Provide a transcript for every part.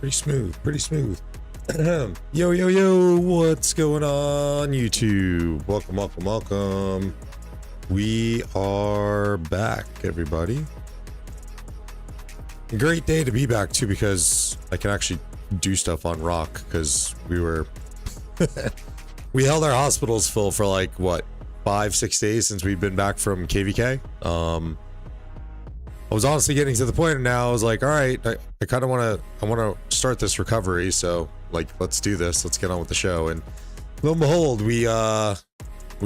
Pretty smooth, pretty smooth. Yo, yo, yo, what's going on, YouTube? Welcome, welcome, welcome. We are back, everybody. Great day to be back, too, because I can actually do stuff on Rock, because we were... we held our hospitals full for, like, what, 5-6 days since we've been back from KVK. I was honestly getting to the point now. I was like, all right, I kind of want to start this recovery. So like, let's do this. Let's get on with the show. And lo and behold, we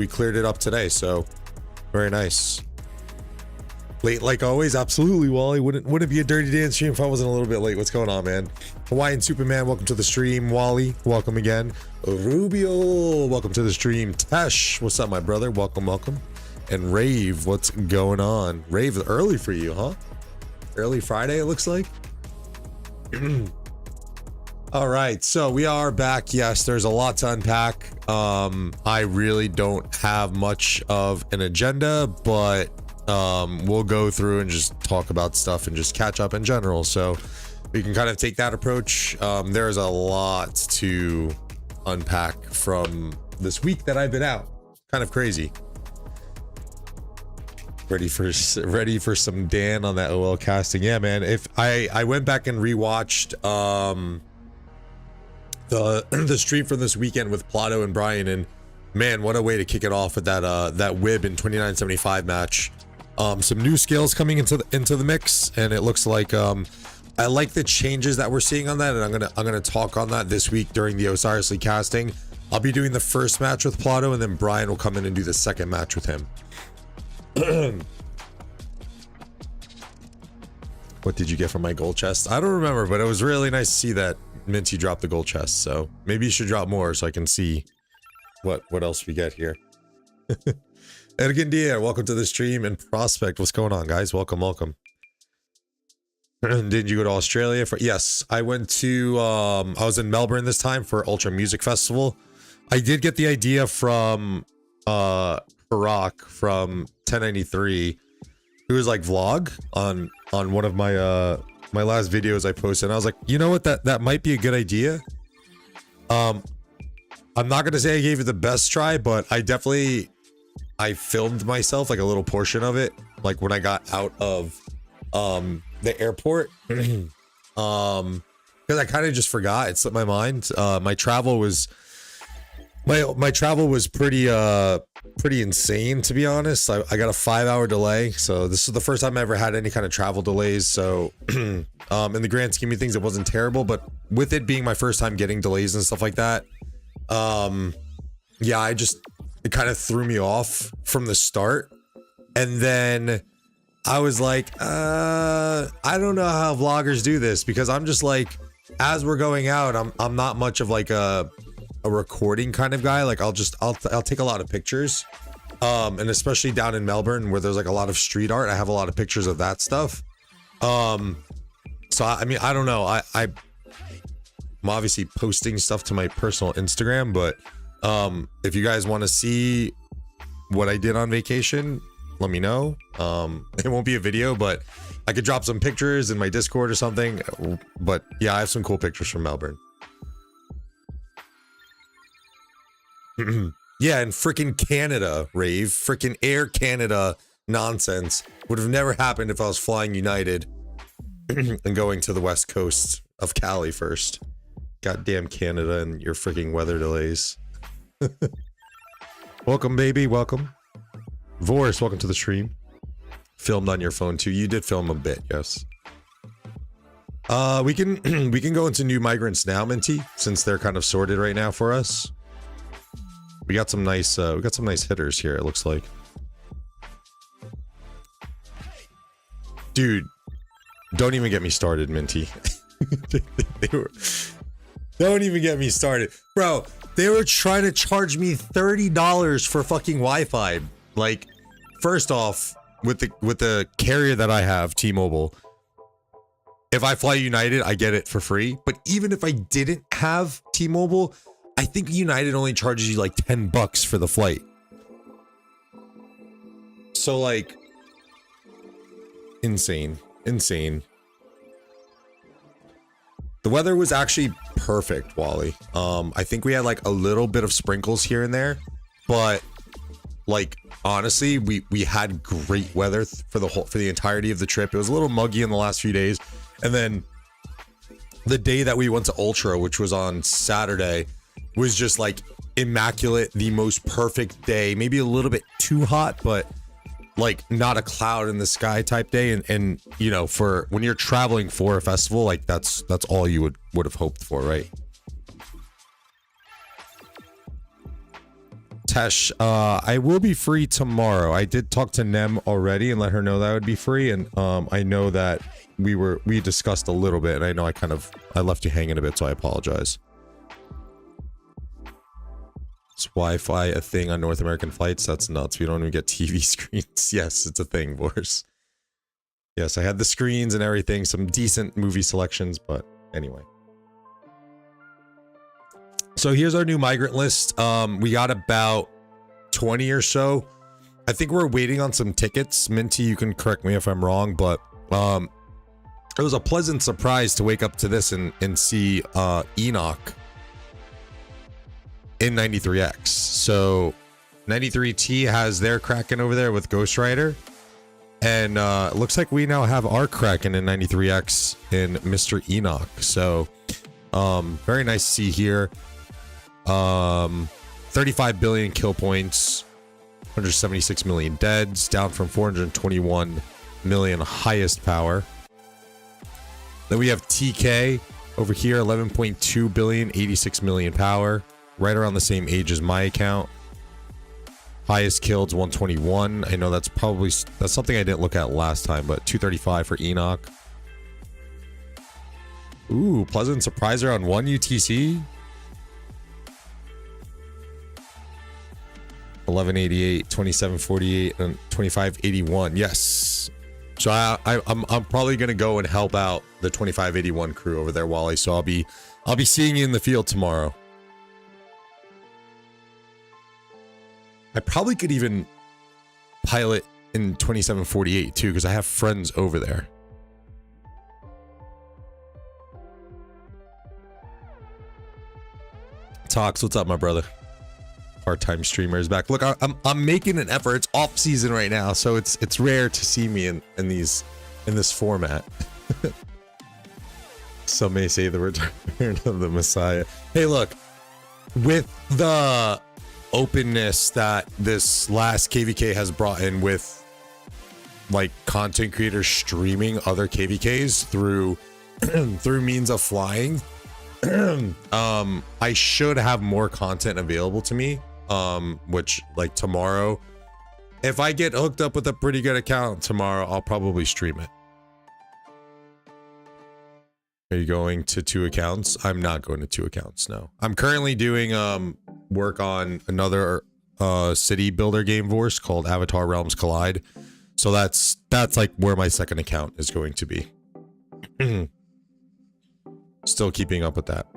cleared it up today. So very nice. Late like always. Absolutely, Wally. Wouldn't be a Dirty Dance stream if I wasn't a little bit late. What's going on, man? Hawaiian Superman, welcome to the stream. Wally, welcome again. Rubio, welcome to the stream. Tesh, what's up, my brother? Welcome, welcome. And Rave, what's going on? Rave, early for you, huh? Early Friday, it looks like. All right, so we are back. Yes, there's a lot to unpack. I really don't have much of an agenda, but we'll go through and just talk about stuff and just catch up in general. So we can kind of take that approach. There's a lot to unpack from this week that I've been out. Kind of crazy. Ready for some Dan on that OL casting. Yeah, man. If I went back and rewatched the stream from this weekend with Plato and Brian, and man, what a way to kick it off with that Wib in 2975 match. Some new skills coming into the mix, and it looks like I like the changes that we're seeing on that, and I'm gonna talk on that this week during the Osiris League casting. I'll be doing the first match with Plato, and then Brian will come in and do the second match with him. What did you get from my gold chest? I don't remember, but it was really nice to see that Minty dropped the gold chest. So maybe you should drop more so I can see what else we get here. And again, Dia, welcome to the stream. And Prospect, what's going on, guys? Welcome, welcome. Did you go to Australia for? Yes, I went to. I was in Melbourne this time for Ultra Music Festival. I did get the idea from Barack from 1093, who was like vlog on one of my my last videos I posted. And I was like, you know what, that might be a good idea. I'm not gonna say I gave it the best try, but I filmed myself like a little portion of it, like when I got out of the airport. Because I kind of just forgot, it slipped my mind. My travel was pretty insane, to be honest. I got a 5-hour delay, so this is the first time I ever had any kind of travel delays. So in the grand scheme of things, it wasn't terrible, but with it being my first time getting delays and stuff like that, yeah, it kind of threw me off from the start. And then I was like, I don't know how vloggers do this, because I'm just like, as we're going out, I'm not much of like a recording kind of guy. Like I'll take a lot of pictures, and especially down in Melbourne where there's like a lot of street art, I have a lot of pictures of that stuff. So I mean, I don't know, I'm obviously posting stuff to my personal Instagram, but if you guys want to see what I did on vacation, let me know. It won't be a video, but I could drop some pictures in my Discord or something. But yeah, I have some cool pictures from Melbourne. Yeah, and freaking Canada, Rave. Freaking Air Canada nonsense would have never happened if I was flying United and going to the west coast of Cali first. Goddamn Canada and your freaking weather delays. Welcome, baby. Welcome. Vorus, welcome to the stream. Filmed on your phone too. You did film a bit, yes. We can go into new migrants now, Minty, since they're kind of sorted right now for us. We got some nice hitters here, it looks like. Dude, don't even get me started, Minty. Don't even get me started. Bro, they were trying to charge me $30 for fucking Wi-Fi. Like, first off, with the carrier that I have, T-Mobile, if I fly United, I get it for free. But even if I didn't have T-Mobile, I think United only charges you like $10 for the flight. So like, insane. The weather was actually perfect, Wally. I think we had like a little bit of sprinkles here and there, but like honestly, we had great weather for the entirety of the trip. It was a little muggy in the last few days, and then the day that we went to Ultra, which was on Saturday, was just like immaculate, the most perfect day. Maybe a little bit too hot, but like not a cloud in the sky type day. And you know, for when you're traveling for a festival, like that's all you would have hoped for, right? Tesh, I will be free tomorrow. I did talk to Nem already and let her know that I would be free, and I know that we discussed a little bit, and I know I left you hanging a bit, so I apologize. Is Wi-Fi a thing on North American flights? That's nuts. We don't even get TV screens. Yes, it's a thing, Boris. Yes, I had the screens and everything, some decent movie selections, but anyway. So here's our new migrant list. We got about 20 or so. I think we're waiting on some tickets. Minty, you can correct me if I'm wrong, but it was a pleasant surprise to wake up to this and see Enoch in 93X. So 93T has their Kraken over there with Ghost Rider, and it looks like we now have our Kraken in 93X in Mr. Enoch. So very nice to see here. 35 billion kill points, 176 million deads, down from 421 million highest power. Then we have TK over here, 11.2 billion, 86 million power, right around the same age as my account. Highest killed 121. I know that's something I didn't look at last time, but 235 for Enoch. Ooh, pleasant surpriser on 1 UTC. 1188, 2748, and 2581. Yes. So I'm probably gonna go and help out the 2581 crew over there, Wally. So I'll be seeing you in the field tomorrow. I probably could even pilot in 2748 too, because I have friends over there. Tox, what's up, my brother? Part-time streamer is back. Look, I'm making an effort. It's off season right now, so it's rare to see me in this format. Some may say the return of the Messiah. Hey, look, with the openness that this last KVK has brought in, with like content creators streaming other KVKs through through means of flying, I should have more content available to me. Which, like, tomorrow, if I get hooked up with a pretty good account tomorrow, I'll probably stream it. Are you going to 2 accounts? I'm not going to 2 accounts, no. I'm currently doing work on another city builder game voice called Avatar Realms Collide. So that's like where my second account is going to be. Still keeping up with that.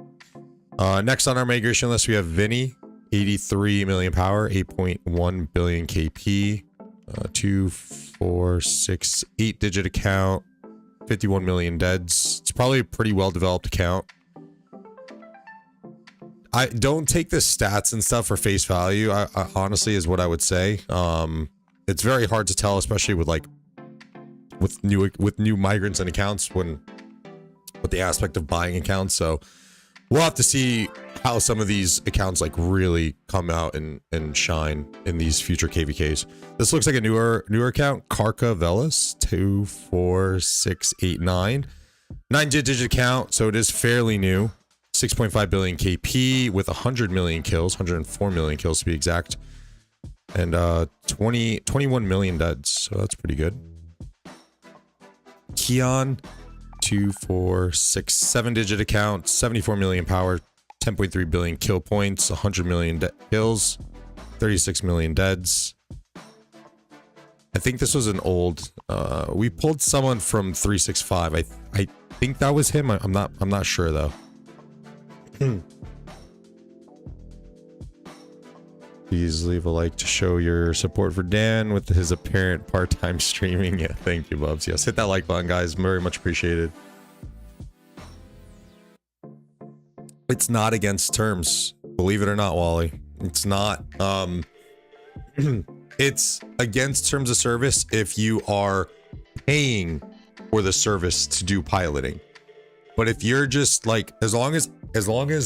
Next on our migration list, we have Vinny. 83 million power, 8.1 billion KP, 2, 4, 6, 8-digit account, 51 million deads. It's probably a pretty well-developed account. I don't take the stats and stuff for face value. I honestly is what I would say. It's very hard to tell, especially with new migrants and accounts with the aspect of buying accounts. So we'll have to see how some of these accounts like really come out and shine in these future KVKs. This looks like a newer account, Karka Velas, 24689, 9-digit account, so it is fairly new. 6.5 billion KP with 100 million kills, 104 million kills to be exact, and 21 million deads, so that's pretty good. Keon, 246, 7-digit account, 74 million power, 10.3 billion kill points, 100 million kills, 36 million deads. I think this was an old. We pulled someone from 365. I think that was him. I'm not sure though. Please leave a like to show your support for Dan with his apparent part-time streaming. Yeah, thank you, Bubs. Yes, hit that like button, guys. Very much appreciated. It's not against terms, believe it or not, Wally. It's not. It's against terms of service if you are paying for the service to do piloting. But if you're just like, as long as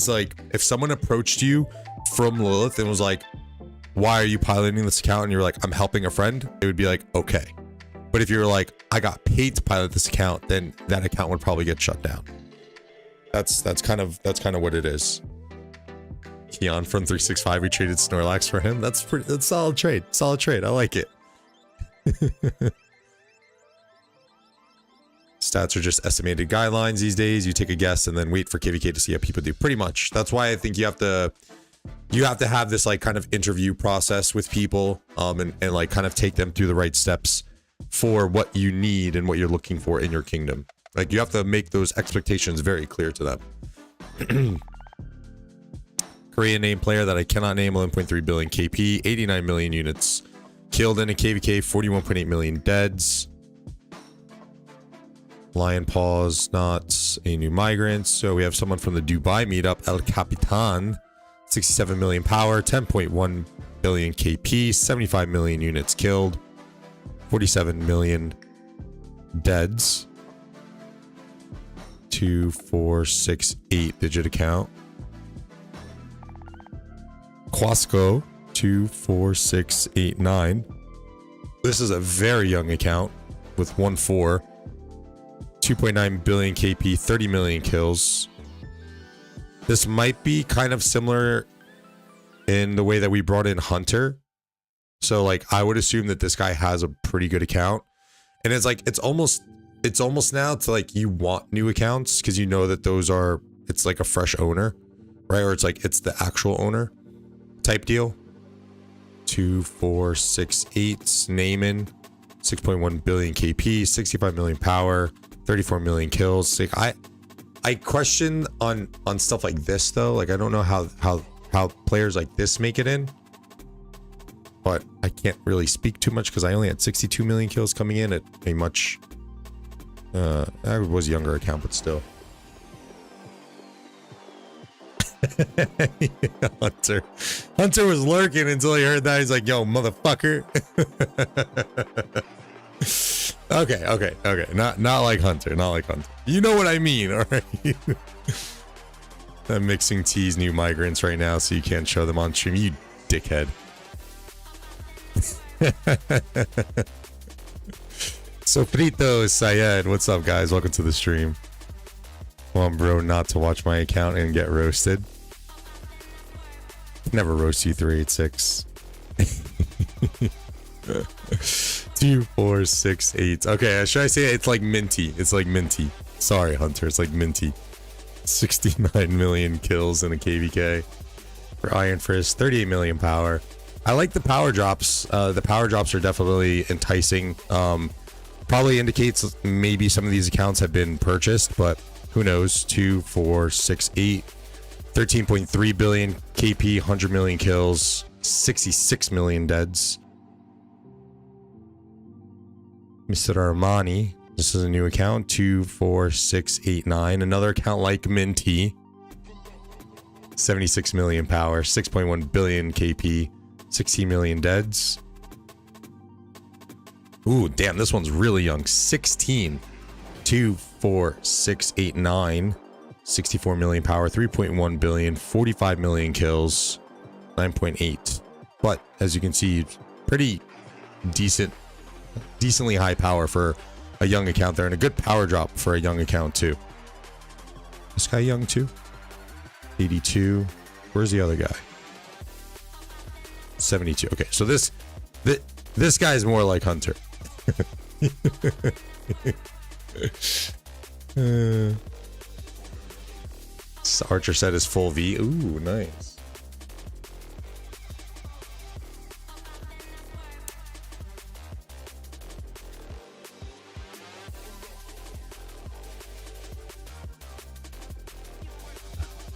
like, if someone approached you from Lilith and was like, why are you piloting this account? And you're like, I'm helping a friend, it would be like, okay. But if you're like, I got paid to pilot this account, then that account would probably get shut down. That's kind of what it is. Keon from 365, we traded Snorlax for him. That's solid trade. Solid trade. I like it. Stats are just estimated guidelines these days. You take a guess and then wait for KVK to see how people do. Pretty much. That's why I think you have to have this like kind of interview process with people, and like kind of take them through the right steps for what you need and what you're looking for in your kingdom. Like, you have to make those expectations very clear to them. Korean name player that I cannot name, 11.3 billion KP, 89 million units killed in a KVK, 41.8 million deads. Lion Paws, not a new migrant. So we have someone from the Dubai meetup, El Capitan, 67 million power, 10.1 billion KP, 75 million units killed, 47 million deads. 2468 account. Quasco 24689. This is a very young account with 1.4, 2.9 billion KP, 30 million kills. This might be kind of similar in the way that we brought in Hunter. So like, I would assume that this guy has a pretty good account, and it's like, it's almost now to like, you want new accounts because you know that it's like a fresh owner, right? Or it's like, it's the actual owner type deal. 2468 Naaman, 6.1 billion KP, 65 million power, 34 million kills. Like I question on stuff like this though. Like I don't know how players like this make it in, but I can't really speak too much because I only had 62 million kills coming in at a much I was a younger account, but still. Hunter was lurking until he heard that. He's like, yo, motherfucker. Okay. Not like Hunter. You know what I mean, all right? I'm mixing teas new migrants right now, so you can't show them on stream. You dickhead. Sofrito Syed, what's up, guys? Welcome to the stream. Come on, bro, not to watch my account and get roasted. Never roast you, 386. 2, 4, 6, 8. Okay, should I say it's like minty? It's like minty. Sorry, Hunter, it's like minty. 69 million kills in a KVK. For Iron Fist, 38 million power. I like the power drops. The power drops are definitely enticing. Probably indicates maybe some of these accounts have been purchased, but who knows? 2, 4, 6, 8. 13.3 billion KP, 100 million kills, 66 million deads. Mr. Armani. This is a new account. 2, 4, 6, 8, 9. Another account like Minty. 76 million power, 6.1 billion KP, 16 million deads. Ooh, damn, this one's really young. 16. 2, 4, 6, 8, 9. 64 million power, 3.1 billion, 45 million kills, 9.8. But as you can see, pretty decently high power for a young account there, and a good power drop for a young account too. This guy young too? 82. Where's the other guy? 72. Okay, so this guy's more like Hunter. Archer said is full V. Ooh, nice.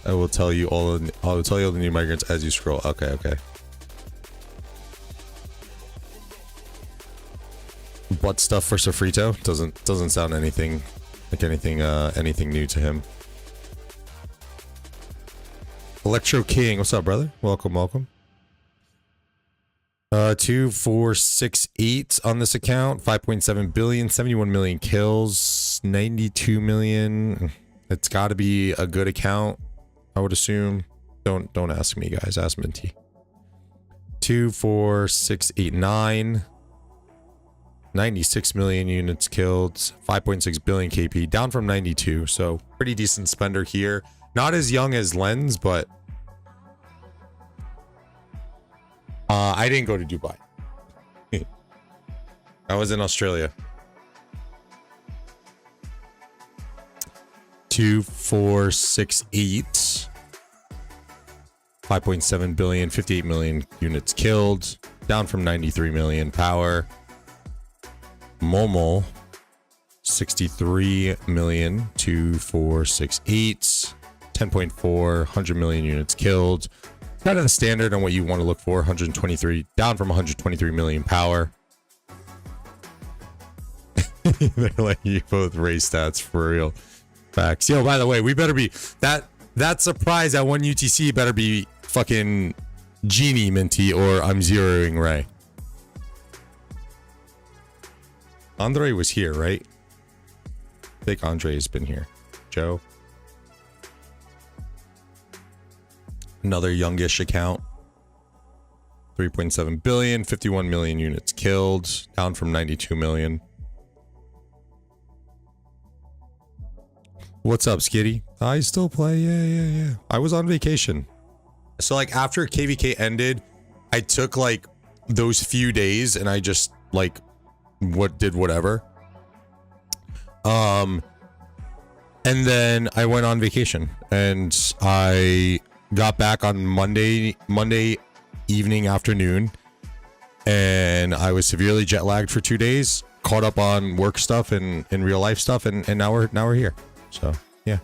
I will tell you all the new migrants as you scroll. Okay. Butt stuff for Sofrito doesn't sound anything like anything new to him. Electro King, what's up, brother? Welcome. 2, 4, 6, 8 on this account. 5.7 billion, 71 million kills, 92 million. It's got to be a good account, I would assume. Don't ask me, guys. Ask Minty. 2, 4, 6, 8, 9. 96 million units killed. 5.6 billion KP, down from 92. So pretty decent spender here. Not as young as Lens, but I didn't go to Dubai. I was in Australia. 2, 4, 6, 8. 5.7 billion, 58 million units killed, down from 93 million power. Momo, 63 million, 2, 4, 6, 8. 10.4, 100 million units killed. Kind of the standard on what you want to look for. 123, down from 123 million power. They're like, you both race stats for real. Facts. Yo, by the way, we better be that surprise at 1 UTC better be fucking Genie Minty, or I'm zeroing Ray. Andre was here, right? I think Andre has been here. Joe. Another youngish account. 3.7 billion, 51 million units killed, down from 92 million. What's up, Skitty? I still play. Yeah. I was on vacation. So like after KVK ended, I took like those few days and I just like did whatever. And then I went on vacation and I got back on Monday evening, afternoon, and I was severely jet lagged for 2 days, caught up on work stuff and real life stuff, and now we're here. So yeah.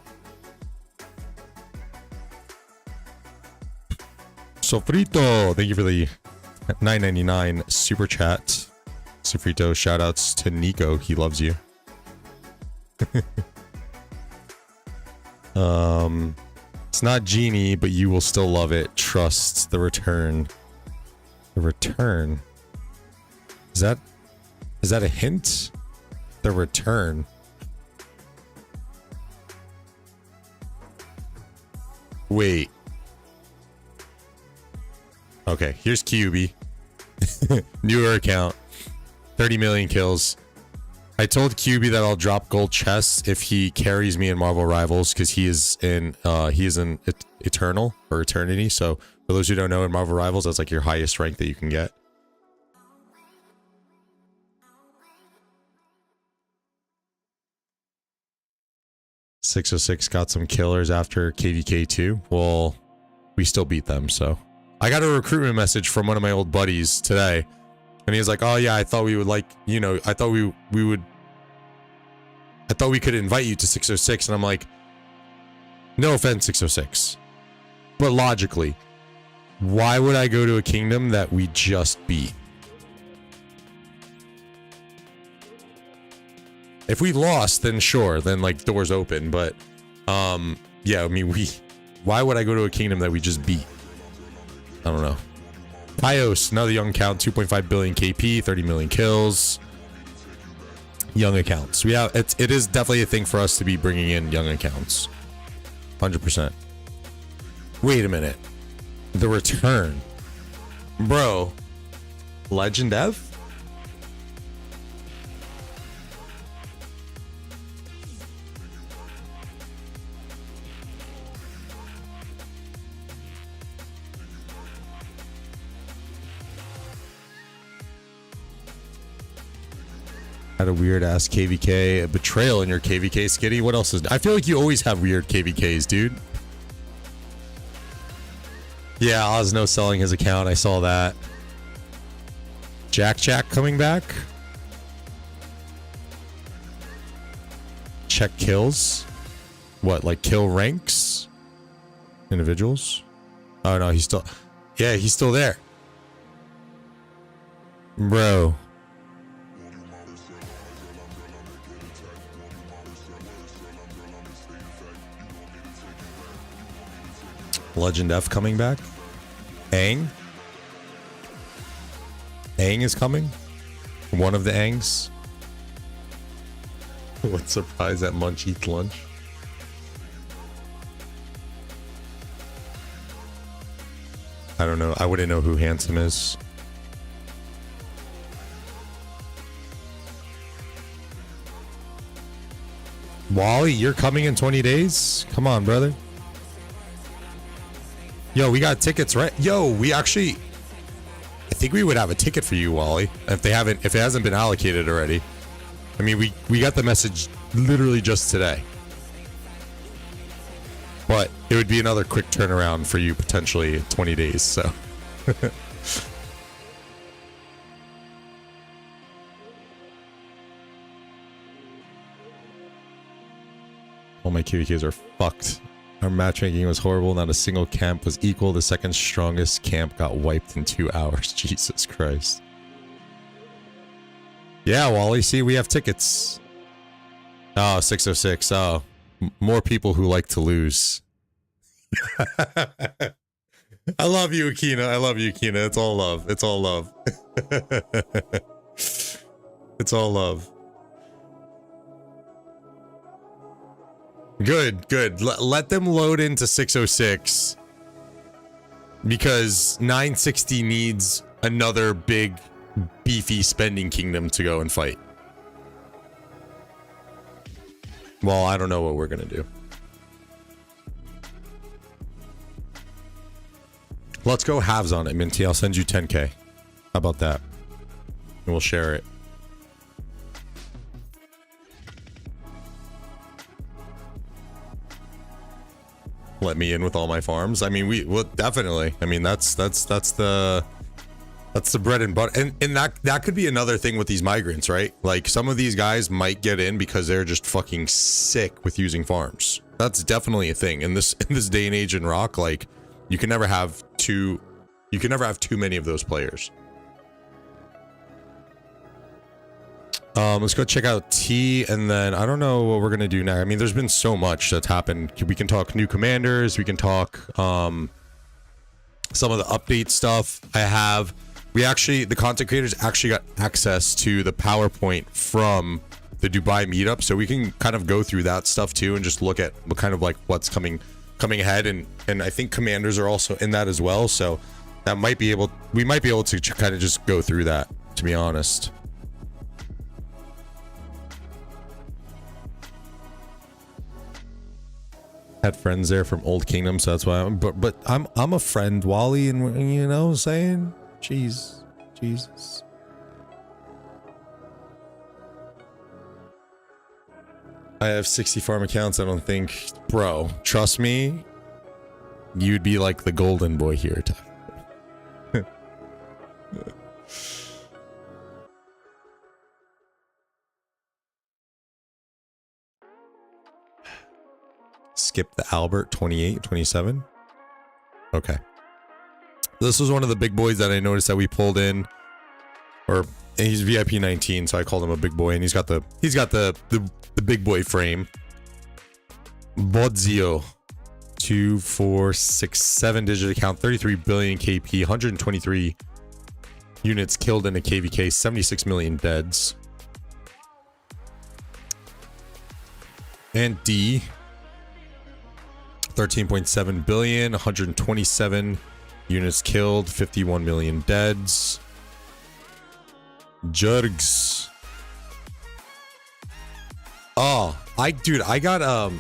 Sofrito, thank you for the $9.99 super chat. Sofrito, shout outs to Nico, he loves you. It's not Genie, but you will still love it. Trust the return. The return. Is that a hint? The return. Wait. Okay, here's QB. Newer account. 30 million kills. I told QB that I'll drop gold chests if he carries me in Marvel Rivals, because he is in Eternal or Eternity. So for those who don't know, in Marvel Rivals, that's like your highest rank that you can get. .606 got some killers after KVK 2. Well, we still beat them, so. I got a recruitment message from one of my old buddies today. And he was like, oh yeah, I thought we would like, you know, I thought we could invite you to 606. And I'm like, no offense, 606. But logically, why would I go to a kingdom that we just beat? If we lost, then sure, then like doors open. But yeah, I mean, why would I go to a kingdom that we just beat? I don't know. Pios, another young account, 2.5 billion KP, 30 million kills. Young accounts. It is definitely a thing for us to be bringing in young accounts. 100%. Wait a minute. The return. Bro. Legend Ev? Had a weird ass KVK, a betrayal in your KVK, Skitty. What else is? I feel like you always have weird KVKs, dude. Yeah, Osno selling his account. I saw that. Jack coming back. Check kills. What, like kill ranks? Individuals? Oh no, he's still. Yeah, he's still there. Bro. Legend F coming back. Aang. Aang is coming. One of the Aangs. What surprise that Munch eats lunch. I don't know. I wouldn't know who Handsome is. Wally, you're coming in 20 days? Come on, brother. Yo, we got tickets, right? Yo, we actually, I think we would have a ticket for you, Wally, if it hasn't been allocated already. I mean, we got the message literally just today. But it would be another quick turnaround for you, potentially 20 days, so. All my QVKs are fucked. Our matchmaking was horrible. Not a single camp was equal. The second strongest camp got wiped in 2 hours. Jesus Christ. Yeah, Wally, see, we have tickets. Oh, 606. Oh, more people who like to lose. I love you, Akina. I love you, Akina. It's all love. It's all love. It's all love. Good, good. Let them load into 606. Because 960 needs another big, beefy spending kingdom to go and fight. Well, I don't know what we're going to do. Let's go halves on it, Minty. I'll send you 10k. How about that? And we'll share it. Let me in with all my farms. I mean, well, definitely. I mean, that's the That's the bread and butter. And that could be another thing with these migrants, right? Like some of these guys might get in because they're just fucking sick with using farms. That's definitely a thing. In this day and age in Rock, like you can never have too many of those players. Let's go check out T, and then I don't know what we're gonna do now. I mean, there's been so much that's happened. We can talk new commanders. We can talk some of the update stuff. The content creators actually got access to the PowerPoint from the Dubai meetup, so we can kind of go through that stuff too and just look at what kind of like what's coming ahead, and I think commanders are also in that as well, so we might be able to kind of just go through that, to be honest. Had friends there from Old Kingdom, so that's why I'm a friend, Wally, and you know what I'm saying? Jesus. I have 60 farm accounts. I don't think, bro, trust me, you'd be like the golden boy here. Skip the Albert 28, 27. Okay. This was one of the big boys that I noticed that we pulled in, or he's VIP 19, so I called him a big boy, and he's got the big boy frame. Bodzio, 2467 digit account, 33 billion KP, 123 units killed in a KVK, 76 million deads. And D, 13.7 billion, 127 units killed, 51 million deads. Jurgs. Oh, I got all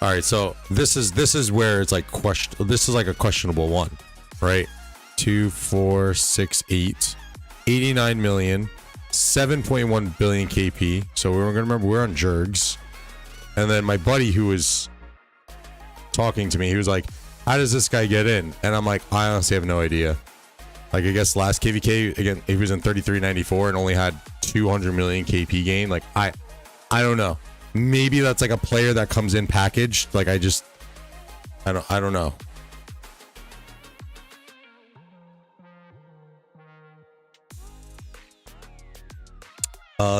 right, so this is where it's like this is like a questionable one, right? 2, 4, 6, 8, 89 million, 7.1 billion KP. So we're gonna remember we're on Jurgs. And then my buddy who was talking to me, he was like, how does this guy get in? And I'm like, I honestly have no idea. Like, I guess last KVK, again, he was in 3394 and only had 200 million KP gain. Like, I don't know. Maybe that's like a player that comes in packaged. Like, I don't know.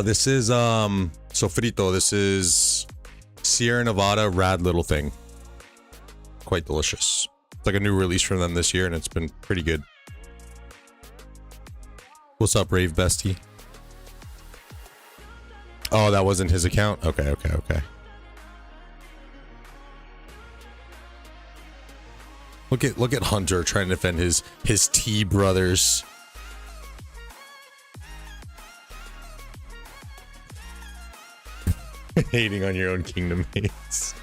This is, Sofrito. This is Sierra Nevada Rad Little Thing. Quite delicious. It's like a new release from them this year, and it's been pretty good. What's up, Rave Bestie? Oh, that wasn't his account? Okay. Look at Hunter trying to defend his T brothers. Hating on your own kingdom mates.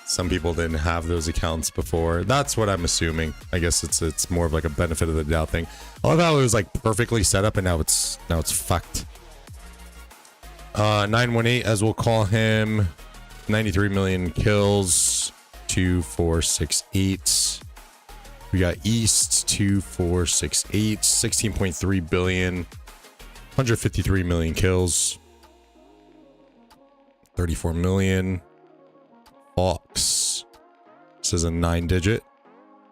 Some people didn't have those accounts before. That's what I'm assuming. I guess it's more of like a benefit of the doubt thing. I love how it was like perfectly set up, and now it's fucked. 918, as we'll call him, 93 million kills. 2468. We got East 2468, 16.3 billion, 153 million kills. 34 million. Fox. This is a 9-digit.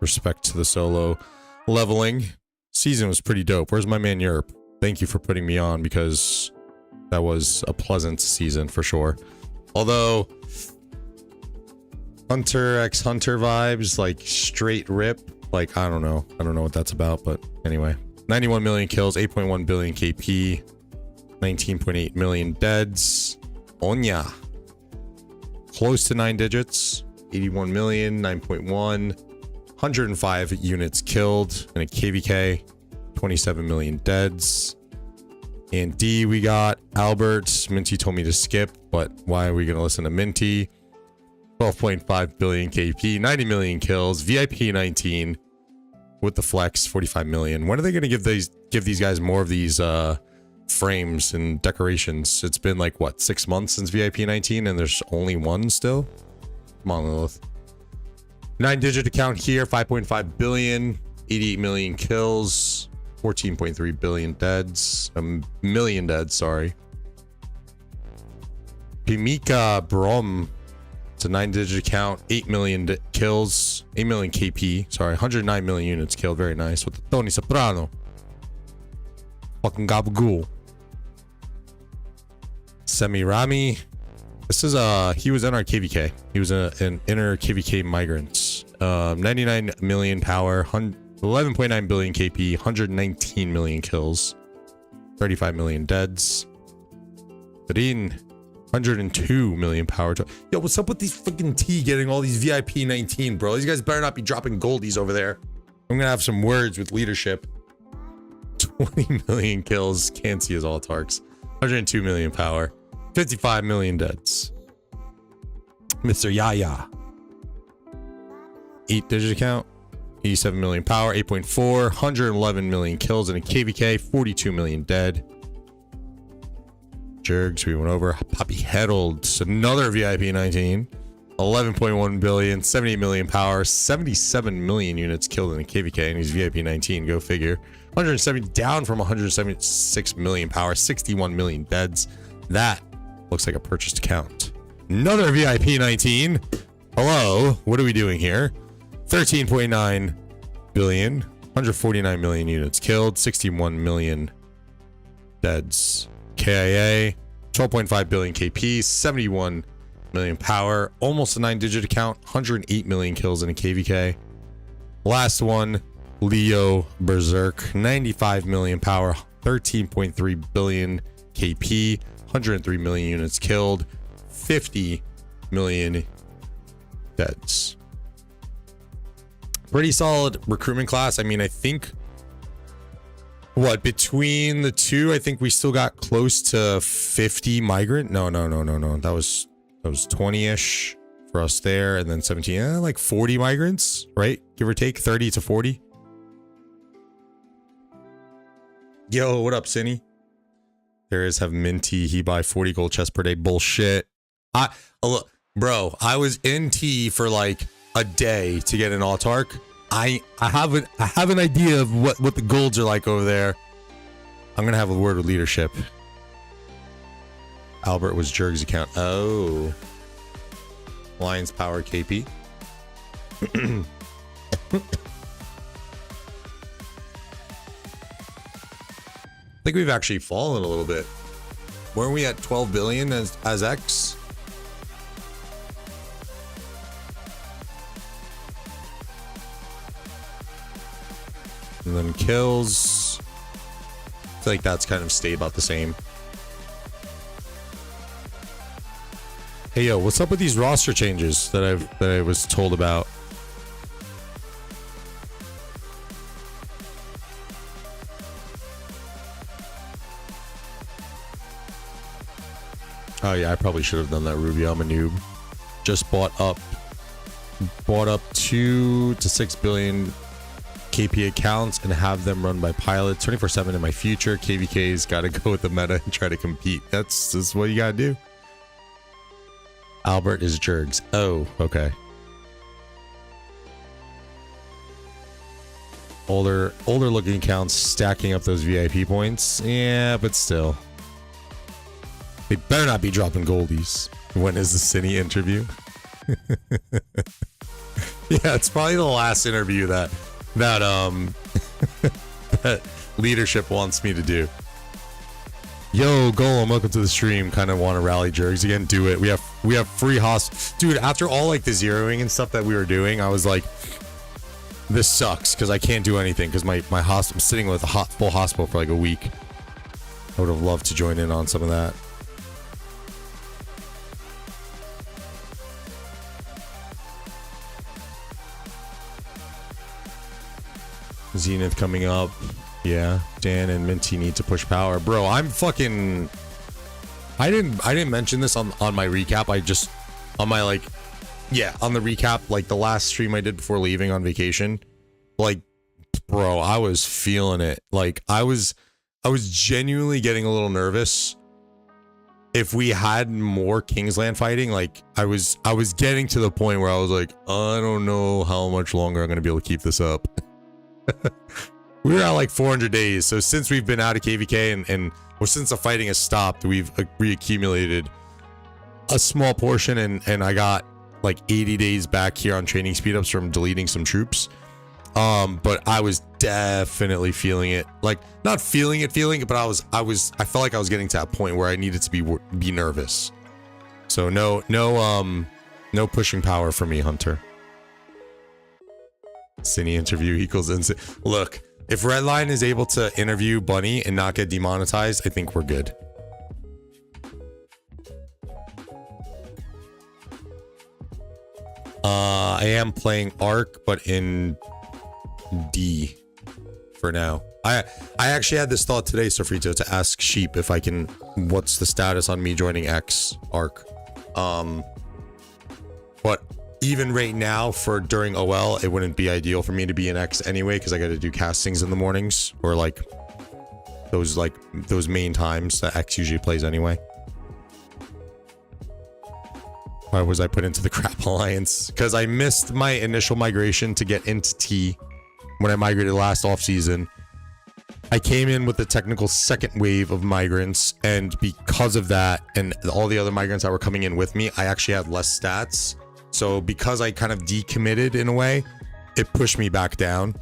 Respect to the solo leveling. Season was pretty dope. Where's my man Europe? Thank you for putting me on, because that was a pleasant season for sure. Although Hunter x Hunter vibes, like straight rip. Like, I don't know what that's about, but anyway. 91 million kills, 8.1 billion KP, 19.8 million deads. Onya. Close to 9 digits. 81 million, 9.1. 105 units killed in a KVK. 27 million deads. And D, we got Albert. Minty told me to skip, but why are we going to listen to Minty? 12.5 billion KP, 90 million kills. VIP 19 with the flex, 45 million. When are they going to give these guys more of these frames and decorations? It's been like, what, 6 months since VIP 19, and there's only one still? Come on, Lilith. 9-digit account here, 5.5 billion, 88 million kills, 14.3 billion deads, a million deads, sorry. Pimika Brom, it's a 9-digit account, 8 million kills, 8 million KP, sorry, 109 million units killed, very nice, with the Tony Soprano. Fucking gabagool. Semirami. This is he was in our KVK. He was an inner KVK migrant. 99 million power, 11.9 billion KP, 119 million kills, 35 million deads. Rin, 102 million power. Yo, what's up with these fucking T getting all these VIP 19, bro? These guys better not be dropping goldies over there. I'm gonna have some words with leadership. 20 million kills. Can't see his all tarks. 102 million power. 55 million deads. Mr. Yaya. 8-digit account. 87 million power. 8.4. 111 million kills in a KVK. 42 million dead. Jergs, we went over. Poppy Heddled. Another VIP 19. 11.1 billion. 78 million power. 77 million units killed in a KVK. And he's VIP 19. Go figure. 170 down from 176 million power. 61 million deads. That looks like a purchased account. Another VIP 19. Hello, what are we doing here? 13.9 billion, 149 million units killed, 61 million deads. KIA, 12.5 billion KP, 71 million power, almost a 9-digit account, 108 million kills in a KVK. Last one, Leo Berserk, 95 million power, 13.3 billion KP, 103 million units killed, 50 million deads. Pretty solid recruitment class. I mean, I think what between the two, I think we still got close to 50 migrant. No. That was 20-ish for us there, and then 17, like 40 migrants, right? Give or take 30 to 40. Yo, what up, Cinny? There is have minty. He buy 40 gold chests per day. Bullshit. Look, bro, I was in T for like a day to get an autark. I have an idea of what the golds are like over there. I'm gonna have a word with leadership. Albert was Jerg's account. Oh, Lions Power KP. I think we've actually fallen a little bit. Weren't we at 12 billion as X? And then kills. I feel like that's kind of stayed about the same. Hey yo, what's up with these roster changes that I was told about? Oh yeah, I probably should have done that, Ruby. I'm a noob. Just bought up 2 to 6 billion KP accounts and have them run by pilots 24/7 in my future. KVK's got to go with the meta and try to compete. That's what you gotta do. Albert is Jergs. Oh, okay. Older looking accounts stacking up those VIP points. Yeah, but still. They better not be dropping goldies. When is the Cine interview? Yeah, it's probably the last interview that that leadership wants me to do. Yo, Golem, welcome to the stream. Kind of want to rally Jergs again. Do it. We have free host. Dude, after all like the zeroing and stuff that we were doing, I was like, this sucks because I can't do anything because my hospital. I'm sitting with a full hospital for like a week. I would have loved to join in on some of that. Zenith coming up. Yeah, Dan and Minty need to push power. Bro, I'm fucking... I didn't mention this on my recap. I just... On my, like... Yeah, on the recap, like the last stream I did before leaving on vacation. Like, bro, I was feeling it. Like, I was genuinely getting a little nervous if we had more Kingsland fighting, like I was getting to the point where I was like, I don't know how much longer I'm gonna be able to keep this up. We were at like 400 days, so since we've been out of KVK or since the fighting has stopped, we've reaccumulated a small portion, and I got like 80 days back here on training speedups from deleting some troops. But I was definitely feeling it, like not feeling it, but I felt like I was getting to that point where I needed to be nervous. So no pushing power for me, Hunter. Cine interview equals instant. Look, if Redline is able to interview Bunny and not get demonetized, I think we're good. I am playing Arc, but in D for now. I actually had this thought today, Sofrito, to ask Sheep if I can, what's the status on me joining X Arc. But even right now for during OL, it wouldn't be ideal for me to be in X anyway, because I got to do castings in the mornings, or like those main times that X usually plays anyway. Why was I put into the crap alliance? Because I missed my initial migration to get into T when I migrated last off season. I came in with the technical second wave of migrants, and because of that and all the other migrants that were coming in with me, I actually had less stats. So because I kind of decommitted in a way, it pushed me back down.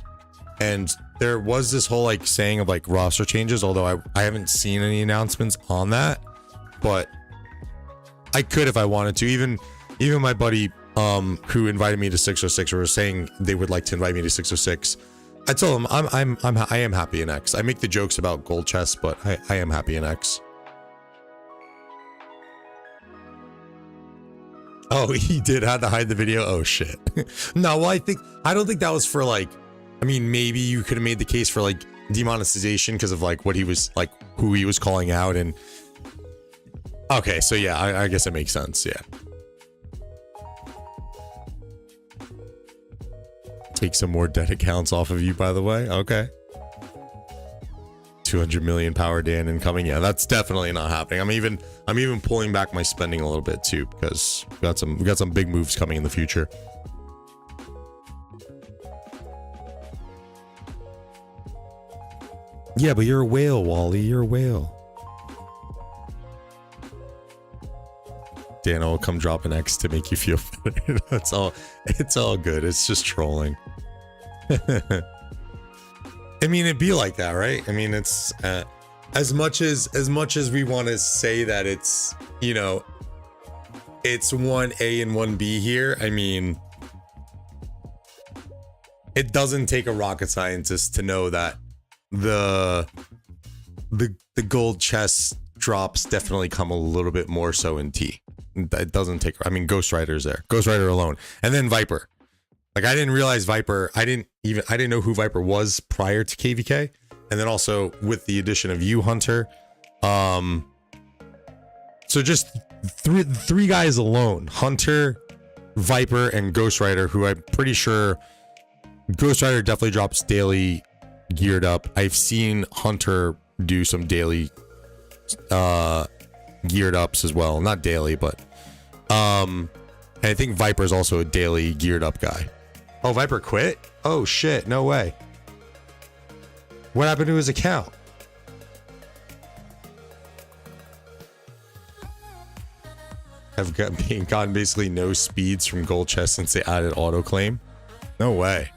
And there was this whole like saying of like roster changes, although I haven't seen any announcements on that, but I could if I wanted to. Even my buddy who invited me to 606 or was saying they would like to invite me to 606. I told him I am happy in X. I make the jokes about gold chests, but I am happy in X. Oh, he did have to hide the video. Oh shit. No, well I don't think that was for like, I mean, maybe you could have made the case for like demonetization because of like what he was like, who he was calling out. And okay, so yeah, I guess it makes sense. Yeah. Take some more dead accounts off of you, by the way. Okay. 200 million power Dan incoming. Yeah, that's definitely not happening. I'm even pulling back my spending a little bit too, because we got some big moves coming in the future. Yeah, but you're a whale, Wally. You're a whale. Dan will come drop an X to make you feel better. It's all good. It's just trolling. I mean, it'd be like that, right? I mean, it's as much as we want to say that it's, you know, it's 1A and 1B here. I mean, it doesn't take a rocket scientist to know that the gold chest drops definitely come a little bit more so in T. It doesn't take, I mean, Ghost Rider's there. Ghost Rider alone. And then Viper. Like, I didn't realize Viper, I didn't know who Viper was prior to KVK. And then also with the addition of you, Hunter. So just three guys alone. Hunter, Viper, and Ghost Rider, who I'm pretty sure Ghost Rider definitely drops daily geared up. I've seen Hunter do some daily geared ups as well, not daily, but and I think Viper's also a daily geared up guy. Oh, Viper quit? Oh shit, no way. What happened to his account? I've gotten basically no speeds from gold chest since they added auto claim. No way.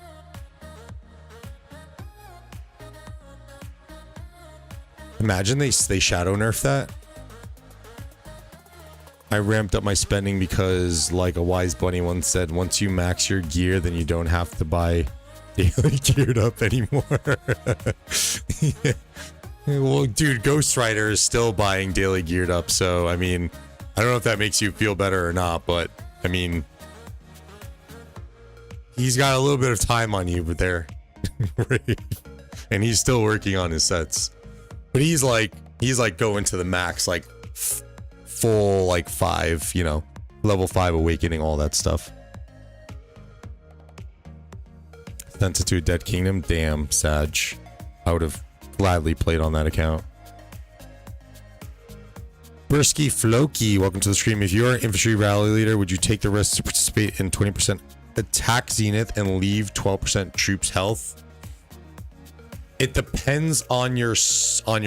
Imagine they shadow nerf that. I ramped up my spending because, like a wise bunny once said, once you max your gear, then you don't have to buy daily geared up anymore. Yeah. Well, dude, Ghost Rider is still buying daily geared up, so I mean, I don't know if that makes you feel better or not, but I mean, he's got a little bit of time on you, but there, and he's still working on his sets. But he's like going to the max, like full like 5, you know, level 5 awakening, all that stuff. Sent it to a dead kingdom. Damn, Sag. I would have gladly played on that account. Bursky Floki, welcome to the stream. If you're an infantry rally leader, would you take the risk to participate in 20% attack zenith and leave 12% troops health? It depends on your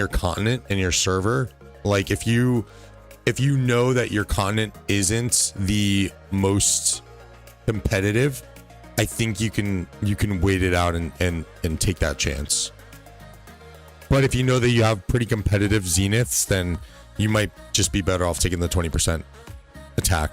continent and your server. Like if you know that your continent isn't the most competitive, I think you can wait it out and take that chance. But if you know that you have pretty competitive zeniths, then you might just be better off taking the 20% attack.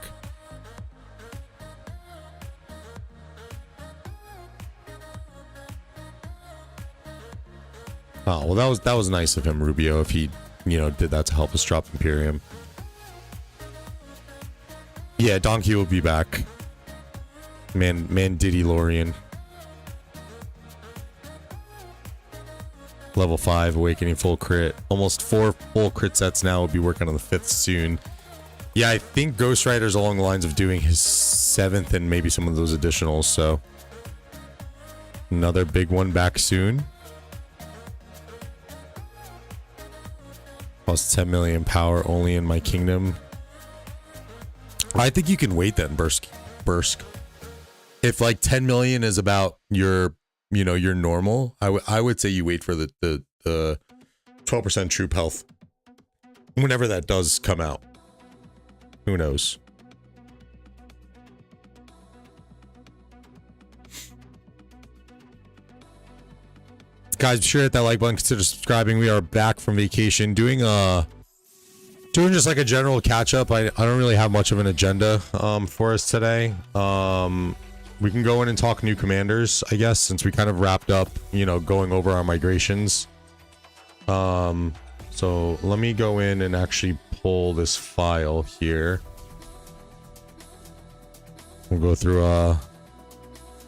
Oh, well that was nice of him, Rubio, if he, you know, did that to help us drop Imperium. Yeah, Donkey will be back. Man Diddy Lorian. Level 5, Awakening full crit. Almost 4 full crit sets now. We'll be working on the 5th soon. Yeah, I think Ghost Rider's along the lines of doing his 7th and maybe some of those additionals, so. Another big one back soon. Plus 10 million power only in my kingdom. I think you can wait then, Bursk. If like 10 million is about your, you know, your normal, I would say you wait for the 12% troop health whenever that does come out. Who knows? Guys, be sure to hit that like button, consider subscribing. We are back from vacation doing just like a general catch up. I don't really have much of an agenda for us today. We can go in and talk new commanders, I guess, since we kind of wrapped up, you know, going over our migrations. So let me go in and actually pull this file here. We'll go through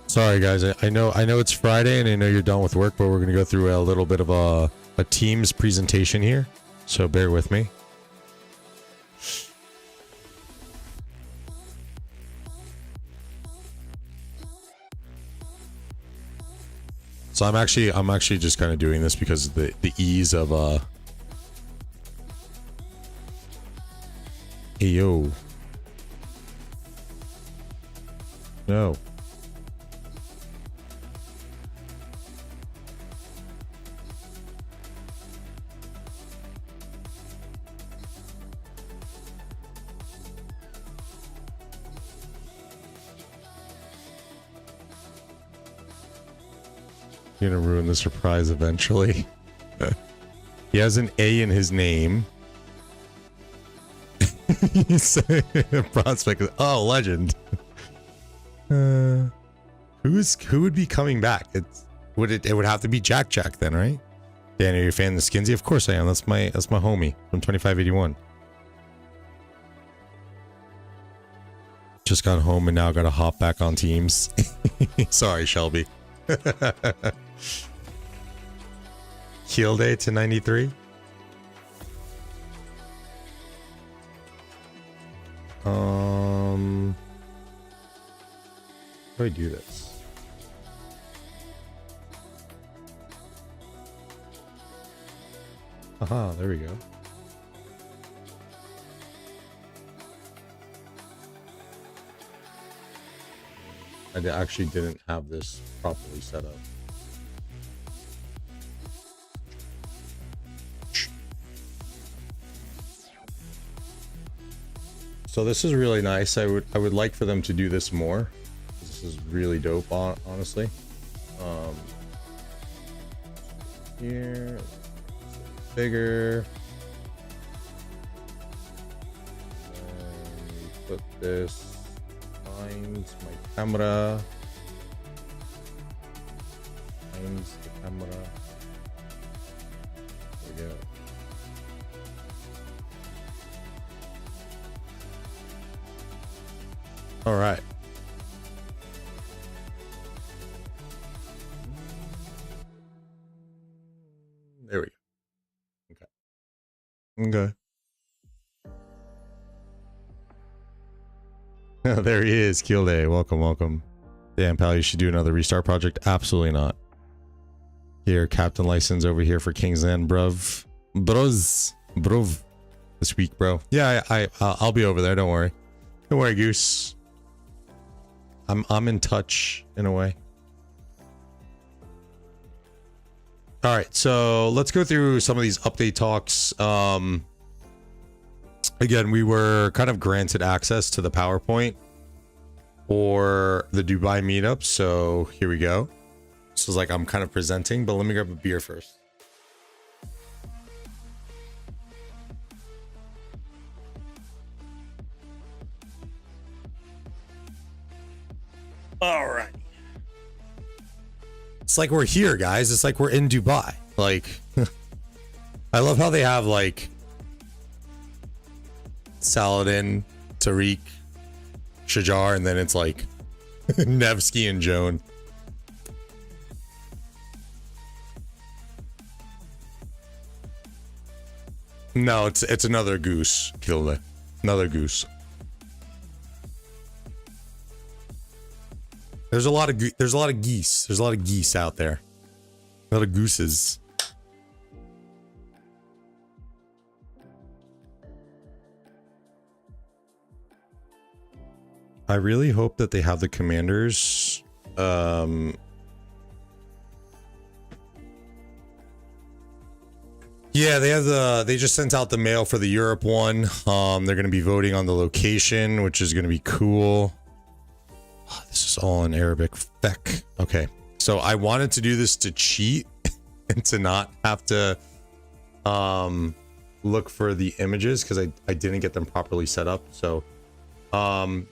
sorry guys, I know it's Friday and I know you're done with work, but we're gonna go through a little bit of a Teams presentation here. So bear with me. So I'm actually just kind of doing this because of the ease of hey yo. No. You're gonna ruin the surprise eventually. He has an A in his name. Prospect. Oh, legend. Who would be coming back? It would have to be Jack then, right? Dan, are you a fan of the Skinsy? Of course I am. That's my homie from 2581. Just got home and now got to hop back on Teams. Sorry, Shelby. Keel day to 93. How do I do this? Aha, there we go. I actually didn't have this properly set up. So this is really nice. I would like for them to do this more. This is really dope, honestly. Here, bigger. And put this behind my camera. Behind the camera. There we go. All right. There we go. Okay. Oh, there he is, Keel Day. Welcome. Damn, pal, you should do another restart project. Absolutely not. Here, Captain License over here for Kingsland, bruv. Brov. this week, bro. Yeah, I'll be over there. Don't worry. Don't worry, Goose. I'm in touch in a way. All right, so let's go through some of these update talks. Again, we were kind of granted access to the PowerPoint for the Dubai meetup, so here we go. This is like I'm kind of presenting, but let me grab a beer first. All right. It's like we're here, guys. It's like we're in Dubai. Like, I love how they have like Saladin, Tariq, Shajar, and then it's like Nevsky and Joan. No, it's another goose, Kilde. Another goose. There's a lot of geese. There's a lot of geese out there. A lot of gooses. I really hope that they have the commanders. Yeah, they just sent out the mail for the Europe one. They're going to be voting on the location, which is going to be cool. Oh, this is all in Arabic. Feck. Okay. So I wanted to do this to cheat and to not have to look for the images because I didn't get them properly set up. So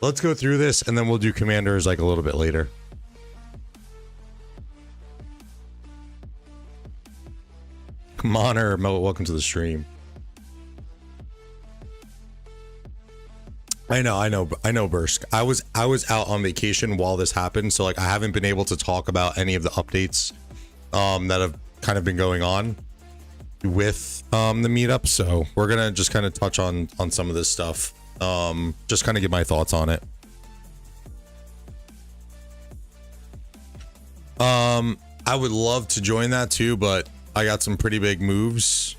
let's go through this and then we'll do commanders like a little bit later. Monner, welcome to the stream. I know, Bursk. I was out on vacation while this happened, so like I haven't been able to talk about any of the updates that have kind of been going on with the meetup. So we're gonna just kind of touch on some of this stuff. Just kind of get my thoughts on it. I would love to join that too, but I got some pretty big moves,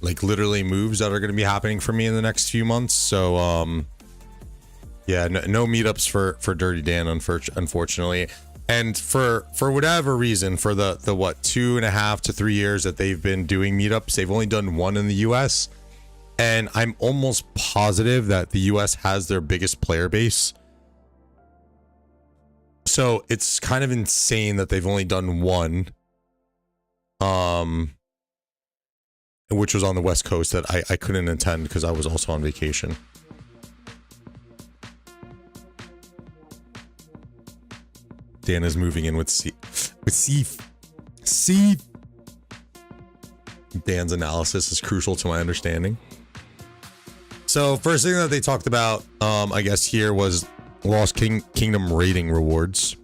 like literally moves that are going to be happening for me in the next few months. So, yeah, no meetups for Dirty Dan, unfortunately. And for whatever reason, for the what, 2.5 to 3 years that they've been doing meetups, they've only done one in the US. And I'm almost positive that the US has their biggest player base. So it's kind of insane that they've only done one. Which was on the West Coast that I couldn't attend because I was also on vacation. Dan is moving in with Seif. Dan's analysis is crucial to my understanding. So first thing that they talked about, I guess here was Lost Kingdom rating rewards.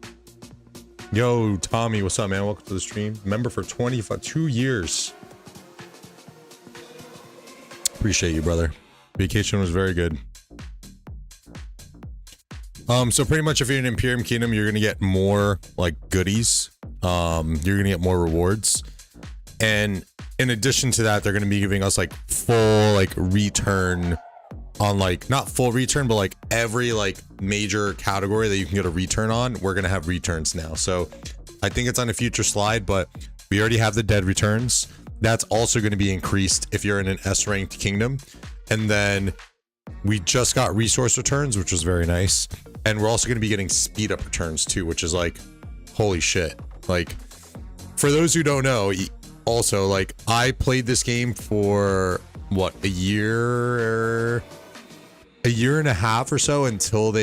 Yo, Tommy, what's up, man? Welcome to the stream. Member for 22 years. Appreciate you, brother. Vacation was very good. So pretty much if you're in Imperium Kingdom, you're gonna get more like goodies. You're gonna get more rewards. And in addition to that, they're gonna be giving us like full like return on like, not full return, but like every like major category that you can get a return on, we're gonna have returns now. So I think it's on a future slide, but we already have the dead returns. That's also going to be increased if you're in an S ranked kingdom. And then we just got resource returns, which was very nice. And we're also going to be getting speed up returns too, which is like, holy shit. Like, for those who don't know, also like I played this game for what, a year and a half or so until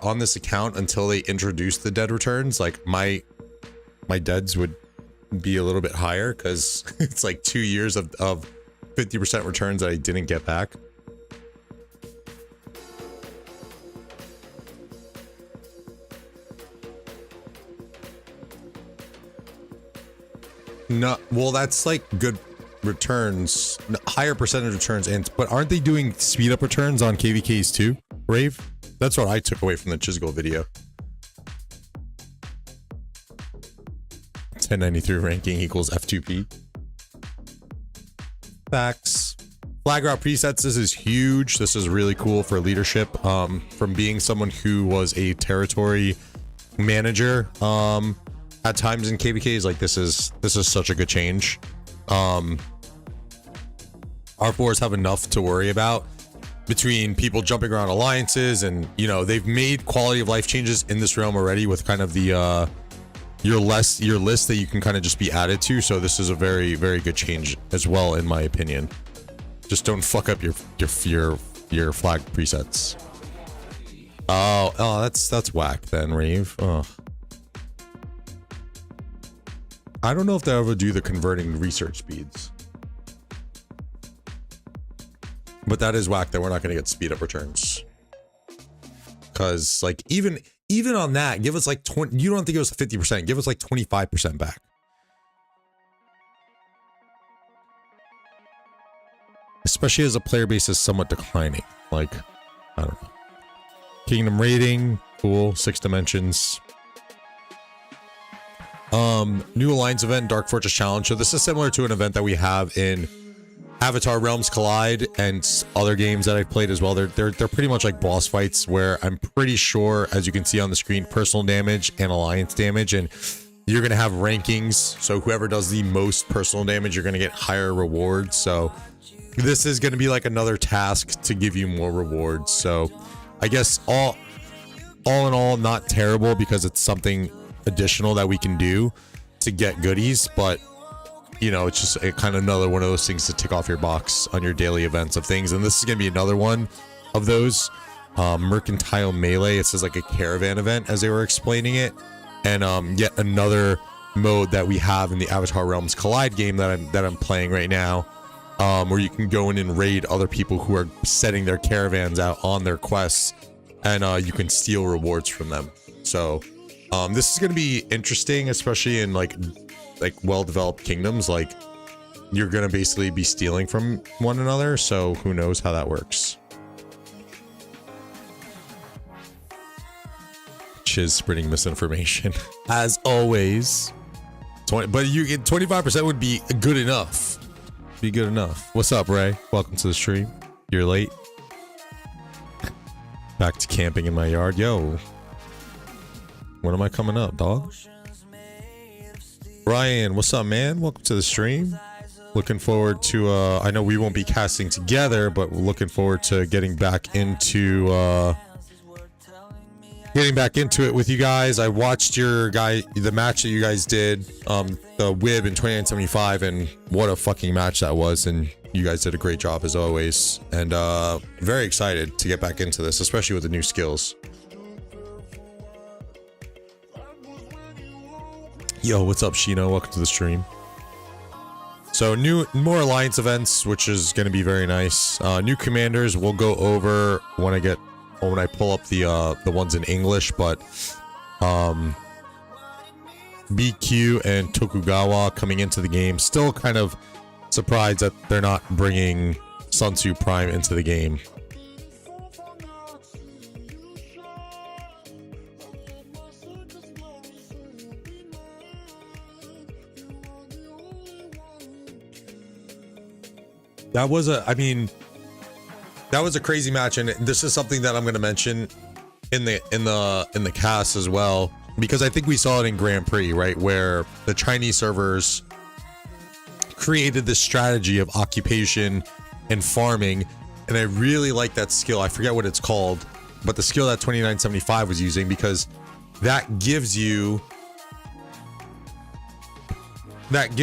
on this account until they introduced the dead returns. Like my deads would be a little bit higher because it's like 2 years of 50% returns that I didn't get back. No, well, that's like good returns, higher percentage returns, but aren't they doing speed up returns on KVKs too, Rave? That's what I took away from the Chisgo video. 1093 ranking equals F2P. Facts. Flag route presets, this is huge. This is really cool for leadership. From being someone who was a territory manager at times in KVKs, like this is such a good change. R4s have enough to worry about between people jumping around alliances, and you know, they've made quality of life changes in this realm already with kind of the your list that you can kind of just be added to. So this is a very, very good change as well, in my opinion. Just don't fuck up your flag presets. Oh, that's whack then, Rave. Oh. I don't know if they ever do the converting research speeds, but that is whack that we're not going to get speed up returns. Because like even on that, give us like 20. You don't have to give us 50%. Give us like 25% back. Especially as a player base is somewhat declining. Like, I don't know. Kingdom rating, cool. 6 dimensions. New Alliance event, Dark Fortress Challenge. So this is similar to an event that we have in Avatar Realms Collide and other games that I've played as well. They're pretty much like boss fights where I'm pretty sure, as you can see on the screen, personal damage and alliance damage, and you're gonna have rankings. So whoever does the most personal damage, you're gonna get higher rewards. So this is gonna be like another task to give you more rewards. So I guess all in all, not terrible, because it's something additional that we can do to get goodies, but you know, it's just a kind of another one of those things to tick off your box on your daily events of things. And this is going to be another one of those. Mercantile Melee, it says like a caravan event as they were explaining it. And yet another mode that we have in the Avatar Realms Collide game that I'm playing right now, where you can go in and raid other people who are setting their caravans out on their quests, and you can steal rewards from them. So this is going to be interesting, especially in like well-developed kingdoms. Like, you're gonna basically be stealing from one another, so who knows how that works. Chiz spreading misinformation as always. 20, but you get 25% would be good enough. Be good enough. What's up, Ray? Welcome to the stream. You're late. Back to camping in my yard. Yo, when am I coming up, dog? Ryan, what's up, man? Welcome to the stream. Looking forward to I know we won't be casting together, but we're looking forward to getting back into it with you guys. I watched the match that you guys did, the WIB in 2975, and what a fucking match that was, and you guys did a great job as always, and very excited to get back into this, especially with the new skills. Yo, what's up, Shino? Welcome to the stream. So more alliance events, which is going to be very nice. New commanders we'll go over when I pull up the ones in English, but BQ and Tokugawa coming into the game. Still kind of surprised that they're not bringing Sun Tzu Prime into the game. That was a crazy match, and this is something that I'm going to mention in the cast as well, because I think we saw it in Grand Prix, right, where the Chinese servers created this strategy of occupation and farming, and I really like that skill. I forget what it's called, but the skill that 2975 was using, because that gives you like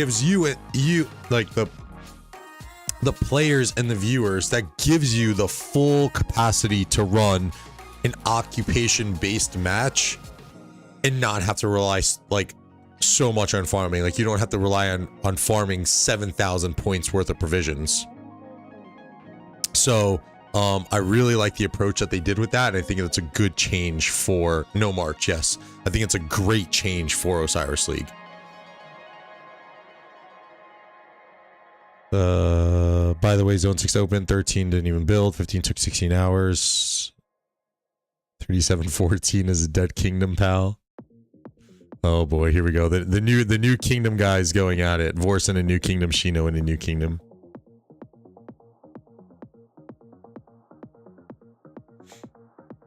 the players and the viewers, that gives you the full capacity to run an occupation-based match and not have to rely like so much on farming. Like, you don't have to rely on farming 7,000 points worth of provisions. So I really like the approach that they did with that, and I think it's a good change for No March. Yes, I think it's a great change for Osiris League. By the way, Zone 6 open, 13 didn't even build, 15 took 16 hours, 3714 is a dead kingdom, pal. Oh boy, here we go. The new kingdom guys going at it. Vorse in a new kingdom, Shino in a new kingdom.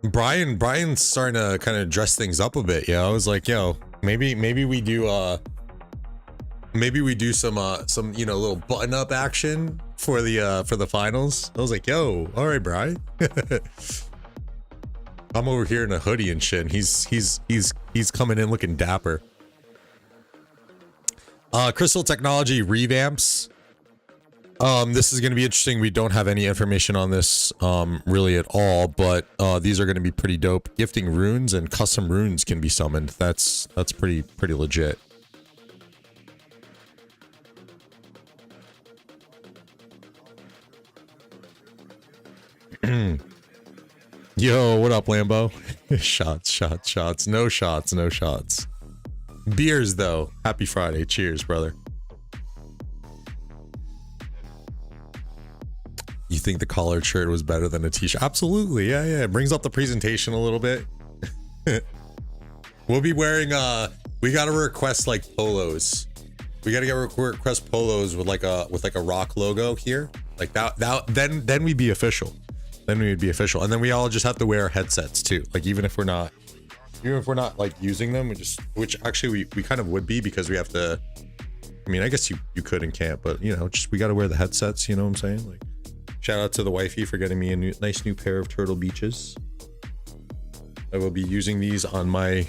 Brian's starting to kind of dress things up a bit. Yeah, I was like, yo, maybe we do some you know, little button up action for the finals. I was like, yo, all right, Brian. I'm over here in a hoodie and shit, and he's coming in looking dapper. Crystal Technology revamps. This is going to be interesting. We don't have any information on this really at all, but these are going to be pretty dope. Gifting runes and custom runes can be summoned. That's pretty legit. Yo, what up, Lambo? shots. No shots. Beers, though. Happy Friday. Cheers, brother. You think the collared shirt was better than a t-shirt? Absolutely. Yeah. It brings up the presentation a little bit. We'll be wearing, we got to request like polos. We got to request polos with like a rock logo here. Like that then we'd be official. Then we would be official. And then we all just have to wear headsets too. Like even if we're not like using them, which actually we kind of would be, because we have to, I mean, I guess you could and can't, but you know, just we got to wear the headsets, you know what I'm saying? Like, shout out to the wifey for getting me a nice new pair of Turtle Beaches. I will be using these on my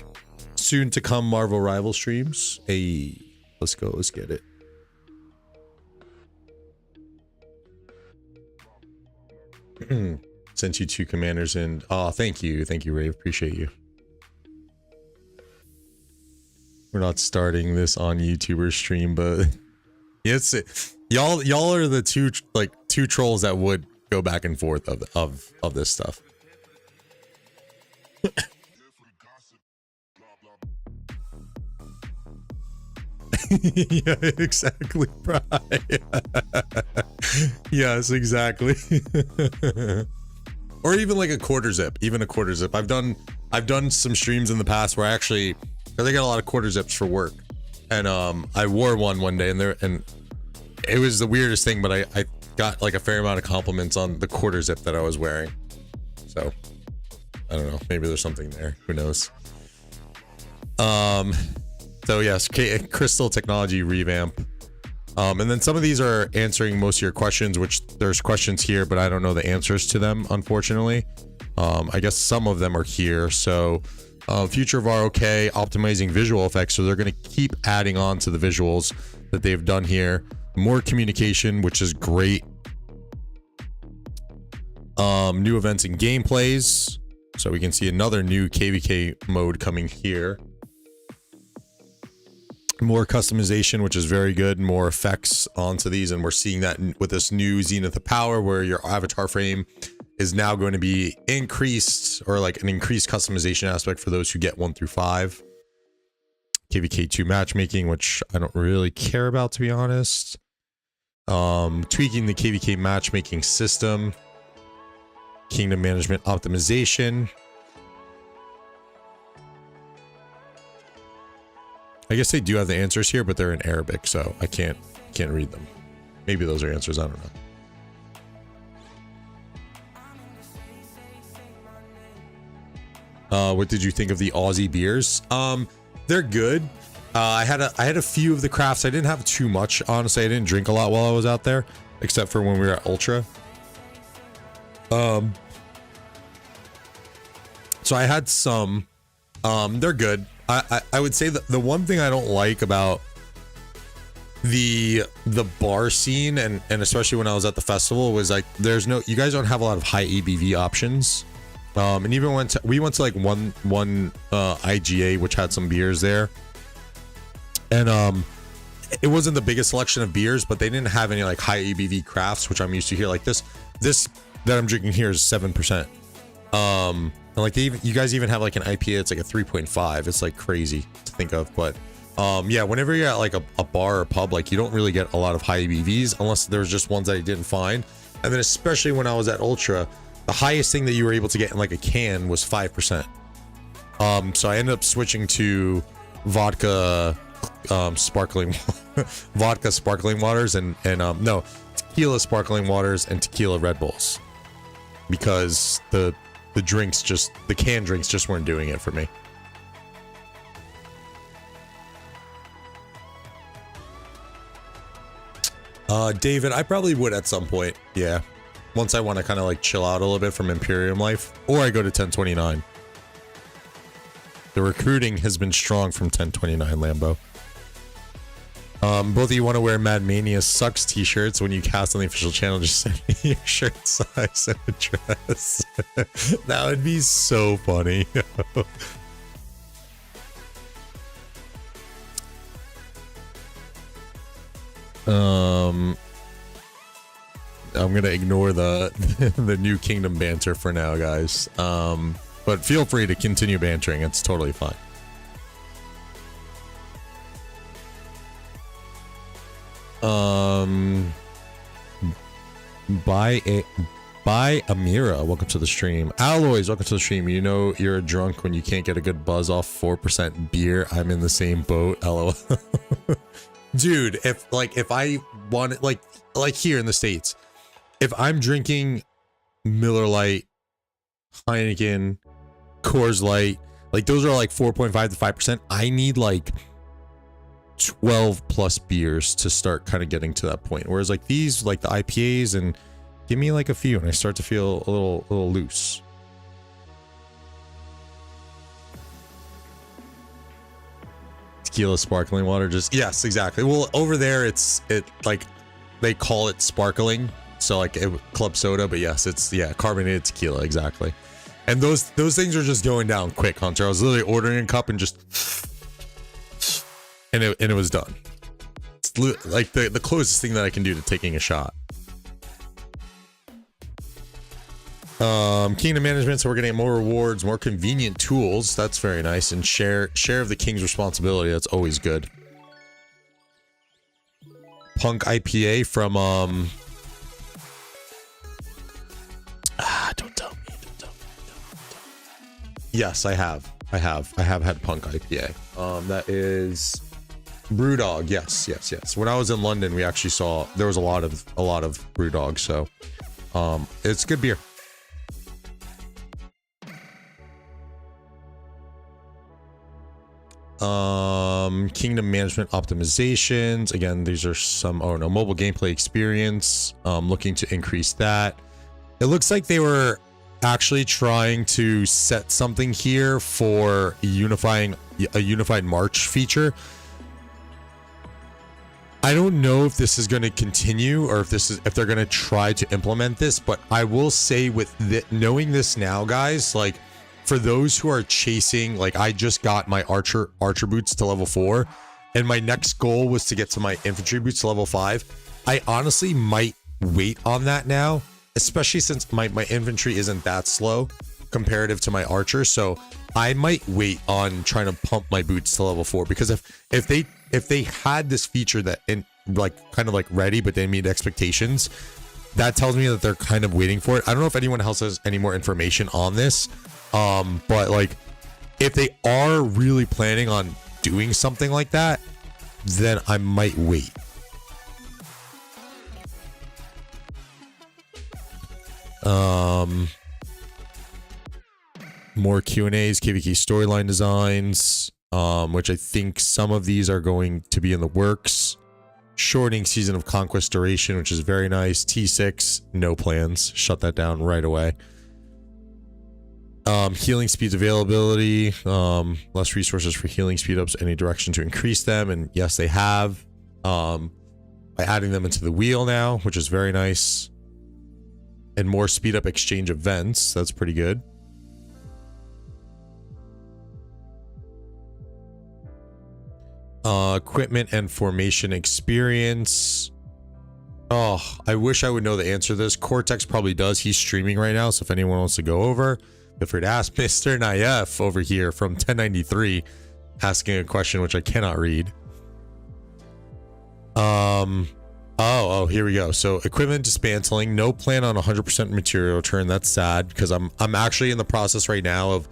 soon to come Marvel Rival streams. Hey, let's go, let's get it. Sent you 2 commanders and thank you Rave, appreciate you. We're not starting this on YouTuber stream, but it's y'all are the two trolls that would go back and forth of this stuff. Yeah, exactly, Brian. Yes, exactly. Or even like a quarter zip. I've done some streams in the past where I actually, because I got a lot of quarter zips for work, and I wore one day, and it was the weirdest thing, but I got like a fair amount of compliments on the quarter zip that I was wearing. So I don't know, maybe there's something there, who knows. So yes, Crystal Technology revamp. And then some of these are answering most of your questions, which there's questions here, but I don't know the answers to them, unfortunately. I guess some of them are here. So future of ROK, optimizing visual effects. So they're going to keep adding on to the visuals that they've done here. More communication, which is great. New events and gameplays. So we can see another new KVK mode coming here. More customization, which is very good. More effects onto these, and we're seeing that with this new Zenith of Power, where your avatar frame is now going to be increased, or like an increased customization aspect for those who get 1 through 5. KVK2 matchmaking, which I don't really care about, to be honest. Tweaking the KVK matchmaking system. Kingdom management optimization. I guess they do have the answers here, but they're in Arabic, so I can't read them. Maybe those are answers, I don't know. What did you think of the Aussie beers? They're good. I had a few of the crafts. I didn't have too much, honestly. I didn't drink a lot while I was out there, except for when we were at Ultra. So I had some. They're good. I would say that the one thing I don't like about the bar scene, and especially when I was at the festival, was like you guys don't have a lot of high ABV options. And even we went to like one IGA, which had some beers there, and it wasn't the biggest selection of beers, but they didn't have any like high ABV crafts, which I'm used to here. Like this that I'm drinking here is 7%. And like you guys even have like an IPA, it's like a 3.5. It's like crazy to think of, but yeah, whenever you're at like a bar or pub, like you don't really get a lot of high ABVs unless there's just ones that I didn't find. And then especially when I was at Ultra, the highest thing that you were able to get in like a can was 5%. So I ended up switching to vodka sparkling waters and tequila sparkling waters and tequila Red Bulls, because the the drinks just, the canned drinks just weren't doing it for me. David, I probably would at some point. Yeah. Once I want to kind of like chill out a little bit from Imperium life, or I go to 1029. The recruiting has been strong from 1029, Lambo. Both of you want to wear Mad Mania Sucks t-shirts when you cast on the official channel. Just send me your shirt size and address. That would be so funny. I'm gonna ignore the the New Kingdom banter for now, guys. But feel free to continue bantering. It's totally fine. Bye Amira, welcome to the stream. Alloys, welcome to the stream. You know you're a drunk when you can't get a good buzz off 4% beer. I'm in the same boat. LOL. Dude, if I want like here in the States, if I'm drinking Miller Lite, Heineken, Coors Light, like those are like 4.5 to 5%. I need like 12 plus beers to start kind of getting to that point. Whereas like these, like the IPAs, and give me like a few and I start to feel a little loose. Tequila, sparkling water, just yes, exactly. Well, over there it like they call it sparkling, so like club soda, but yes, it's carbonated tequila, exactly. And those things are just going down quick, Hunter. I was literally ordering a cup and just and it was done. It's like the closest thing that I can do to taking a shot. Kingdom management, so we're getting more rewards, more convenient tools. That's very nice. And share of the king's responsibility. That's always good. Punk IPA from don't tell me. Yes, I have had Punk IPA. That is Brewdog. Yes. When I was in London, we actually saw there was a lot of Brewdog, so it's good beer. Kingdom management optimizations. Again, these are some mobile gameplay experience. Looking to increase that. It looks like they were actually trying to set something here for a unified march feature. I don't know if this is going to continue or if they're going to try to implement this, but I will say with knowing this now, guys, like for those who are chasing, like I just got my archer boots to level 4 and my next goal was to get to my infantry boots to level 5. I honestly might wait on that now, especially since my infantry isn't that slow comparative to my archer. So I might wait on trying to pump my boots to level 4, because if they had this feature that in like kind of like ready but they meet expectations, that tells me that they're kind of waiting for it. I don't know if anyone else has any more information on this, but like if they are really planning on doing something like that, then I might wait. More Q&As, KVK storyline designs, which I think some of these are going to be in the works. Shortening Season of Conquest duration, which is very nice. T6, no plans. Shut that down right away. Healing speeds availability, less resources for healing speed ups, any direction to increase them, and yes, they have, by adding them into the wheel now, which is very nice. And more speed up exchange events, that's pretty good. Equipment and formation experience. Oh, I wish I would know the answer to this. Cortex probably does. He's streaming right now, so if anyone wants to go over, feel free to ask. Mr. Naif over here from 1093 asking a question which I cannot read. Oh, here we go. So equipment dismantling, no plan on 100% material return. That's sad because I'm actually in the process right now of,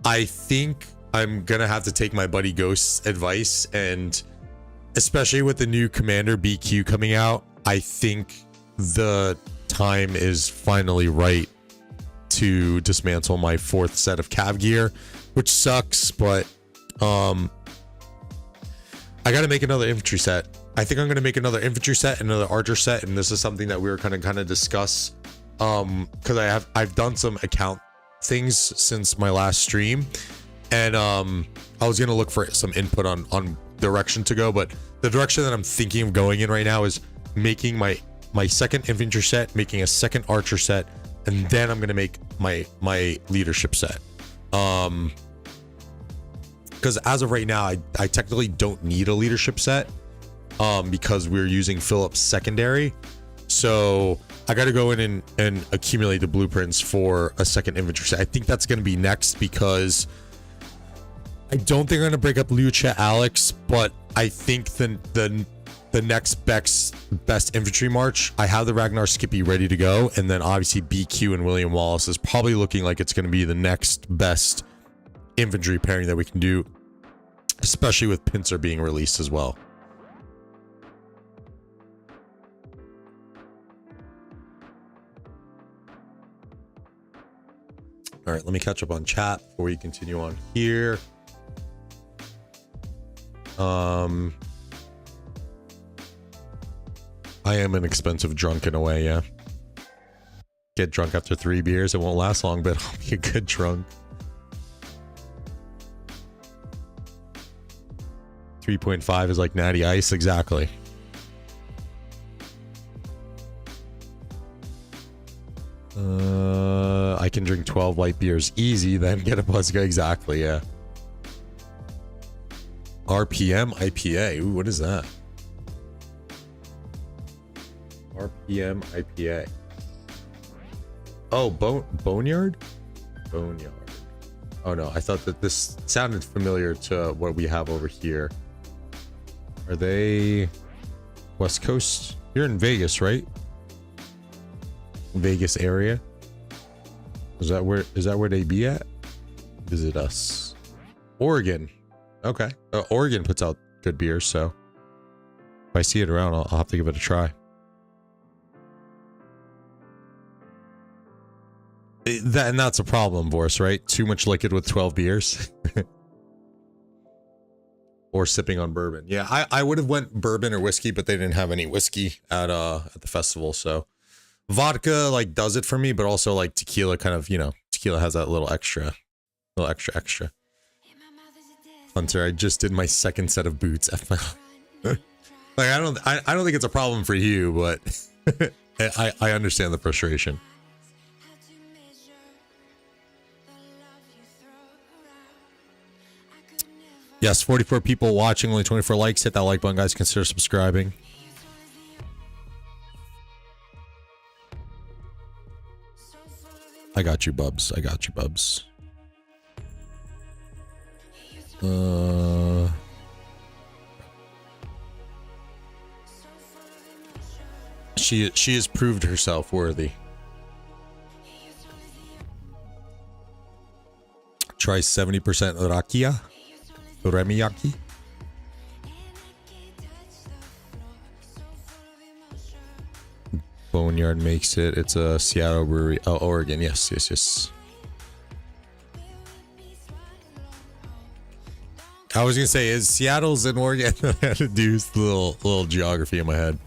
I think I'm gonna have to take my buddy Ghost's advice, and especially with the new Commander BQ coming out, I think the time is finally right to dismantle my 4th set of cav gear, which sucks, but I gotta make another infantry set. I think I'm gonna make another infantry set and another archer set, and this is something that we were kind of discuss because I've done some account things since my last stream, and I was gonna look for some input on direction to go, but the direction that I'm thinking of going in right now is making my 2nd infantry set, making a 2nd archer set, and then I'm gonna make my leadership set. Because as of right now, I technically don't need a leadership set because we're using Philip's secondary. So I got to go in and accumulate the blueprints for a 2nd infantry set. I think that's going to be next because I don't think I'm going to break up Lucha Alex, but I think the next best infantry march, I have the Ragnar Skippy ready to go, and then obviously BQ and William Wallace is probably looking like it's going to be the next best infantry pairing that we can do, especially with Pincer being released as well. All right, let me catch up on chat before we continue on here. I am an expensive drunk in a way, yeah. Get drunk after 3 beers. It won't last long, but I'll be a good drunk. 3.5 is like natty ice, exactly. I can drink 12 light beers easy, then get a buzzga, exactly, yeah. RPM IPA, ooh, what is that? RPM IPA. Oh, Boneyard? Boneyard. Oh no, I thought that this sounded familiar to what we have over here. Are they West Coast? You're in Vegas, right? Vegas area. Is that where they be at? Visit us. Oregon. Okay. Oregon puts out good beers, so if I see it around, I'll have to give it a try. That's a problem, Boris, right? Too much liquid with 12 beers. Or sipping on bourbon. Yeah, I would have went bourbon or whiskey, but they didn't have any whiskey at the festival, so vodka like does it for me, but also like tequila kind of, you know, tequila has that little extra. Hunter, I just did my 2nd set of boots. Like I don't think it's a problem for you, but I understand the frustration. Yes, 44 people watching, only 24 likes. Hit that like button, guys. Consider subscribing. I got you, Bubs. I got you, Bubs. She has proved herself worthy. Try 70% rakia. Remiyaki. Boneyard makes it. It's a Seattle brewery. Oh, Oregon. Yes. I was gonna say, is Seattle's in Oregon? I had to do a little geography in my head.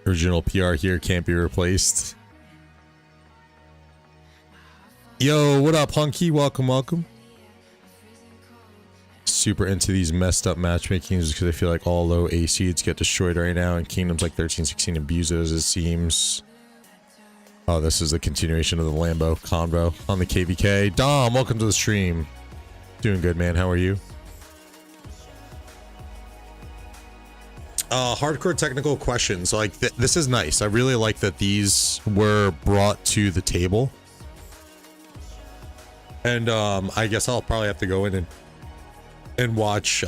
Original PR here can't be replaced. Yo, what up, Hunky? Welcome. Super into these messed up matchmakings because I feel like all low A seeds get destroyed right now, and Kingdoms like 13, 16 abuse it as it seems. Oh, this is the continuation of the Lambo convo on the KVK. Dom, welcome to the stream. Doing good, man. How are you? Hardcore technical questions. Like, this is nice. I really like that these were brought to the table. And I guess I'll probably have to go in and watch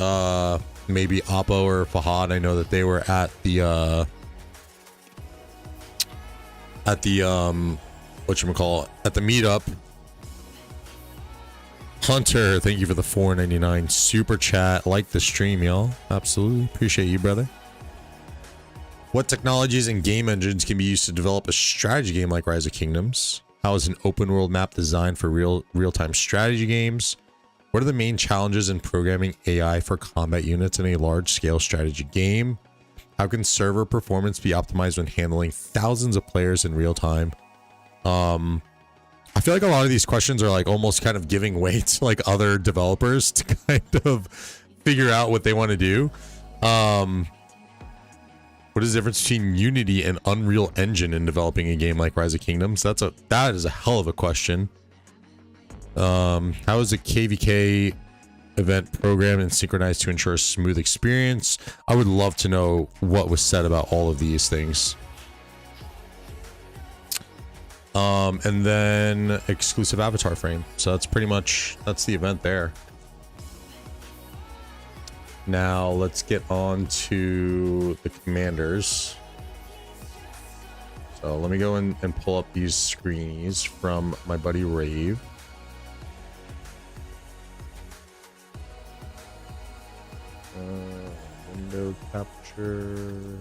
maybe Oppo or Fahad. I know that they were at the whatchamacallit, at the meetup. Hunter, thank you for the $4.99 super chat. Like the stream, y'all. Absolutely appreciate you, brother. What technologies and game engines can be used to develop a strategy game like Rise of Kingdoms? How is an open world map designed for real-time strategy games? What are the main challenges in programming AI for combat units in a large-scale strategy game? How can server performance be optimized when handling thousands of players in real time? I feel like a lot of these questions are like almost kind of giving way to like other developers to kind of figure out what they want to do. What is the difference between Unity and Unreal Engine in developing a game like Rise of Kingdoms? That is a hell of a question. How is a KVK event programmed and synchronized to ensure a smooth experience? I would love to know what was said about all of these things. And then exclusive avatar frame. So that's pretty much, that's the event there. Now let's get on to the commanders. So let me go in and pull up these screenies from my buddy Rave. Window capture.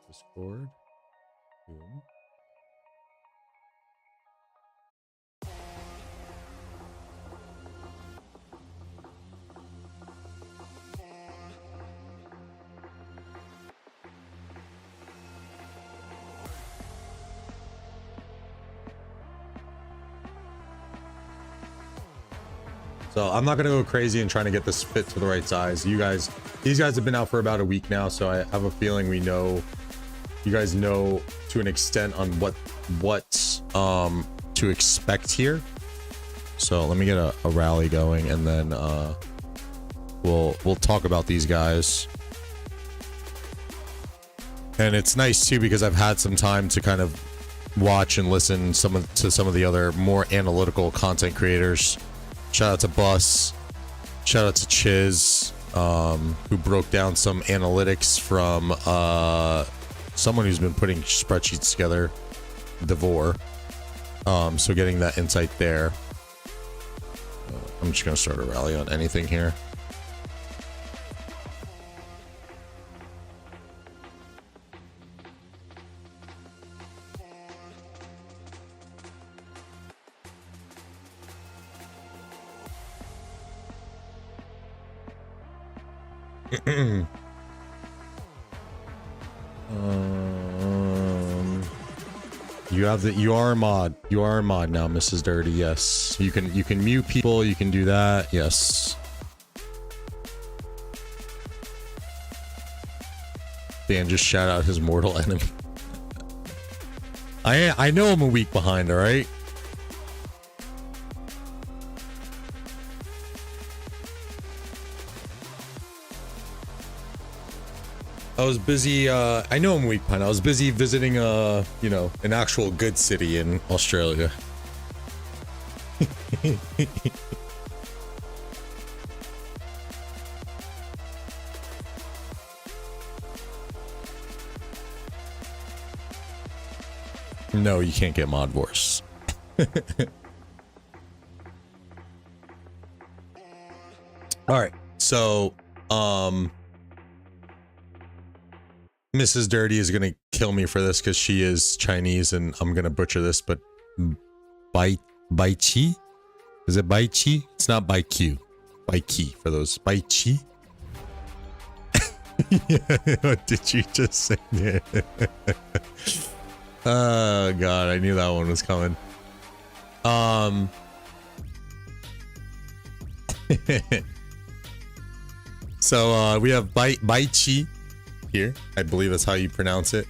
Discord. Boom. So I'm not gonna go crazy and trying to get this fit to the right size. These guys have been out for about a week now, so I have a feeling you guys know to an extent on what to expect here. So let me get a rally going, and then we'll talk about these guys. And it's nice too because I've had some time to kind of watch and listen to some of the other more analytical content creators. Shout out to Bus. Shout out to Chiz, who broke down some analytics from someone who's been putting spreadsheets together, Devore. So getting that insight there. I'm just gonna start a rally on anything here. You are a mod. You are a mod now, Mrs. Dirty. Yes, you can mute people. You can do that. Yes. Dan just shout out his mortal enemy. I know I'm a week behind. All right. I was busy, I know I'm a week behind. I was busy visiting, you know, an actual good city in Australia. No, you can't get mod wars. All right, so, Mrs. Dirty is gonna kill me for this because she is Chinese and I'm gonna butcher this, but Bai Chi? Is it Bai Chi? It's not Bai Q. Bai Chi for those. Bai Chi? Yeah, what did you just say? Oh god, I knew that one was coming. So we have Bai Chi here. I believe that's how you pronounce it.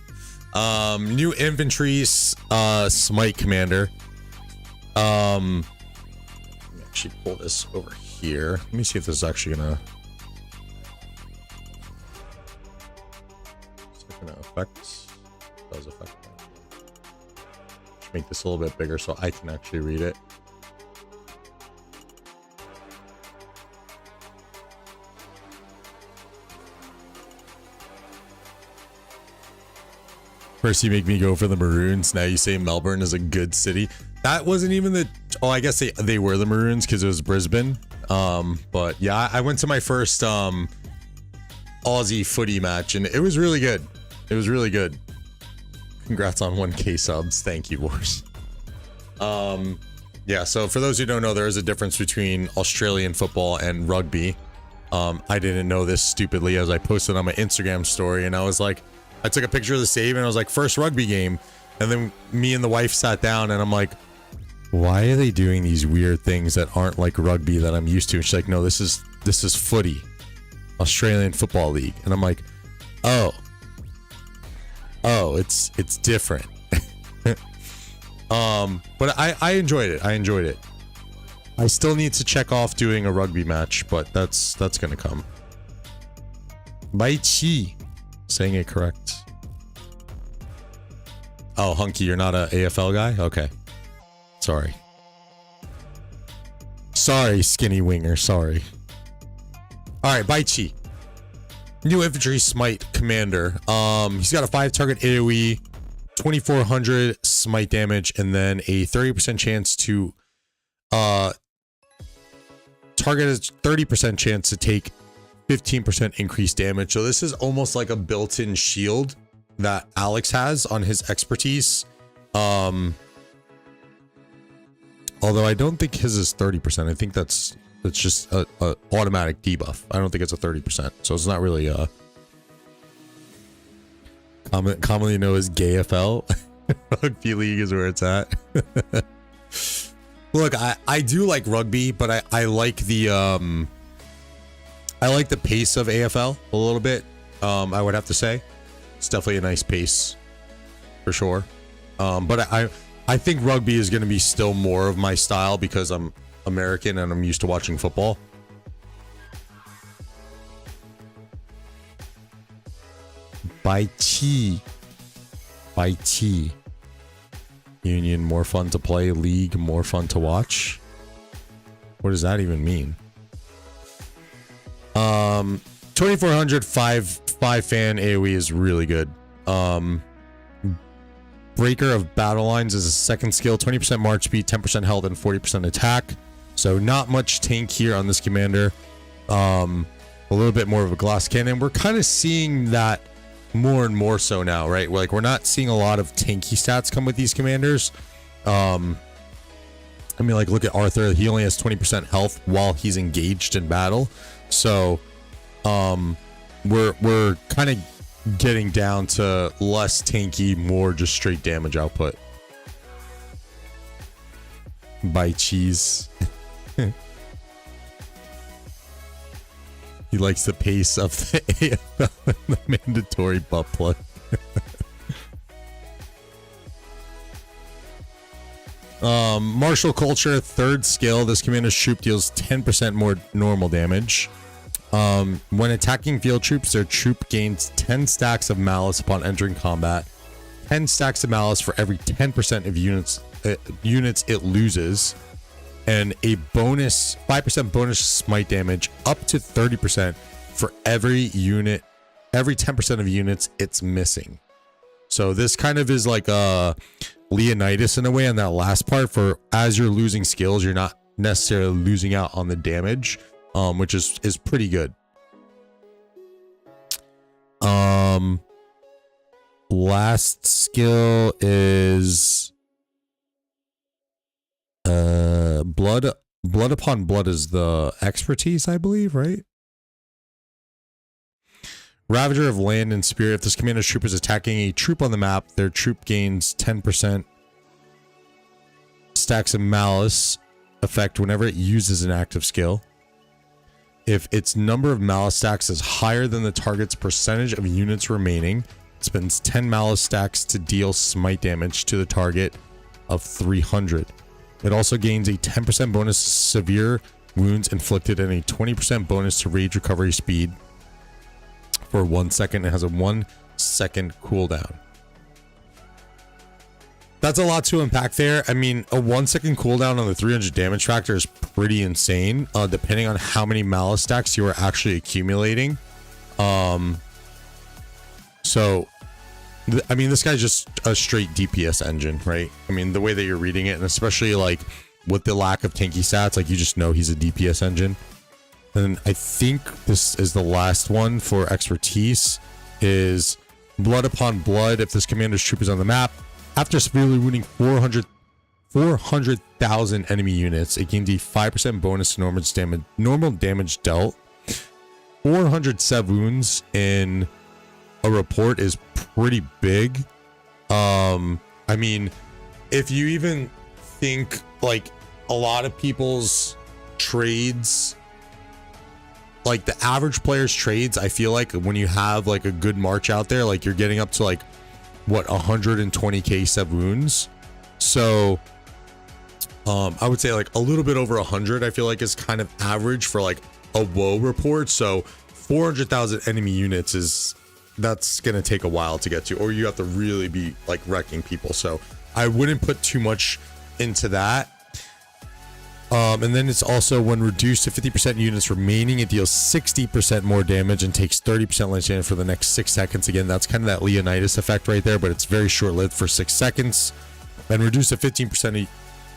New infantry smite commander. Let me actually pull this over here. Let me see if this is actually gonna affect. Does affect. Make this a little bit bigger so I can actually read it. First you make me go for the Maroons, now you say Melbourne is a good city. That wasn't even the. Oh, I guess they were the Maroons because it was Brisbane. But yeah, I went to my first Aussie footy match and it was really good. It was really good. Congrats on 1K subs. Thank you, Wars. Yeah, so for those who don't know, there is a difference between Australian football and rugby. I didn't know this stupidly as I posted on my Instagram story, and I was like, I took a picture of the save and I was like, first rugby game. And then me and the wife sat down and I'm like, why are they doing these weird things that aren't like rugby that I'm used to? And she's like, no, this is footy, Australian Football League. And I'm like, oh, it's different. But I enjoyed it. I enjoyed it. I still need to check off doing a rugby match, but that's gonna come. Bai Chi, saying it correct. Oh, Hunky, you're not a AFL guy? Okay. Sorry. Sorry, skinny winger. Sorry. Alright, Bai Chi. New infantry smite commander. He's got a 5 target AoE, 2400 smite damage, and then a 30% chance to target has 30% chance to take 15% increased damage. So this is almost like a built-in shield that Alex has on his expertise. Although I don't think his is 30%. I think that's just a automatic debuff. I don't think it's a 30%. So it's not really commonly known as GayFL. Rugby league is where it's at. Look, I do like rugby, but I like the pace of AFL a little bit. I would have to say it's definitely a nice pace for sure. But I think rugby is going to be still more of my style because I'm American and I'm used to watching football. Bai Chi. Union, more fun to play. League, more fun to watch. What does that even mean? 2400 5 fan AoE is really good. Breaker of battle lines is a second skill, 20% march speed, 10% health, and 40% attack. So not much tank here on this commander. A little bit more of a glass cannon. We're kind of seeing that more and more so now, right? We're not seeing a lot of tanky stats come with these commanders. I mean, like, look at Arthur. He only has 20% health while he's engaged in battle. So we're kind of getting down to less tanky, more just straight damage output. By cheese. He likes the pace of the AFL and the mandatory butt plug. Martial culture, third skill. This commander's troop deals 10% more normal damage. When attacking field troops, their troop gains 10 stacks of malice upon entering combat. 10 stacks of malice for every 10% of units it loses. And a bonus 5% bonus smite damage up to 30% for every 10% of units it's missing. So this kind of is like a Leonidas in a way on that last part, for as you're losing skills, you're not necessarily losing out on the damage, which is pretty good. Last skill is blood upon blood is the expertise, I believe, right? Ravager of land and spirit. If this commander's troop is attacking a troop on the map, their troop gains 10% stacks of malice effect whenever it uses an active skill. If its number of malice stacks is higher than the target's percentage of units remaining, it spends 10 malice stacks to deal smite damage to the target of 300. It also gains a 10% bonus to severe wounds inflicted and a 20% bonus to rage recovery speed for 1 second. It has a 1 second cooldown. That's a lot to unpack there. I mean, a 1 second cooldown on the 300 damage factor is pretty insane, depending on how many malice stacks you are actually accumulating. So I mean, this guy's just a straight DPS engine, right? I mean, the way that you're reading it, and especially like with the lack of tanky stats, like you just know he's a DPS engine. And I think this is the last one for expertise, is blood upon blood. If this commander's troop is on the map, after severely wounding 400,000 enemy units, it gained a 5% bonus to normal damage dealt. 400 sev wounds in a report is pretty big. I mean, if you even think like a lot of people's trades, like the average player's trades, I feel like when you have like a good march out there, like you're getting up to like what, 120k sev wounds. So I would say like a little bit over 100, I feel like is kind of average for like a woe report. So 400,000 enemy units that's gonna take a while to get to, or you have to really be like wrecking people. So I wouldn't put too much into that. And then it's also when reduced to 50% units remaining, it deals 60% more damage and takes 30% less damage for the next 6 seconds. Again, that's kind of that Leonidas effect right there, but it's very short-lived for 6 seconds. And reduced to 15%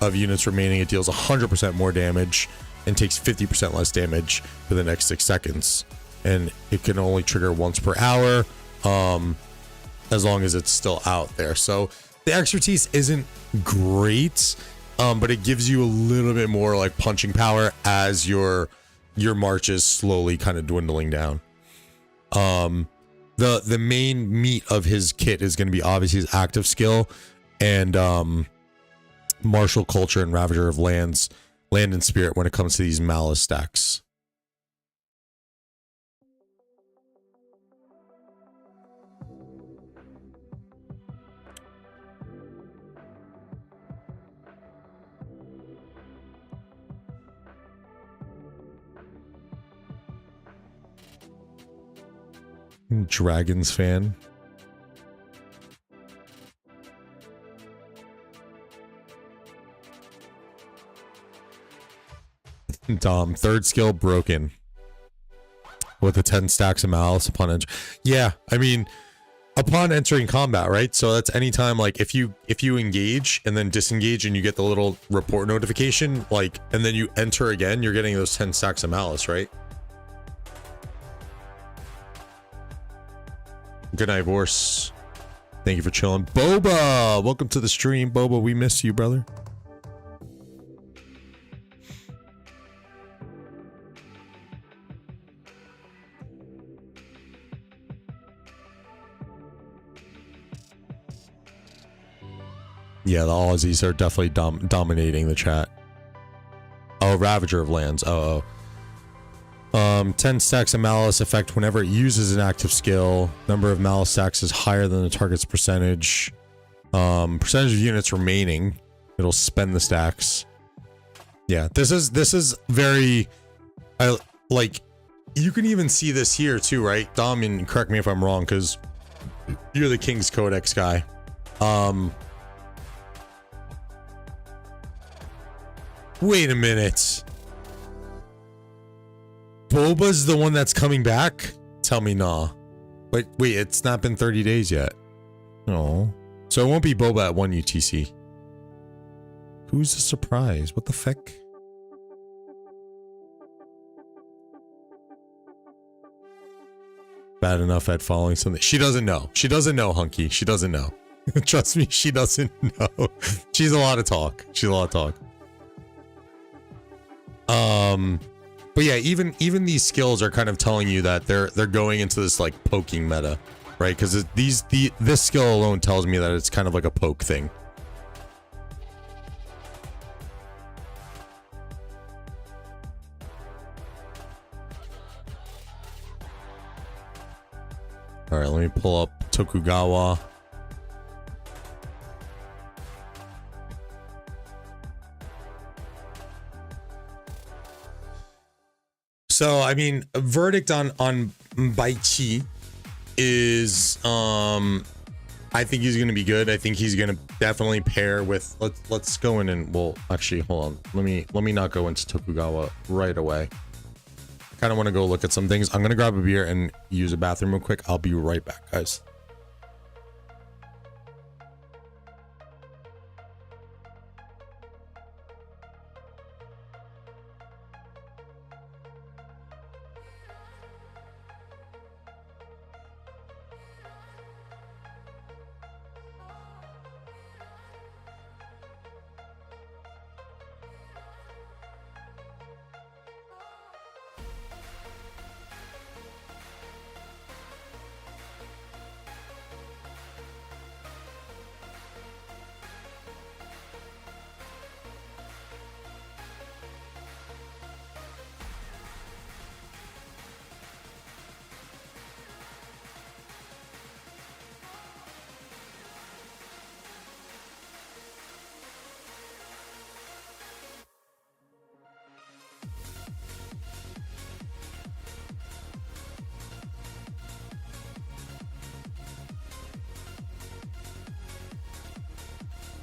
of units remaining, it deals 100% more damage and takes 50% less damage for the next 6 seconds. And it can only trigger once per hour, as long as it's still out there. So the expertise isn't great, but it gives you a little bit more like punching power as your march is slowly kind of dwindling down. The main meat of his kit is going to be obviously his active skill and martial culture and ravager of lands, land and spirit when it comes to these malice stacks. Dragons fan. Dom, third skill broken with the 10 stacks of malice upon entry. Yeah, I mean, upon entering combat, right? So that's anytime, like if you engage and then disengage and you get the little report notification, like, and then you enter again, you're getting those 10 stacks of malice, right? Good night, Vorse. Thank you for chilling. Boba, welcome to the stream. Boba, we miss you, brother. Yeah, the Aussies are definitely dominating the chat. Oh, Ravager of Lands. 10 stacks of malice effect whenever it uses an active skill. Number of malice stacks is higher than the target's percentage. Percentage of units remaining. It'll spend the stacks. Yeah, this is very, like, you can even see this here too, right? Dom, and correct me if I'm wrong, because you're the King's Codex guy. Wait a minute. Boba's the one that's coming back? Tell me nah. Wait, it's not been 30 days yet. No. So it won't be Boba at 1 UTC. Who's the surprise? What the feck? Bad enough at following something. She doesn't know. She doesn't know, Hunky. She doesn't know. Trust me, she doesn't know. She's a lot of talk. She's a lot of talk. But yeah, even these skills are kind of telling you that they're going into this like poking meta, right? Because this skill alone tells me that it's kind of like a poke thing. All right, let me pull up Tokugawa. So, I mean, a verdict on Baichi is, I think he's going to be good. I think he's going to definitely pair with, let's go in and we'll actually, hold on. Let me not go into Tokugawa right away. I kind of want to go look at some things. I'm going to grab a beer and use a bathroom real quick. I'll be right back, guys.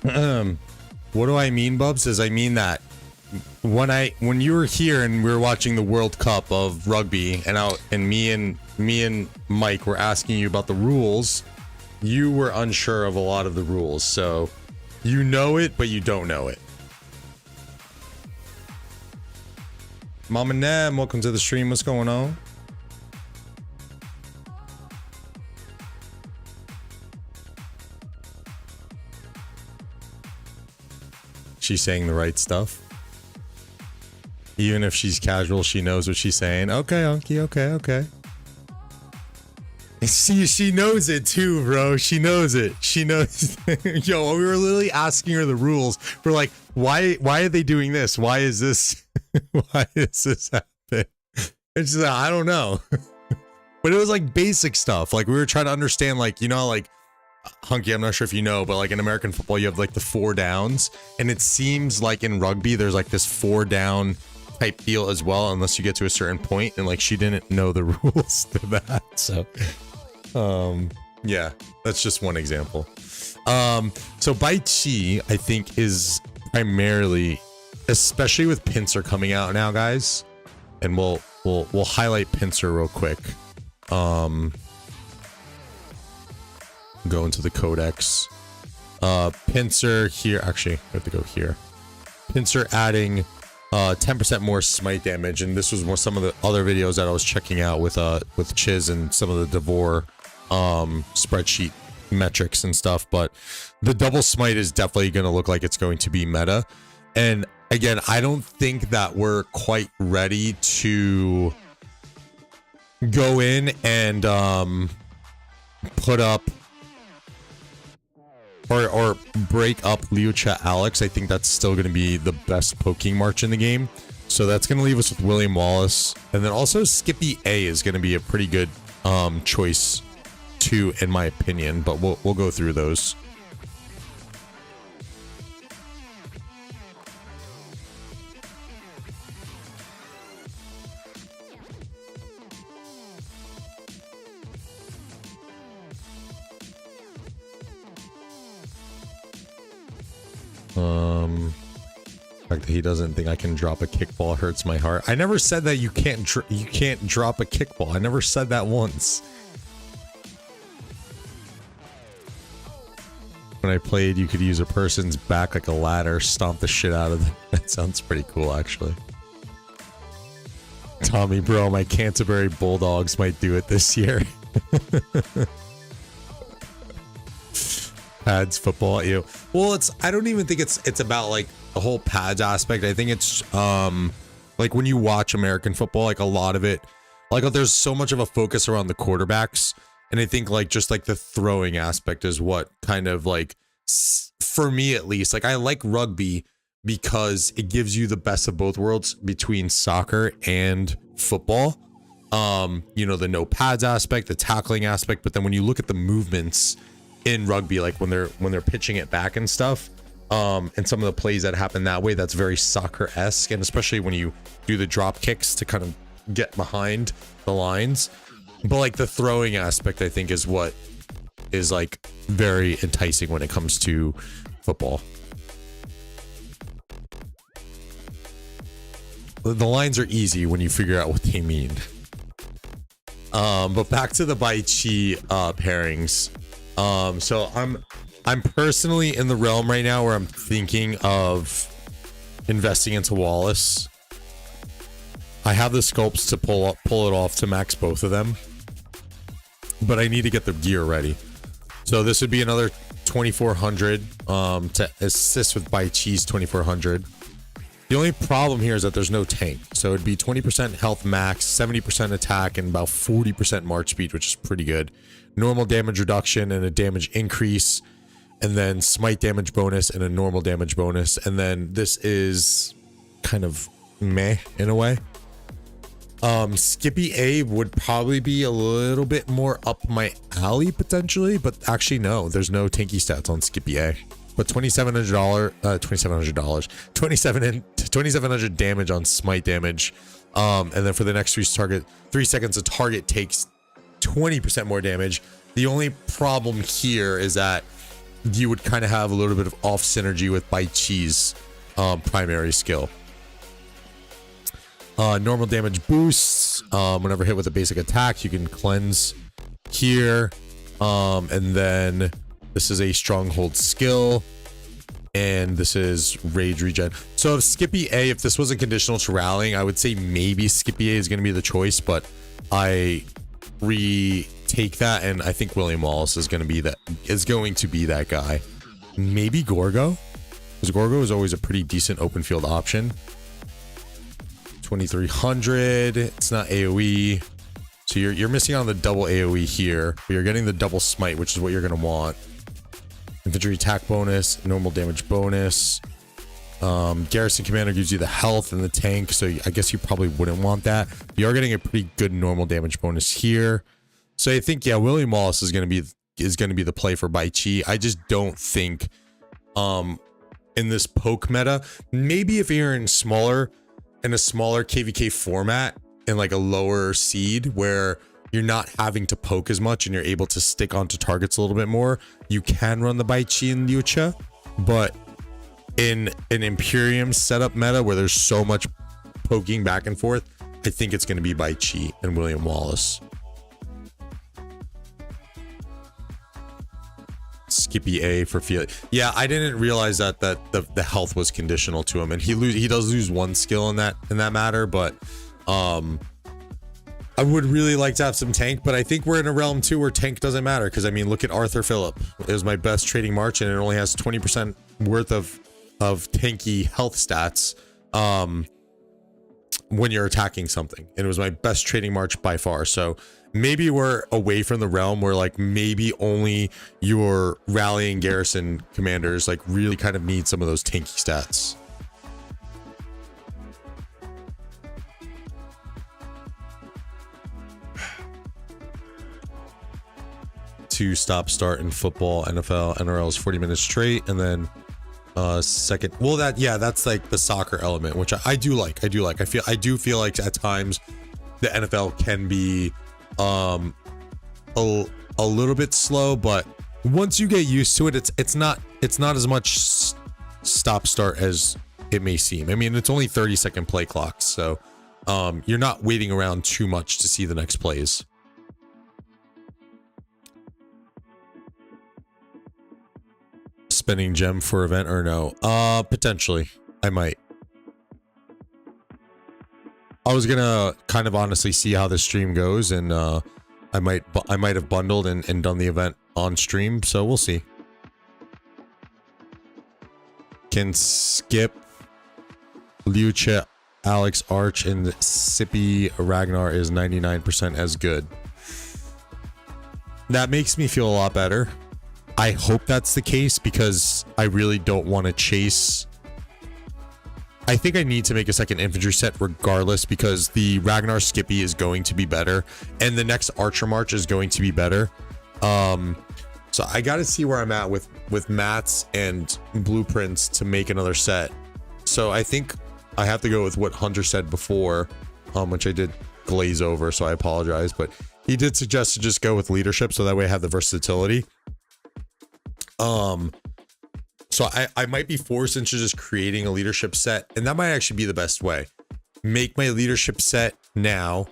What do I mean, Bubs? Is I mean that when you were here and we were watching the World Cup of rugby, and me and Mike were asking you about the rules, you were unsure of a lot of the rules. So you know it, but you don't know it. Mama Nem, welcome to the stream. What's going on? She's saying the right stuff. Even if she's casual, she knows what she's saying. Okay, Unky, okay. She knows it too, bro. She knows it. She knows. Yo, we were literally asking her the rules. We're like, why are they doing this? Why is this? Why is this happening? It's just, I don't know. But it was like basic stuff. Like we were trying to understand, like, you know, like Hunky, I'm not sure if you know, but like in American football, you have like the 4 downs, and it seems like in rugby, there's like this 4 down type deal as well, unless you get to a certain point, and like she didn't know the rules to that. So, yeah, that's just one example. So Bai Chi, I think, is primarily, especially with Pincer coming out now, guys, and we'll highlight Pincer real quick. Go into the codex. Pincer here, actually, I have to go here. Pincer adding 10% more smite damage, and this was some of the other videos that I was checking out with Chiz and some of the Devore spreadsheet metrics and stuff. But the double smite is definitely going to look like it's going to be meta. And again, I don't think that we're quite ready to go in and put up or break up Liucha Alex. I think that's still going to be the best poking march in the game. So that's going to leave us with William Wallace. And then also Skippy A is going to be a pretty good choice too, in my opinion. But we'll go through those. The fact that he doesn't think I can drop a kickball hurts my heart. I never said that you can't drop a kickball. I never said that once. When I played, you could use a person's back like a ladder, stomp the shit out of them. That sounds pretty cool, actually. Tommy, bro, my Canterbury Bulldogs might do it this year. Pads football, you. Well, I don't even think it's about like the whole pads aspect. I think it's like when you watch American football, like a lot of it, like there's so much of a focus around the quarterbacks, and I think like just like the throwing aspect is what kind of like, for me at least, like I like rugby because it gives you the best of both worlds between soccer and football. You know, the no pads aspect, the tackling aspect, but then when you look at the movements in rugby, like when they're pitching it back and stuff, and some of the plays that happen that way, that's very soccer-esque, and especially when you do the drop kicks to kind of get behind the lines. But like the throwing aspect, I think, is what is like very enticing when it comes to football. The lines are easy when you figure out what they mean. But back to the Bai Chi pairings. So I'm personally in the realm right now where I'm thinking of investing into Wallace. I have the sculpts to pull it off to max both of them, but I need to get the gear ready. So this would be another 2400 to assist with Bai Chi's 2400. The only problem here is that there's no tank, so it'd be 20% health max, 70% attack, and about 40% march speed, which is pretty good. Normal damage reduction and a damage increase, and then smite damage bonus and a normal damage bonus, and then this is kind of meh in a way. Skippy A would probably be a little bit more up my alley potentially, but actually no, there's no tanky stats on Skippy A. But $2,700 damage on smite damage, and then for the next 3 seconds, the target takes 20% more damage. The only problem here is that you would kind of have a little bit of off synergy with Bai Chi's primary skill. Normal damage boosts. Whenever hit with a basic attack, you can cleanse here. And then this is a stronghold skill. And this is rage regen. So if Skippy A, if this wasn't conditional to rallying, I would say maybe Skippy A is going to be the choice, but I retake that, and I think William Wallace is going to be that guy. Maybe Gorgo, because Gorgo is always a pretty decent open field option. 2300. It's not AoE, so you're missing on the double AoE here, but you're getting the double smite, which is what you're going to want. Infantry attack bonus, normal damage bonus. Garrison commander gives you the health and the tank, so I guess you probably wouldn't want that. You are getting a pretty good normal damage bonus here, so I think, yeah, William Wallace is going to be the play for Bai Chi. I just don't think in this poke meta, maybe if you're in a smaller KVK format and like a lower seed where you're not having to poke as much and you're able to stick onto targets a little bit more, you can run the Bai Chi and Liucha. But in an Imperium setup meta where there's so much poking back and forth, I think it's going to be Bai Chi and William Wallace. Skippy A for feel. Yeah, I didn't realize that the health was conditional to him, and he does lose one skill in that matter, but I would really like to have some tank, but I think we're in a realm too where tank doesn't matter, because I mean, look at Arthur Phillip. It was my best trading march, and it only has 20% worth of tanky health stats when you're attacking something, and it was my best trading march by far. So maybe we're away from the realm where like maybe only your rallying garrison commanders like really kind of need some of those tanky stats. To stop start in football, NFL, NRL is 40 minutes straight, and then second, well, that's like the soccer element, which I do like. I do feel like at times the NFL can be a little bit slow, but once you get used to it, it's not as much stop start as it may seem. I mean, it's only 30-second play clocks, so you're not waiting around too much to see the next plays. Spending gem for event or no? Potentially. I might. I was gonna kind of honestly see how the stream goes, and I might have bundled and done the event on stream, so we'll see. Can skip Liucha, Alex Arch, and Sippy Ragnar is 99% as good. That makes me feel a lot better. I hope that's the case, because I really don't want to chase. I think I need to make a second infantry set regardless, because the Ragnar Skippy is going to be better, and the next Archer March is going to be better. So I got to see where I'm at with mats and blueprints to make another set. So I think I have to go with what Hunter said before, which I did glaze over, so I apologize, but he did suggest to just go with leadership, so that way I have the versatility. So I might be forced into just creating a leadership set, and that might actually be the best way. Make my leadership set now,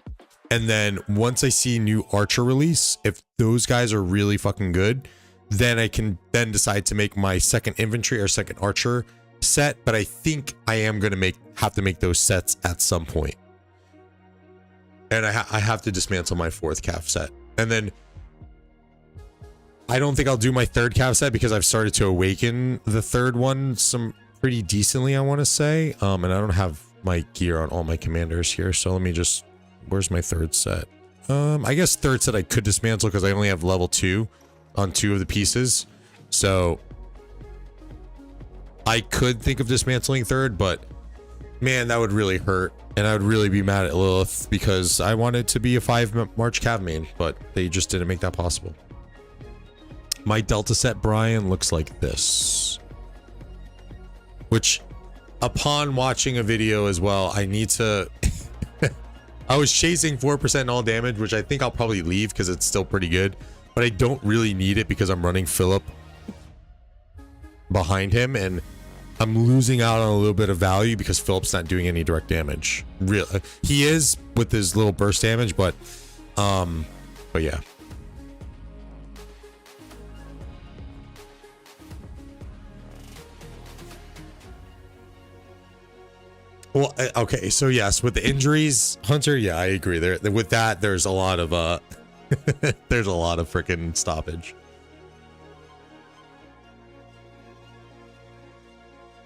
and then once I see new Archer release, if those guys are really fucking good, then I can then decide to make my second infantry or second Archer set. But I think I am gonna have to make those sets at some point, and I have to dismantle my fourth calf set, and then I don't think I'll do my third calf set because I've started to awaken the third one some pretty decently, I want to say. And I don't have my gear on all my commanders here, so let me just, where's my third set? I guess third set I could dismantle because I only have level 2 on 2 of the pieces, so I could think of dismantling third, but man, that would really hurt, and I would really be mad at Lilith because I wanted to be a 5 March Cav main, but they just didn't make that possible. My Delta set, Brian, looks like this. Which, upon watching a video as well, I need to... I was chasing 4% all damage, which I think I'll probably leave because it's still pretty good. But I don't really need it because I'm running Philip behind him, and I'm losing out on a little bit of value because Philip's not doing any direct damage. Really, he is with his little burst damage, but yeah. Well, okay, so yes, with the injuries, Hunter, yeah, I agree. There, with that, there's a lot of there's a lot of freaking stoppage.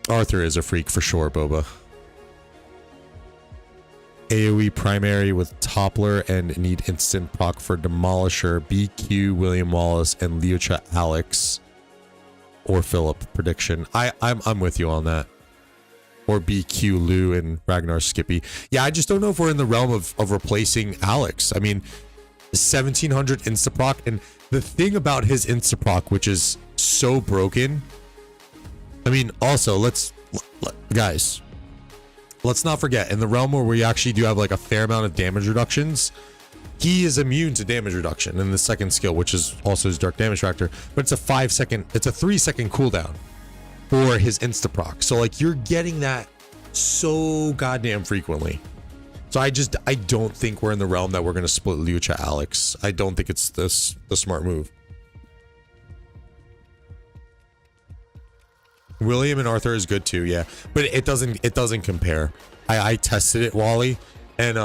Arthur is a freak for sure, Boba. AoE primary with Toppler and need instant proc for Demolisher, BQ, William Wallace, and Leocha Alex or Philip prediction. I'm with you on that. Or BQ Lou and Ragnar Skippy. Yeah, I just don't know if we're in the realm of replacing Alex. I mean, 1700 instaproc, and the thing about his instaproc, which is so broken. I mean, also guys, let's not forget, in the realm where we actually do have like a fair amount of damage reductions, he is immune to damage reduction in the second skill, which is also his dark damage factor. But it's a 3-second cooldown for his instaproc. So like you're getting that so goddamn frequently. So I don't think we're in the realm that we're gonna split Lucha Alex. I don't think it's the smart move. William and Arthur is good too, yeah, but it doesn't compare. I tested it, Wally, and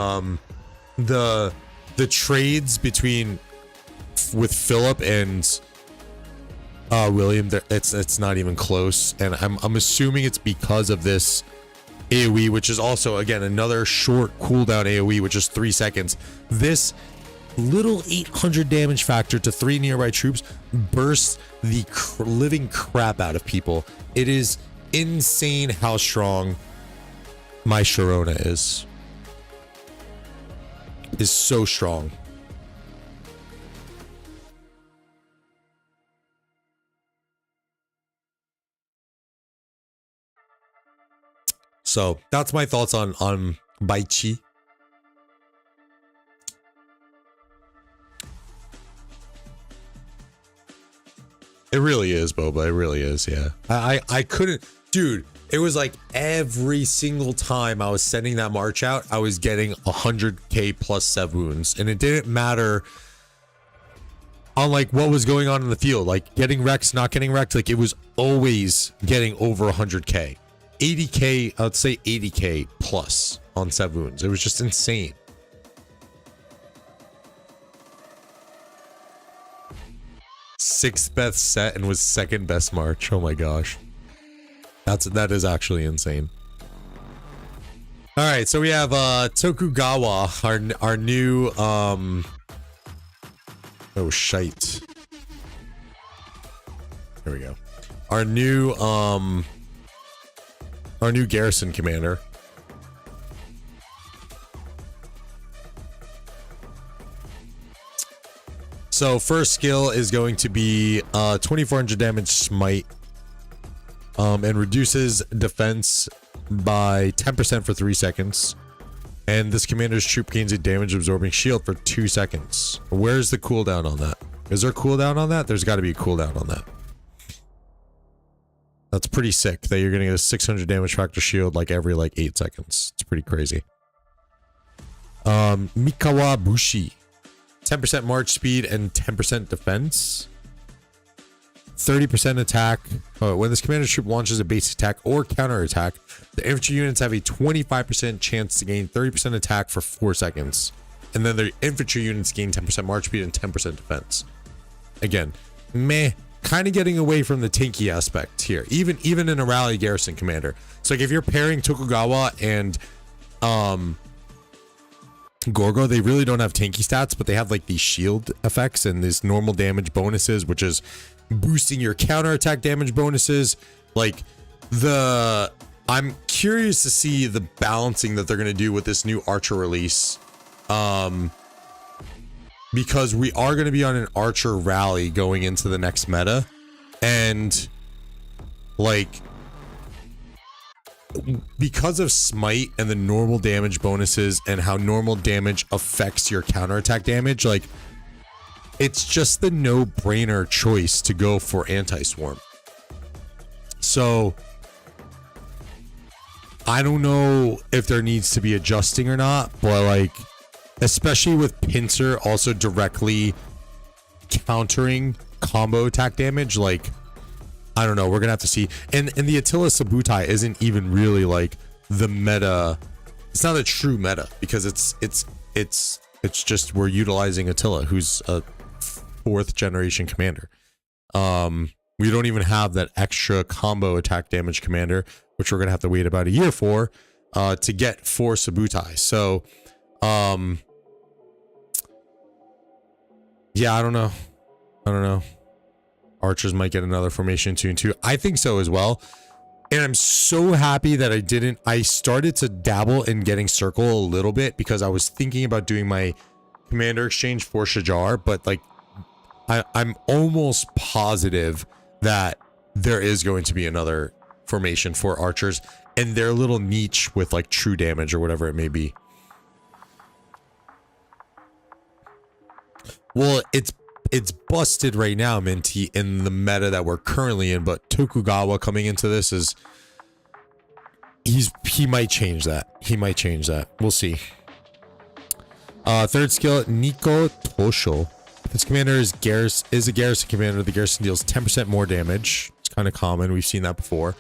the trades with Philip and William, it's not even close, and I'm assuming it's because of this AoE, which is also again another short cooldown AoE, which is 3 seconds. This little 800 damage factor to 3 nearby troops bursts the living crap out of people. It is insane how strong my Sharona is so strong. So that's my thoughts on Baichi. It really is, Boba. It really is, yeah. I couldn't, dude. It was like every single time I was sending that march out, I was getting 100k plus 7 wounds, and it didn't matter on like what was going on in the field, like getting wrecked, not getting wrecked. Like it was always getting over 100k, 80k. I'd say 80k plus on 7 wounds. It was just insane. Sixth best set and was second best march. Oh my gosh, that is actually insane. All right, so we have Tokugawa, our new oh shite. There we go. Our new garrison commander. So first skill is going to be 2400 damage smite, and reduces defense by 10% for 3 seconds. And this commander's troop gains a damage absorbing shield for 2 seconds. Where's the cooldown on that? Is there a cooldown on that? There's got to be a cooldown on that. That's pretty sick that you're gonna get a 600 damage factor shield like every like 8 seconds. It's pretty crazy. Mikawa Bushi. 10% march speed and 10% defense. 30% attack. When this commander troop launches a base attack or counter attack, the infantry units have a 25% chance to gain 30% attack for 4 seconds. And then the infantry units gain 10% march speed and 10% defense. Again, meh. Kind of getting away from the tanky aspect here, even in a rally garrison commander. So like if you're pairing Tokugawa and Gorgo, they really don't have tanky stats, but they have like these shield effects and these normal damage bonuses, which is boosting your counterattack damage bonuses. Like I'm curious to see the balancing that they're going to do with this new Archer release, because we are going to be on an Archer rally going into the next meta, and like because of smite and the normal damage bonuses and how normal damage affects your counterattack damage, like it's just the no-brainer choice to go for anti-swarm. So I don't know if there needs to be adjusting or not, but like, especially with Pincer also directly countering combo attack damage, like, I don't know, we're gonna have to see. And the Attila Sabutai isn't even really like the meta. It's not a true meta because it's just we're utilizing Attila, who's a 4th generation commander. We don't even have that extra combo attack damage commander, which we're gonna have to wait about a year for to get for Sabutai. So yeah, I don't know. Archers might get another formation 2-2. I think so as well. And I'm so happy that I started to dabble in getting circle a little bit because I was thinking about doing my commander exchange for Shajar, but like I'm almost positive that there is going to be another formation for archers and their little niche with like true damage or whatever it may be. Well, it's busted right now, Minty, in the meta that we're currently in, but Tokugawa coming into this is he might change that. We'll see. 3rd skill, Nico Tosho. This commander is a garrison commander. The garrison deals 10% more damage. It's kind of common. We've seen that before.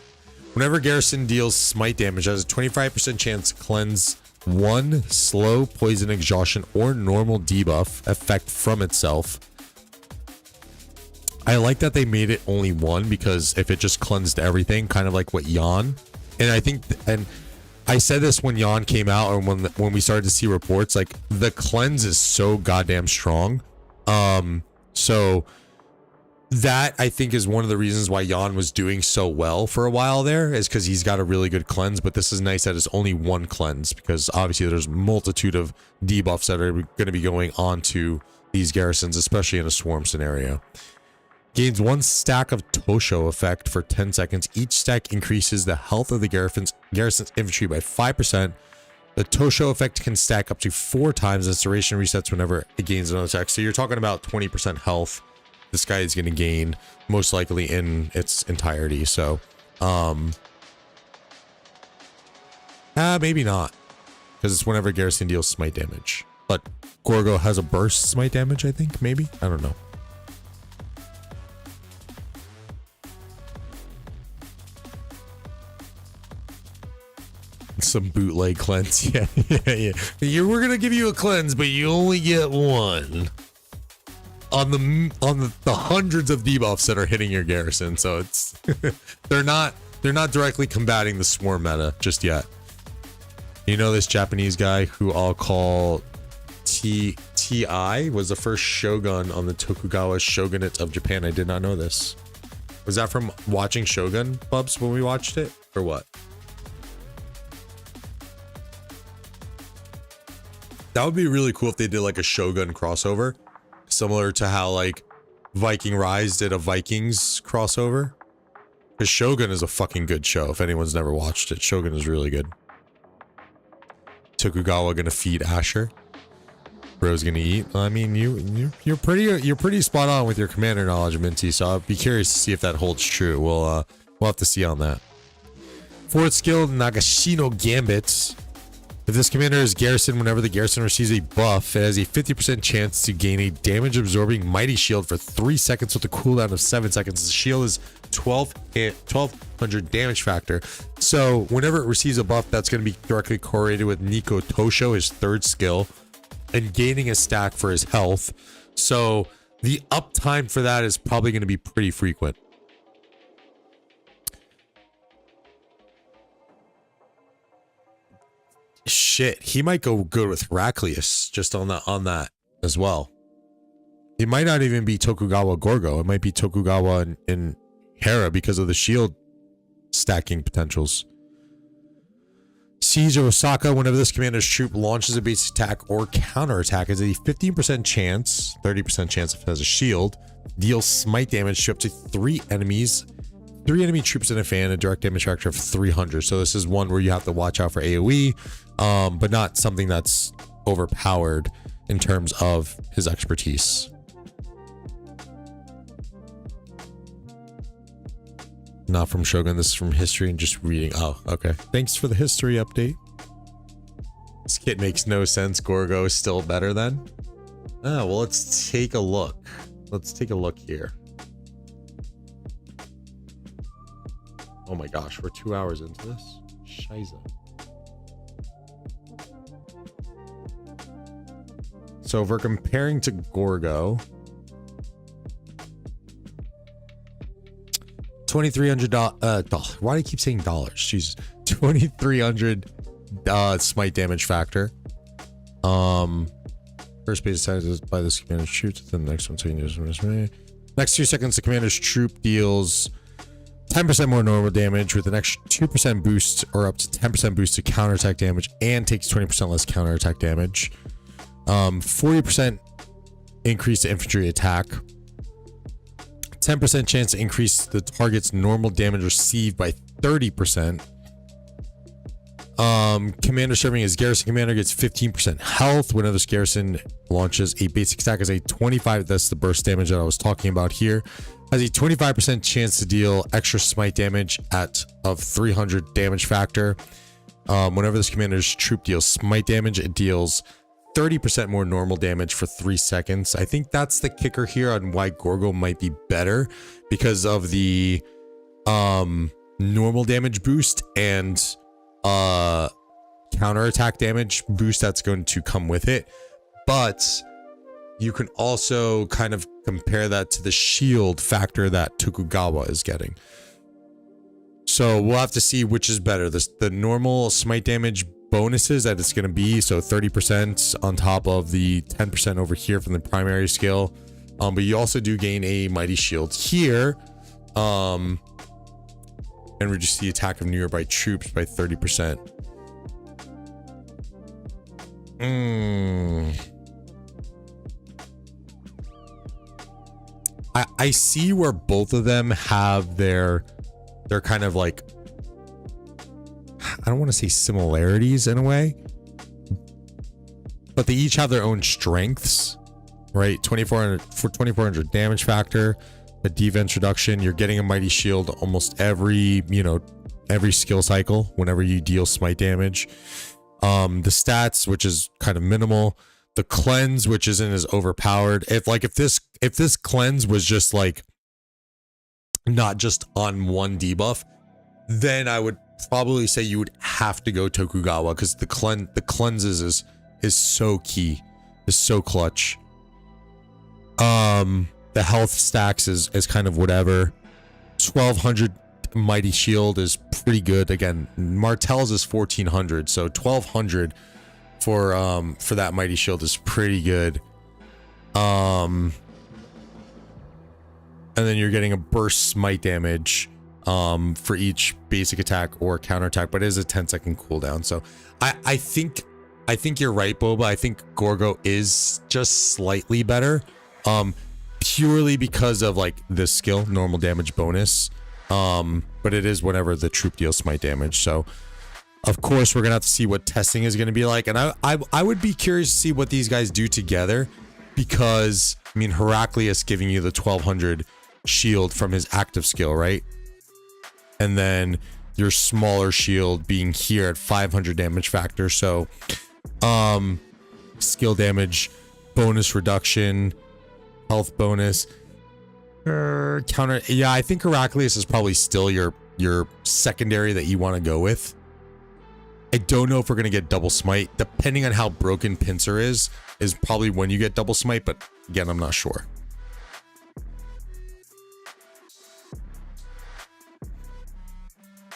Whenever garrison deals smite damage, it has a 25% chance to cleanse 1 slow, poison, exhaustion, or normal debuff effect from itself. I like that they made it only 1 because if it just cleansed everything, kind of like what Yan, and I think, and I said this when Yan came out, or when we started to see reports, like the cleanse is so goddamn strong. So that I think is one of the reasons why Yan was doing so well for a while there, is because he's got a really good cleanse. But this is nice that it's only 1 cleanse, because obviously there's multitude of debuffs that are going to be going on to these garrisons, especially in a swarm scenario. Gains 1 stack of Tosho effect for 10 seconds. Each stack increases the health of the garrison's infantry by 5%. The Tosho effect can stack up to 4 times. Its duration resets whenever it gains another attack. So you're talking about 20% health. This guy is going to gain most likely in its entirety. So, maybe not, because it's whenever garrison deals smite damage. But Gorgo has a burst smite damage, I think. Maybe, I don't know. Some bootleg cleanse. Yeah. We're gonna give you a cleanse, but you only get 1 on the hundreds of debuffs that are hitting your garrison. So it's they're not directly combating the swarm meta just yet. You know, this Japanese guy who I'll call T.I. was the first shogun on the Tokugawa shogunate of Japan. I did not know this. Was that from watching Shogun, Bubs, when we watched it, or what? That would be really cool if they did like a Shogun crossover, similar to how like Viking Rise did a Vikings crossover. Because Shogun is a fucking good show. If anyone's never watched it, Shogun is really good. Tokugawa gonna feed Asher. Bro's gonna eat. I mean, you're pretty spot on with your commander knowledge, Minty. So I'll be curious to see if that holds true. We'll have to see on that. 4th skill, Nagashino Gambit. If this commander is garrison, whenever the garrison receives a buff, it has a 50% chance to gain a damage-absorbing mighty shield for 3 seconds with a cooldown of 7 seconds. The shield is 1200 damage factor. So whenever it receives a buff, that's going to be directly correlated with Nico Tosho, his 3rd skill, and gaining a stack for his health. So the uptime for that is probably going to be pretty frequent. Shit, he might go good with Heraclius just on that as well. It might not even be Tokugawa Gorgo. It might be Tokugawa and Hera because of the shield stacking potentials. Siege of Osaka. Whenever this commander's troop launches a base attack or counterattack, has a 15% chance, 30% chance if it has a shield, deals smite damage to up to 3 enemies. 3 enemy troops in a fan, a direct damage factor of 300. So this is one where you have to watch out for AoE, but not something that's overpowered in terms of his expertise. Not from Shogun. This is from history and just reading. Oh, okay. Thanks for the history update. This kit makes no sense. Gorgo is still better then. Oh, well, let's take a look. Let's take a look here. Oh my gosh, we're 2 hours into this. Shiza. So if we're comparing to Gorgo, $2,300. Why do I keep saying dollars? Jesus, 2,300 smite damage factor. First base attack by this commander's troops. Then the next one taking next 2 seconds, the commander's troop deals 10% more normal damage with an extra 2% boost or up to 10% boost to counterattack damage and takes 20% less counterattack damage. 40% increase to infantry attack. 10% chance to increase the target's normal damage received by 30%. Commander serving as garrison commander gets 15% health whenever this garrison launches a basic attack as a 25. That's the burst damage that I was talking about here. Has a 25% chance to deal extra smite damage of 300 damage factor. Whenever this commander's troop deals smite damage, it deals 30% more normal damage for 3 seconds. I think that's the kicker here on why Gorgo might be better, because of the normal damage boost and counterattack damage boost that's going to come with it. But you can also kind of compare that to the shield factor that Tokugawa is getting. So we'll have to see which is better. The normal smite damage bonuses that it's going to be, so 30% on top of the 10% over here from the primary skill. But you also do gain a mighty shield here. And reduce the attack of nearby troops by 30%. I see where both of them have their kind of like, I don't want to say similarities in a way, but they each have their own strengths, right? 2400 damage factor, a defense reduction. You're getting a mighty shield almost every skill cycle whenever you deal smite damage. The stats, which is kind of minimal. The cleanse, which isn't as overpowered. If this cleanse was just like not just on one debuff, then I would probably say you would have to go Tokugawa, because the cleanses is so key, is so clutch. The health stacks is kind of whatever. 1200 mighty shield is pretty good. Again, Martell's is 1400, so 1200 for that mighty shield is pretty good. And then you're getting a burst smite damage for each basic attack or counterattack, but it is a 10-second cooldown. So I think you're right, Boba. I think Gorgo is just slightly better, purely because of like the skill normal damage bonus. But it is whenever the troop deals smite damage. So of course we're gonna have to see what testing is gonna be like, and I would be curious to see what these guys do together, because I mean Heraclius giving you the 1200 shield from his active skill, right? And then your smaller shield being here at 500 damage factor. So skill damage bonus reduction, health bonus, counter. Yeah, I think Heraclius is probably still your secondary that you want to go with. I don't know if we're gonna get double smite. Depending on how broken Pincer is probably when you get double smite, but again, I'm not sure.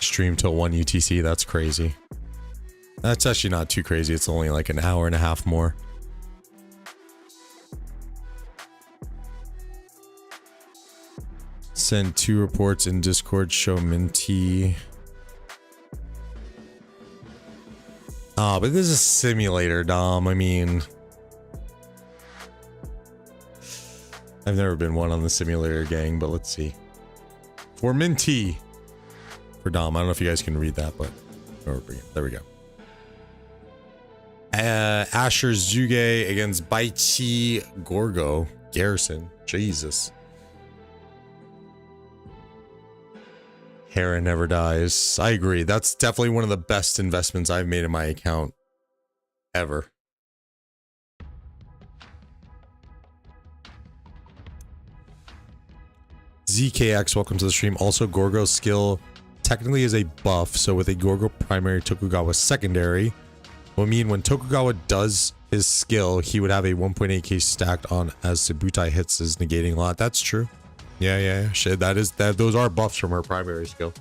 Stream till 1 UTC, that's crazy. That's actually not too crazy. It's only like an hour and a half more. Send 2 reports in Discord, show Minty. Oh, but this is a simulator, Dom. I mean, I've never been one on the simulator gang, but let's see. For Minty. For Dom. I don't know if you guys can read that, but there we go. Asher Zuge against Baichi Gorgo Garrison. Jesus. Terra never dies. I agree. That's definitely one of the best investments I've made in my account ever. ZKX, welcome to the stream. Also, Gorgo's skill technically is a buff, so with a Gorgo primary, Tokugawa secondary, will mean when Tokugawa does his skill, he would have a 1.8k stacked on as Subutai hits his negating lot. That's true. Yeah. Shit, those are buffs from her primary skill.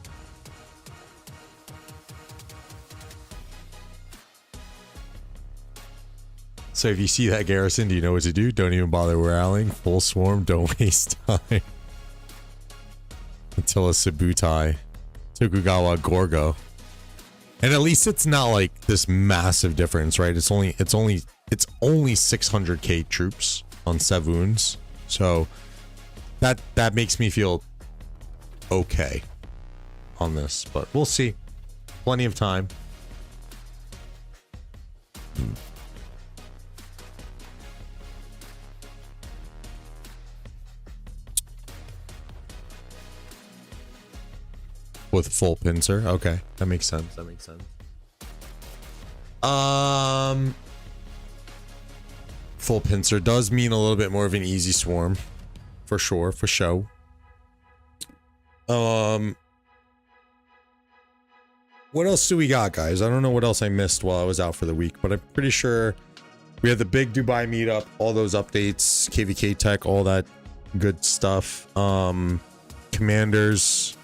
So if you see that garrison, do you know what to do? Don't even bother rallying. Full swarm, don't waste time. Until a Subutai. Tokugawa Gorgo. And at least it's not like this massive difference, right? It's only 600k troops on Sevuns. So that makes me feel okay on this, but we'll see. Plenty of time. With full pincer. Okay, that makes sense. Full pincer does mean a little bit more of an easy swarm. For sure, for show. What else do we got, guys? I don't know what else I missed while I was out for the week, but I'm pretty sure we had the big Dubai meetup, all those updates, KVK tech, all that good stuff. Commanders.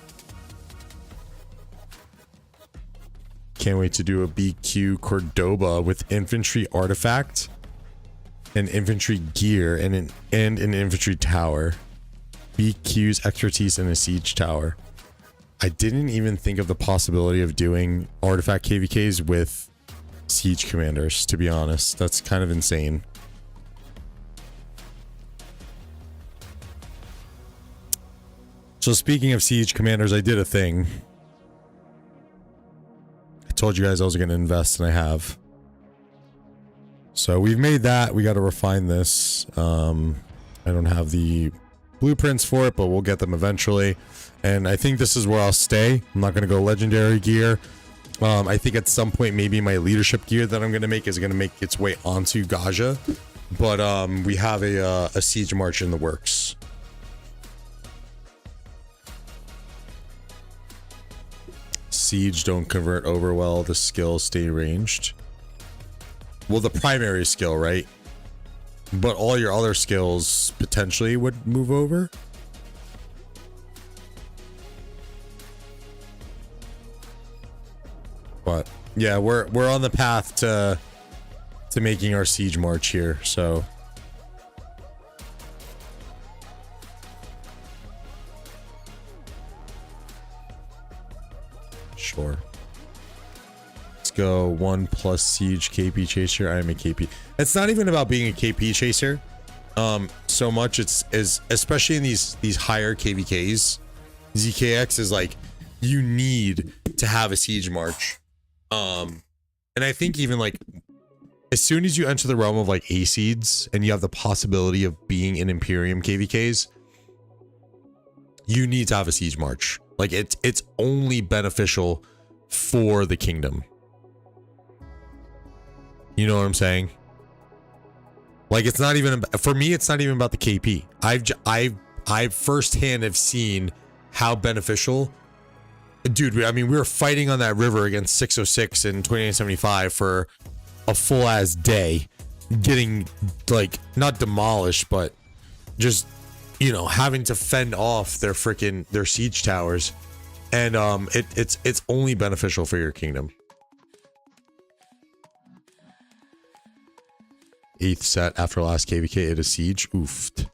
Can't wait to do a BQ Cordoba with infantry artifact and infantry gear and an infantry tower. BQ's expertise in a siege tower. I didn't even think of the possibility of doing artifact KVKs with siege commanders, to be honest. That's kind of insane. So speaking of siege commanders, I did a thing. I told you guys I was going to invest, and I have. So we've made that. We got to refine this. I don't have the blueprints for it, but we'll get them eventually. And I think this is where I'll stay. I'm not going to go legendary gear. I think at some point, maybe my leadership gear that I'm going to make is going to make its way onto Gaja. But we have a siege march in the works. Siege don't convert over well. The skills stay ranged. Well, the primary skill, right? But all your other skills potentially would move over. But yeah, we're on the path to making our siege march here, so sure. Let's go 1+ siege KP chaser. I am a KP. It's not even about being a KP chaser so much. It's especially in these higher KVKs. ZKX is like, you need to have a siege march. And I think even like as soon as you enter the realm of like A seeds and you have the possibility of being in Imperium KVKs, you need to have a siege march. Like it's only beneficial for the kingdom. You know what I'm saying? Like it's not even for me. It's not even about the KP. I've firsthand have seen how beneficial. Dude, I mean, we were fighting on that river against 606 in 2975 for a full ass day, getting like not demolished, but just, you know, having to fend off their siege towers, and it's only beneficial for your kingdom. 8th set after last KVK, it is siege. Oofed.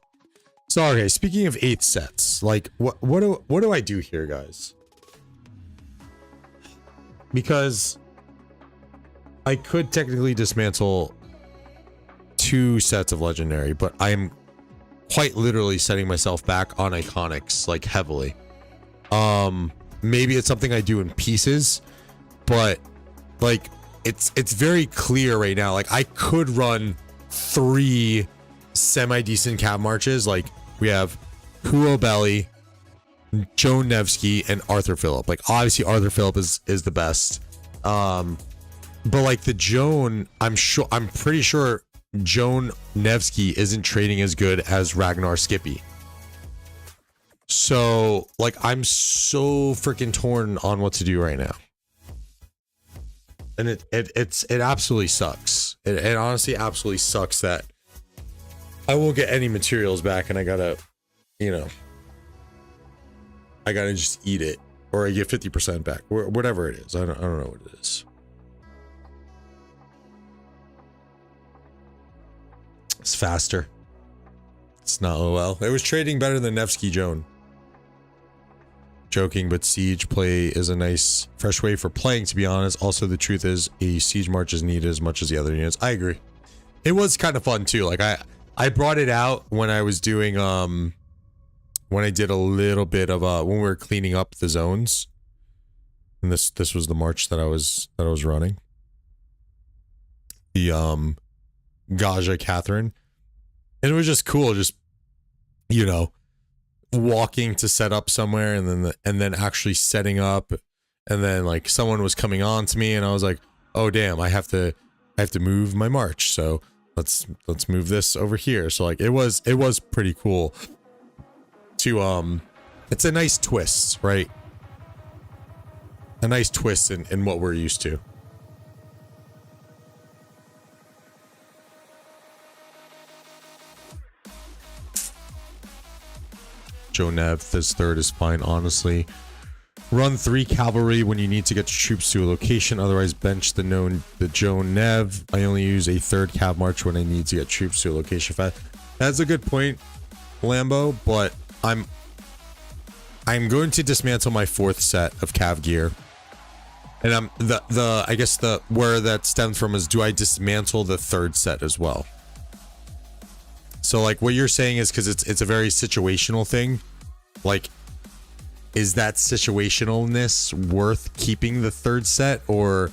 So okay, speaking of 8th sets, like what do I do here, guys? Because I could technically dismantle 2 sets of legendary, but I'm quite literally setting myself back on iconics like heavily. Maybe it's something I do in pieces, but like it's very clear right now. Like I could run 3 semi-decent cab marches. Like we have Huo Belly, Joan Nevsky, and Arthur Phillip. Like, obviously Arthur Phillip is the best. But like the Joan, I'm pretty sure Joan Nevsky isn't trading as good as Ragnar Skippy. So like I'm so freaking torn on what to do right now. And it absolutely sucks. It honestly absolutely sucks that I won't get any materials back and I gotta, you know, I gotta just eat it, or I get 50% back, whatever it is. I don't know what it is. It's faster. It's not well. It was trading better than Nevsky Joan. Joking, but Siege play is a nice fresh way for playing, to be honest. Also, the truth is a Siege March is needed as much as the other units. I agree. It was kind of fun too. Like I brought it out when I was doing when I did a little bit of when we were cleaning up the zones. And this was the march that I was running. The Gaja Catherine. And it was just cool, just, you know, walking to set up somewhere and then actually setting up, and then like someone was coming on to me and I was like, oh damn, I have to move my march, so let's move this over here. So like it was pretty cool to it's a nice twist, right? A nice twist in what we're used to. Joe Nev, this third is fine, honestly. Run 3 cavalry when you need to get your troops to a location, otherwise bench the Joe Nev. I only use a 3rd cav march when I need to get troops to a location fast. That's a good point, Lambo, but I'm going to dismantle my 4th set of cav gear. And I'm I guess where that stems from is, do I dismantle the 3rd set as well? So like what you're saying is, because it's a very situational thing, like, is that situationalness worth keeping the 3rd set, or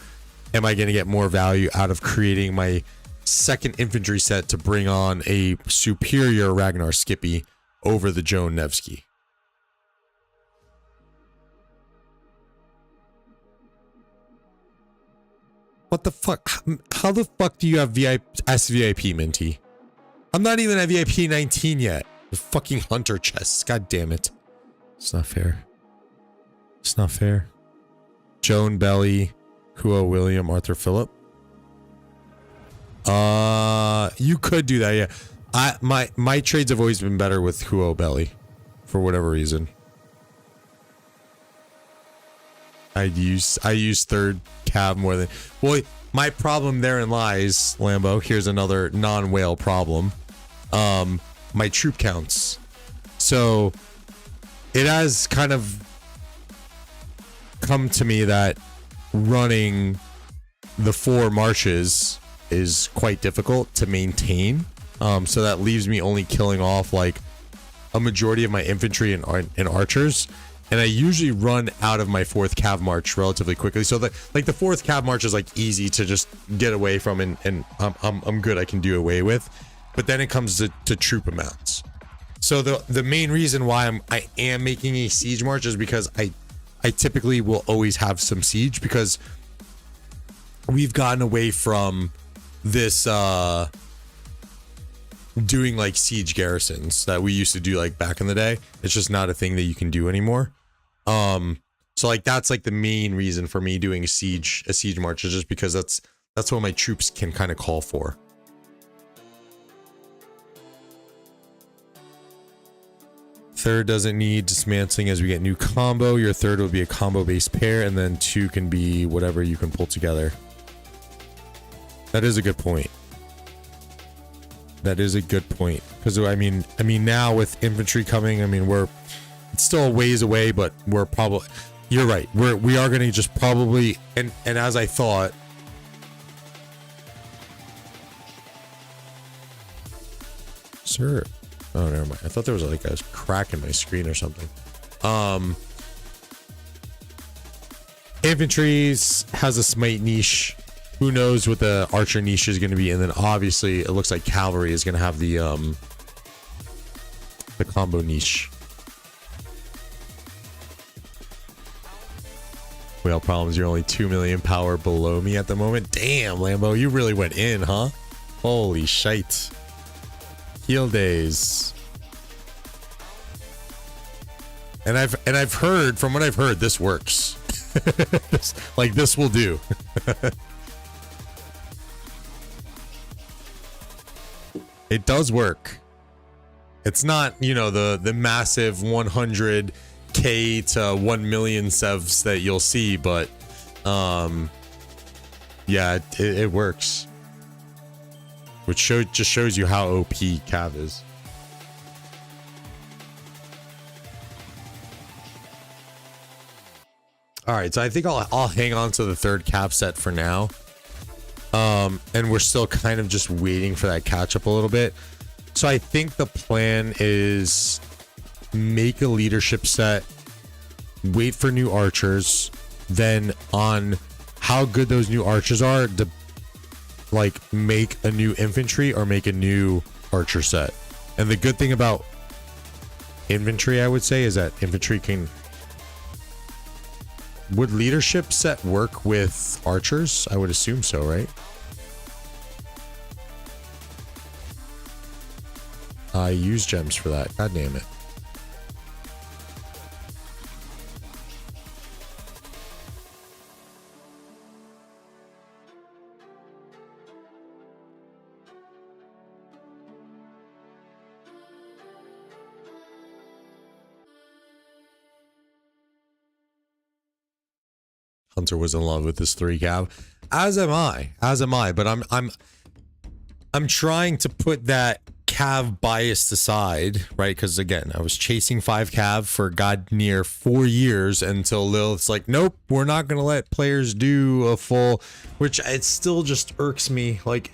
am I going to get more value out of creating my 2nd infantry set to bring on a superior Ragnar Skippy over the Joan Nevsky? What the fuck? How the fuck do you have SVIP, Minty? I'm not even at VIP 19 yet. The fucking hunter chests. God damn it. It's not fair. It's not fair. Joan Belly, Huo William, Arthur Phillip. You could do that, yeah. My trades have always been better with Huo Belly, for whatever reason. I use 3rd cav more than, well, my problem therein lies, Lambo. Here's another non-whale problem. My troop counts. So it has kind of come to me that running the 4 marches is quite difficult to maintain. So that leaves me only killing off like a majority of my infantry and archers. And I usually run out of my 4th cav march relatively quickly. So that, like, the 4th cav march is like easy to just get away from, and I'm good. I can do away with. But then it comes to troop amounts. So the main reason why I am making a siege march is because I typically will always have some siege, because we've gotten away from this doing like siege garrisons that we used to do like back in the day. It's just not a thing that you can do anymore. So like that's like the main reason for me doing a siege march, is just because that's what my troops can kind of call for. Third doesn't need dismantling as we get new combo. Your 3rd will be a combo based pair, and then 2 can be whatever you can pull together. That is a good point. That is a good point, because I mean now with infantry coming, I mean it's still a ways away, but we're probably, you're right, we are going to just probably, and as I thought, sir. Oh, never mind. I thought there was like a crack in my screen or something. Infantry's has a smite niche. Who knows what the archer niche is going to be, and then obviously it looks like cavalry is going to have the combo niche. Whale problems, you're only 2 million power below me at the moment. Damn, Lambo, you really went in, huh? Holy shite. Heal days. And I've heard, from what I've heard, this works. This will do. It does work. It's not, you know, the massive 100k to 1 million sevs that you'll see, but yeah, it works. Which just shows you how OP Cav is. All right, so I think I'll hang on to the third Cav set for now. And we're still kind of just waiting for that catch up a little bit. So I think the plan is make a leadership set, wait for new archers, then on how good those new archers are to like make a new infantry or make a new archer set. And the good thing about infantry, I would say, is that infantry can... Would leadership set work with archers? I would assume so, right? I use gems for that. God damn it. Hunter was in love with this 3 Cav. As am I, but I'm trying to put that Cav bias aside, right? Because again, I was chasing 5 Cav for god near 4 years until Lilith's like, nope, we're not gonna let players do a full, which it still just irks me, like.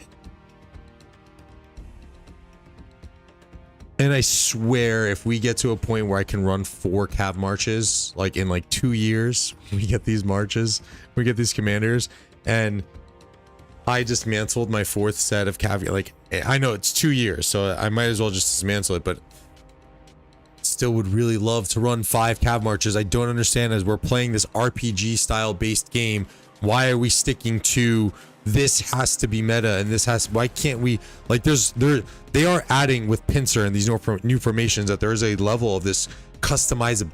And I swear, if we get to a point where I can run 4 Cav marches, like in like 2 years, we get these marches, we get these commanders, and I dismantled my 4th set of Cav. Like, I know it's 2 years, so I might as well just dismantle it, but still would really love to run 5 Cav marches. I don't understand, as we're playing this RPG style based game, why are we sticking to this has to be meta and this has, why can't we, like, they are adding with Pincer and these new formations that there is a level of this customization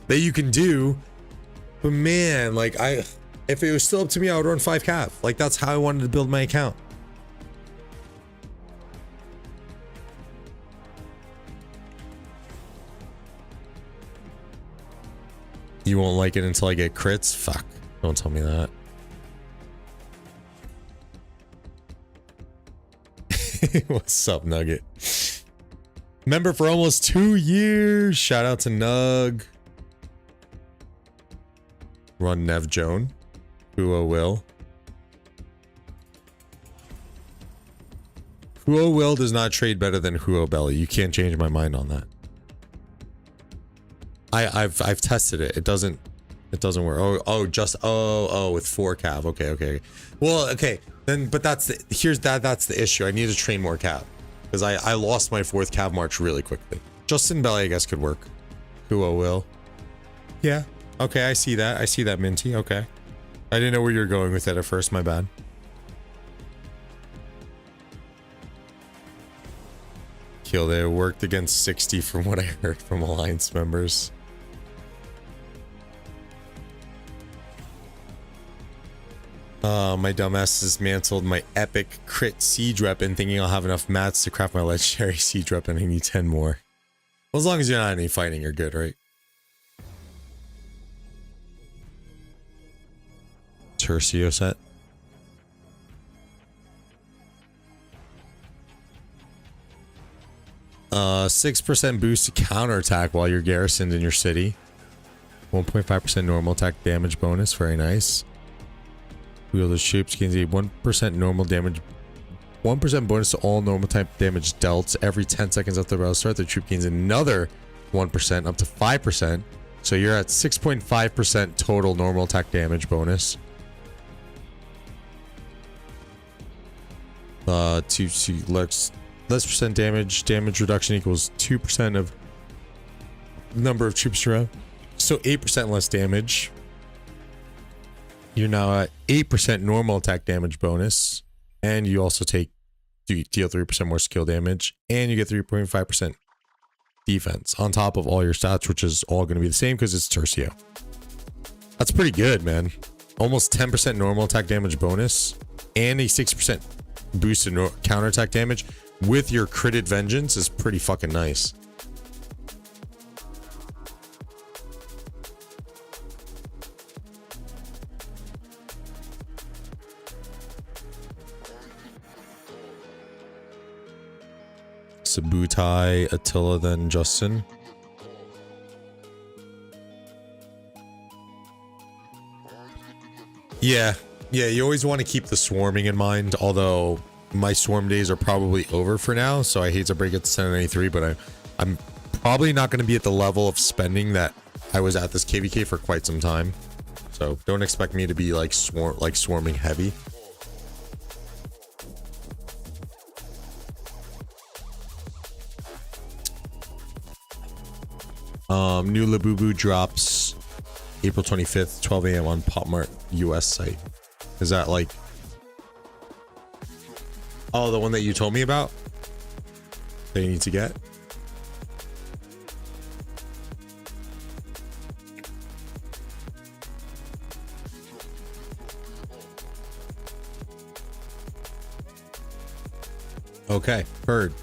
that you can do. But man, like, if it was still up to me, I would run 5 Cav. Like, that's how I wanted to build my account. You won't like it until I get crits? Fuck. Don't tell me that. What's up, Nugget? Member for almost 2 years. Shout out to Nug. Run Nev Joan. Huo will. Huo will does not trade better than Huo Belly. You can't change my mind on that. I've tested it. It doesn't work. Oh, with 4 Cav. Okay. Well, okay. Then, but that's the issue. I need to train more Cav because I lost my 4th Cav march really quickly. Justin Belly, I guess, could work. Huo will. Yeah. Okay, I see that, Minty. Okay. I didn't know where you were going with it at first. My bad. Kill there worked against 60 from what I heard from Alliance members. My dumbass dismantled my epic crit siege weapon thinking I'll have enough mats to craft my legendary siege weapon. I need 10 more. Well, as long as you're not any fighting, you're good, right? Tercio set. 6% boost to counterattack while you're garrisoned in your city. 1.5% normal attack damage bonus. Very nice. Wield of shapes gains a 1% normal damage. 1% bonus to all normal type damage dealt. Every 10 seconds after the battle start, the troop gains another 1% up to 5%. So you're at 6.5% total normal attack damage bonus. Less percent damage reduction equals 2% of number of troops around. So 8% less damage. You're now at 8% normal attack damage bonus. And you also deal 3% more skill damage. And you get 3.5% defense on top of all your stats, which is all going to be the same because it's Tercio. That's pretty good, man. Almost 10% normal attack damage bonus and a 6% boost in counterattack damage with your critted vengeance is pretty fucking nice. Sabutai, Attila, then Justin. Yeah, you always want to keep the swarming in mind, although my swarm days are probably over for now, so I hate to break it to 1093, but I'm probably not going to be at the level of spending that I was at this KVK for quite some time. So don't expect me to be like swarming heavy. New Labubu drops April 25th, 12 a.m. on PopMart US site. Is that like... Oh, the one that you told me about? That you need to get? Okay, heard.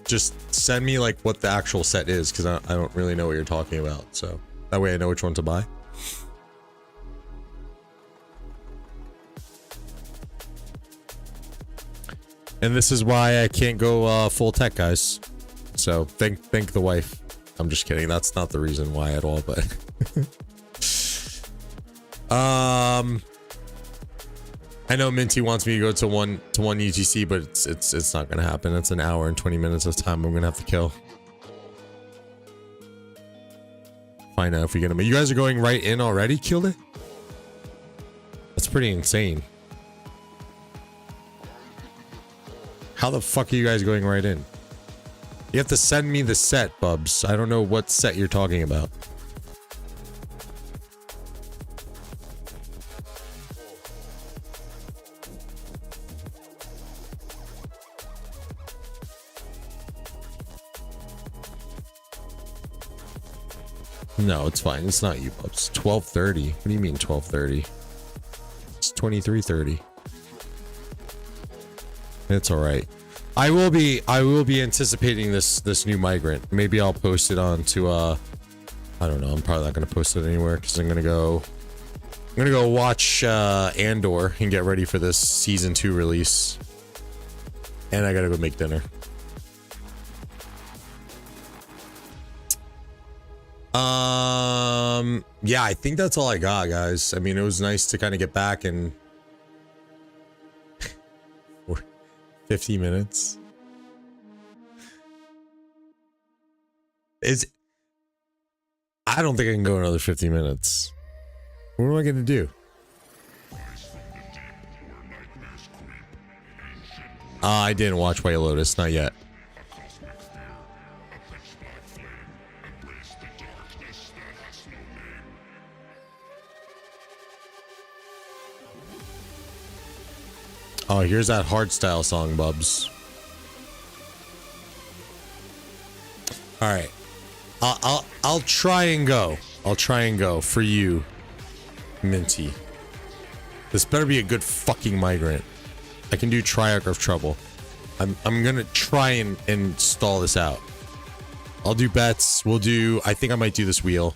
Just send me like what the actual set is, because I don't really know what you're talking about, so that way I know which one to buy. And this is why I can't go full tech, guys. So thank the wife. I'm just kidding. That's not the reason why at all, but I know Minty wants me to go to one UTC, but it's not gonna happen. It's an hour and 20 minutes of time I'm gonna have to kill. Find out if we get him. You guys are going right in already? Killed it? That's pretty insane. How the fuck are you guys going right in? You have to send me the set, Bubs. I don't know what set you're talking about. No, it's fine. It's not you, Bubs. 12:30. What do you mean 12:30? It's 23:30. It's all right. I will be anticipating this new migrant. Maybe I'll post it onto I don't know. I'm probably not gonna post it anywhere because I'm gonna go watch Andor and get ready for this season 2 release. And I gotta go make dinner. Yeah, I think that's all I got, guys. I mean, it was nice to kind of get back and 50 minutes. I don't think I can go another 50 minutes. What am I gonna do? I didn't watch White Lotus, not yet. Oh, here's that hardstyle song, Bubs. All right, I'll try and go. I'll try and go for you, Minty. This better be a good fucking migrant. I can do Triarch of Trouble. I'm gonna try and stall this out. I'll do bets. We'll do. I think I might do this wheel.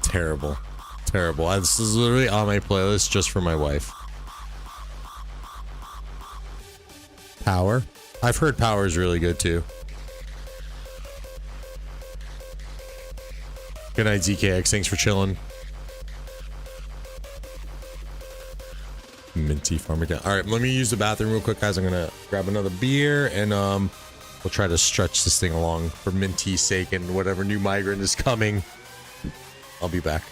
Terrible. Terrible. This is literally on my playlist just for my wife. Power. I've heard Power is really good too. Good night, ZKX. Thanks for chilling. Minty farmer down. All right, let me use the bathroom real quick, guys. I'm gonna grab another beer and we'll try to stretch this thing along for Minty's sake and whatever new migrant is coming. I'll be back.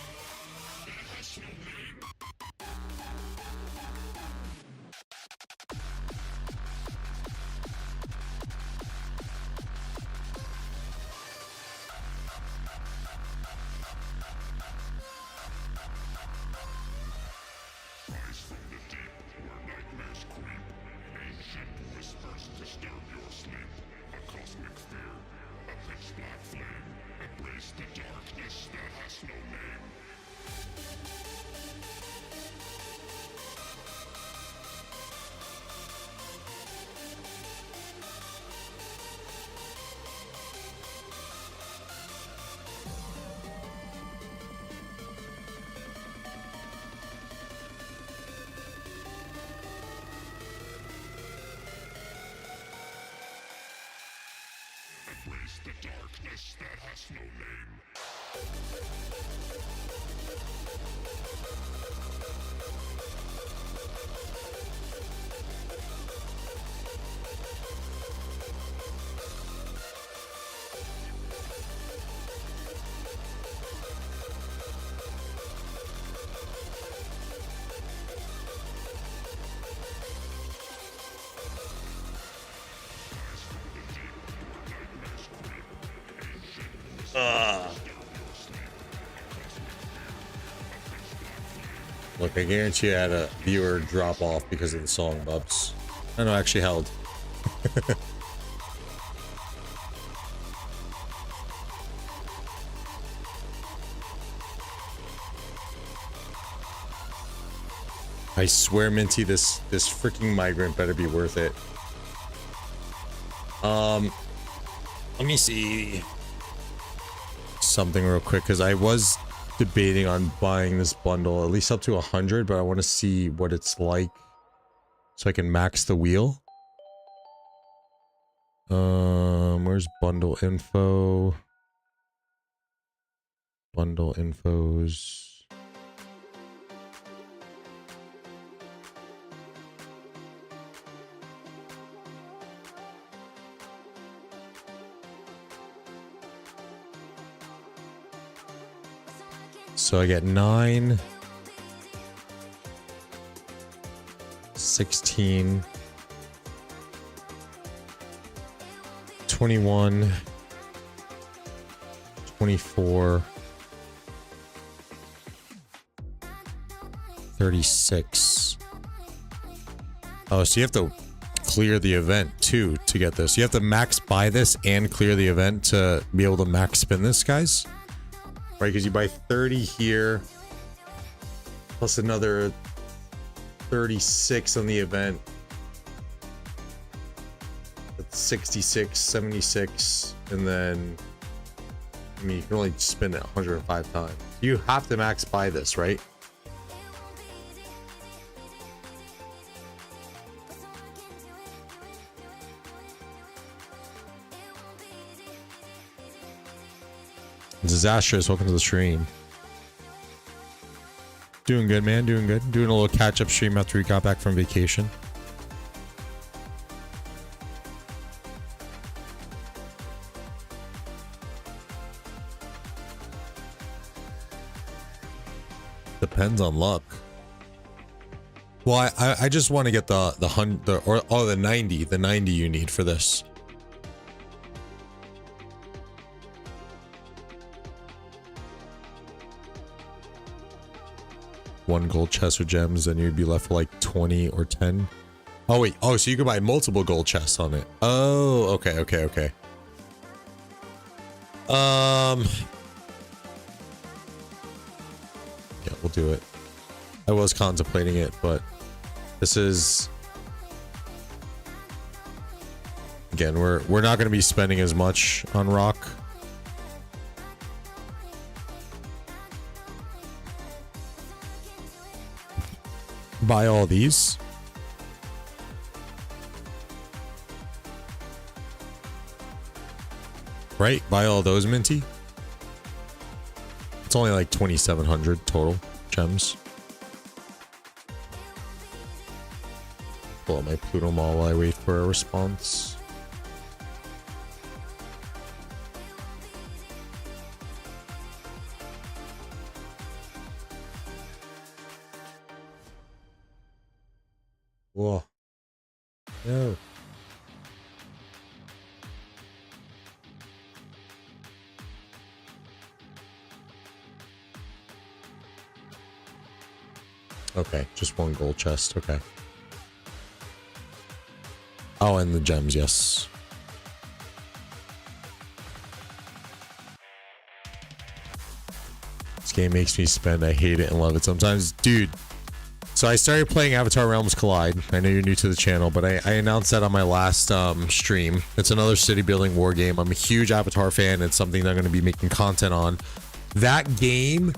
Look, I guarantee I had a viewer drop off because of the song, Bubs. I know, actually held. I swear, Minty, this freaking migrant better be worth it. Let me see something real quick, because I was debating on buying this bundle at least up to 100, but I want to see what it's like so I can max the wheel. Where's bundle info? Bundle infos. So I get 9, 16, 21, 24, 36. Oh, so you have to clear the event too to get this. You have to max buy this and clear the event to be able to max spin this, guys. Right, because you buy 30 here, plus another 36 on the event. That's 66, 76, and then, I mean, you can only spin it 105 times. You have to max buy this, right? Disastrous, welcome to the stream. Doing good, man, doing good. Doing a little catch-up stream after we got back from vacation. Depends on luck. Well, I just want to get the 90 you need for this. One gold chest or gems, then you'd be left with like 20 or 10. Oh wait, oh, so you can buy multiple gold chests on it. Oh, okay. Yeah, we'll do it. I was contemplating it, but this is, again, we're not going to be spending as much on rock. Buy all these. Right? Buy all those, Minty. It's only like 2,700 total gems. Pull out my Pluto Mall while I wait for a response. Whoa. No. Okay, just one gold chest, okay. Oh, and the gems, yes. This game makes me spend. I hate it and love it sometimes. Dude. So I started playing Avatar Realms Collide. I know you're new to the channel, but I announced that on my last stream. It's another city building war game. I'm a huge Avatar fan. It's something that I'm going to be making content on. That game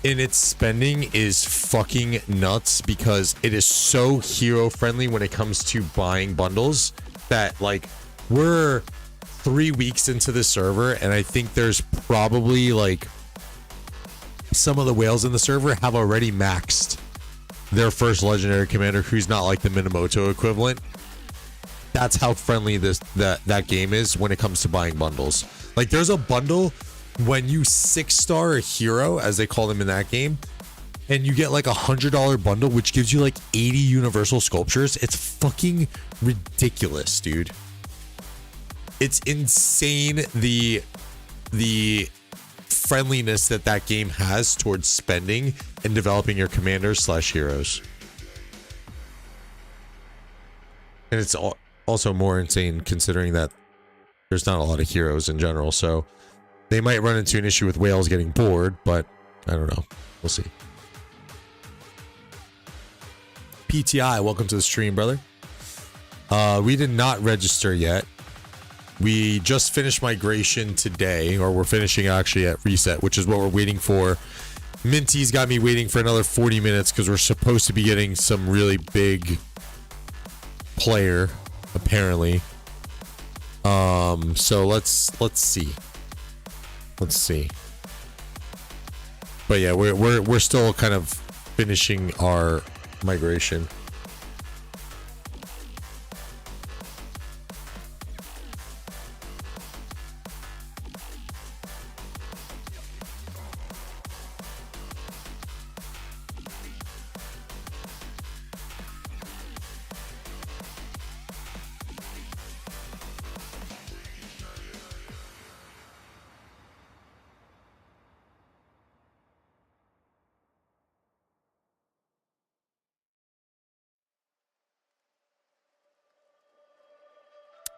in its spending is fucking nuts because it is so hero friendly when it comes to buying bundles that, like, we're 3 weeks into the server, and I think there's probably like some of the whales in the server have already maxed their first legendary commander, who's not like the Minamoto equivalent. That's how friendly that game is when it comes to buying bundles. Like, there's a bundle when you 6-star a hero, as they call them in that game, and you get like $100 bundle, which gives you like 80 universal sculptures. It's fucking ridiculous, dude. It's insane the friendliness that game has towards spending and developing your commanders / heroes. And it's also more insane considering that there's not a lot of heroes in general, so they might run into an issue with whales getting bored, but I don't know. We'll see. PTI, welcome to the stream, brother. We did not register yet. We just finished migration today, or we're finishing actually at reset, which is what we're waiting for. Minty's got me waiting for another 40 minutes because we're supposed to be getting some really big player, apparently. So let's see. Let's see. But yeah, we're still kind of finishing our migration.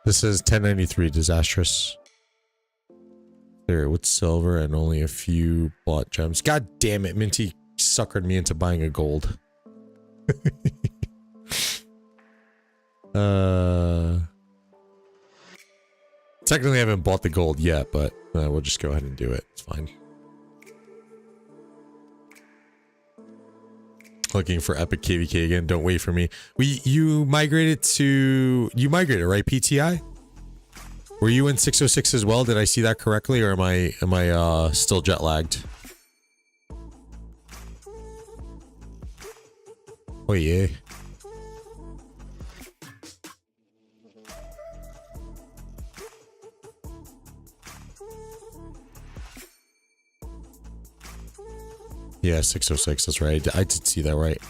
This is 1093 disastrous. There with silver and only a few bought gems. God damn it, Minty suckered me into buying a gold. Technically I haven't bought the gold yet, but we'll just go ahead and do it. It's fine. Looking for epic KVK again. Don't wait for me. You migrated, right, PTI? Were you in 606 as well? Did I see that correctly, or am I still jet lagged? Oh yeah. Yeah, 606, that's right. I did see that, right.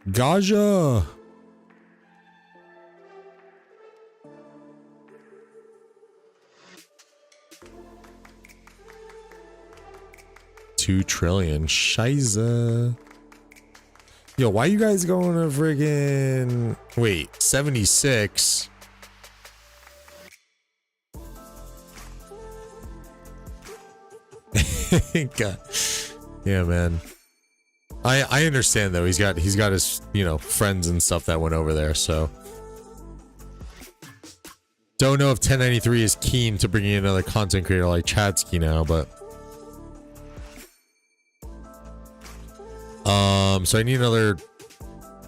Gaja! $2 trillion. Scheiße. Yo, why you guys going to friggin... Wait, 76? God. Yeah, man. I understand though. He's got his, friends and stuff that went over there, so don't know if 1093 is keen to bring in another content creator like Chadsky now, but so I need another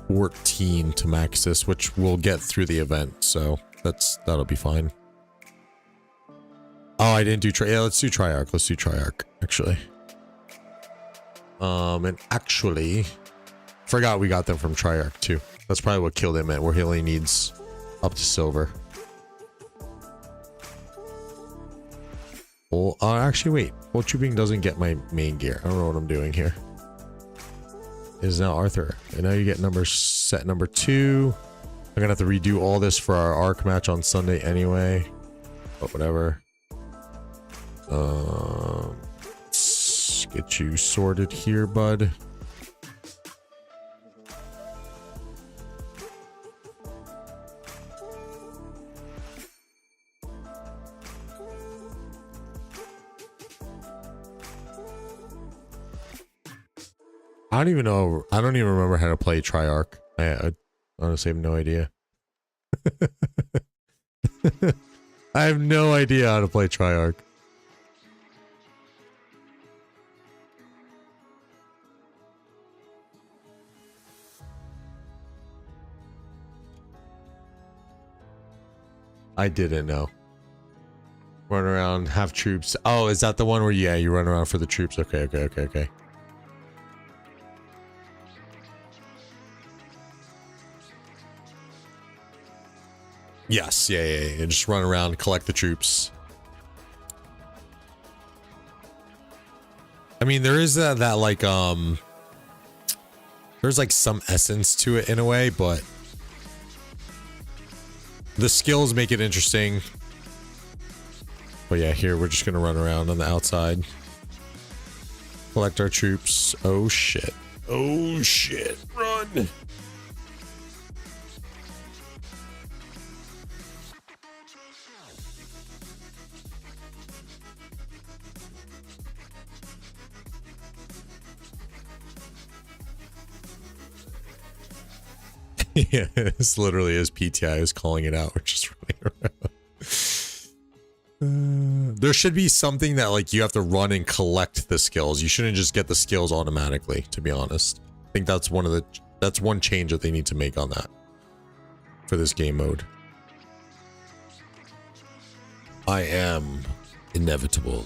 14 to max this, which we'll get through the event, so that'll be fine. Oh, I didn't do yeah, let's do Triarch. Let's do Triarch, actually. And actually, forgot we got them from Triarch too. That's probably what killed him at, where he only needs up to silver. Well, actually, wait. Well, Trooping doesn't get my main gear. I don't know what I'm doing here. It is now Arthur. And now you get set number 2. I'm gonna have to redo all this for our ARC match on Sunday anyway. But whatever. Let's get you sorted here, bud. I don't even know. I don't even remember how to play Triarch. I honestly have no idea. I have no idea how to play Triarch. I didn't know. Run around, have troops. Oh, is that the one where, yeah, you run around for the troops? Okay. Yes, yeah. Just run around, collect the troops. I mean, there is that like, there's like some essence to it in a way, but the skills make it interesting. But yeah, here we're just gonna run around on the outside. Collect our troops. Oh shit. Oh shit. Run. Yeah, this literally is PTI is calling it out. We're just running around. There should be something that like you have to run and collect the skills. You shouldn't just get the skills automatically, to be honest. I think that's one change that they need to make on that for this game mode. I am inevitable.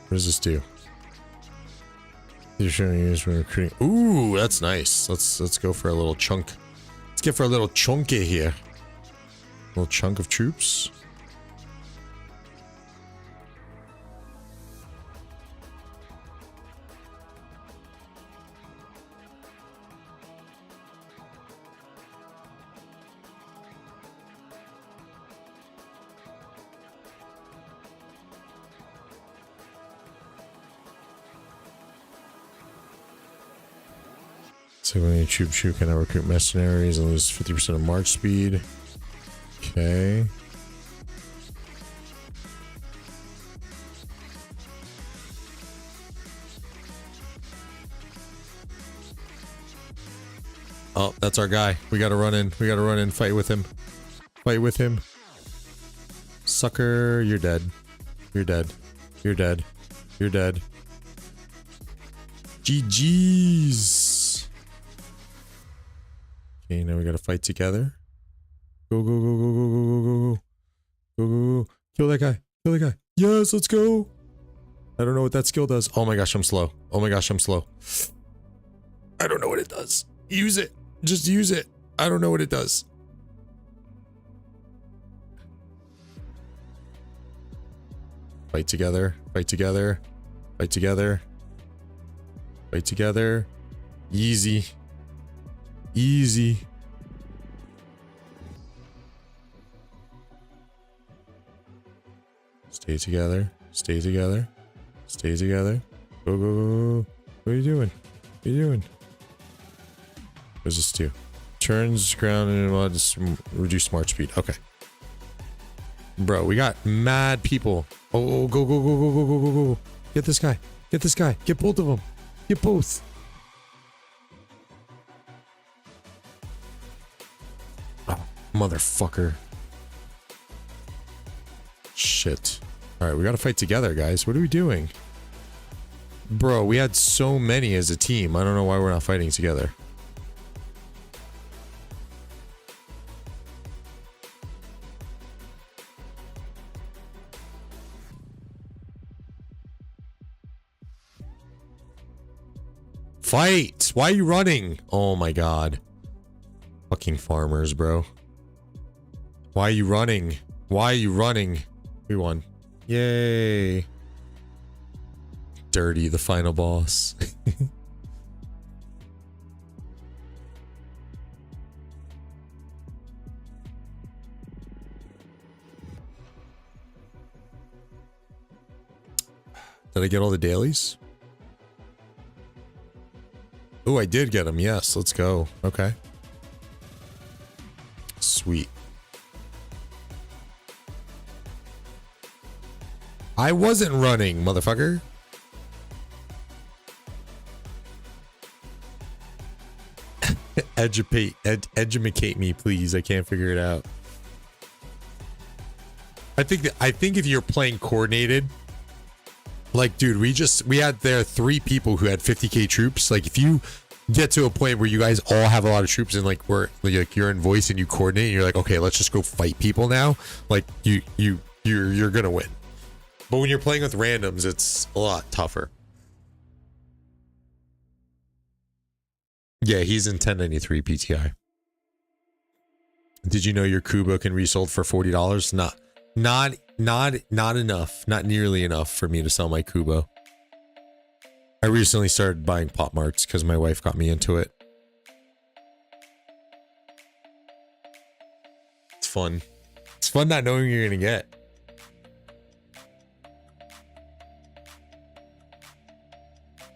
What does this do? You're showing use when recruiting. Ooh, that's nice. Let's go for a little chunk. Let's get for a little chunky here. A little chunk of troops. So when you troop can now recruit mercenaries and lose 50% of march speed. Okay. Oh, that's our guy. We gotta run in. We gotta run in. Fight with him. Fight with him. Sucker, you're dead. You're dead. You're dead. You're dead. GG's. Okay, now we gotta fight together. Go. Go. Kill that guy. Kill that guy. Yes, let's go. I don't know what that skill does. Oh my gosh, I'm slow. Oh my gosh, I'm slow. I don't know what it does. Use it. Just use it. I don't know what it does. Fight together. Fight together. Fight together. Fight together. Easy. Easy. Stay together. Stay together. Stay together. Go. What are you doing? What are you doing? What does this do? Turns ground and reduce march speed. Okay. Bro, we got mad people. Oh, go. Get this guy. Get this guy. Get both of them. Get both. Oh, motherfucker. Shit. Alright, we gotta fight together, guys. What are we doing? Bro, we had so many as a team. I don't know why we're not fighting together. Fight! Why are you running? Oh my god. Fucking farmers, bro. Why are you running? Why are you running? We won. Yay. Dirty, the final boss. Did I get all the dailies? Oh, I did get them. Yes, let's go. Okay. Sweet. I wasn't running, motherfucker. Educate me, please. I can't figure it out. I think if you're playing coordinated, like, dude, we had there 3 people who had 50k troops. Like, if you get to a point where you guys all have a lot of troops and like we're like you're in voice and you coordinate and you're like, okay, let's just go fight people now. Like you're gonna win. But when you're playing with randoms, it's a lot tougher. Yeah, he's in 1093 PTI. Did you know your Kubo can resold for $40? Not enough. Not nearly enough for me to sell my Kubo. I recently started buying pop marks because my wife got me into it. It's fun. It's fun not knowing what you're gonna get.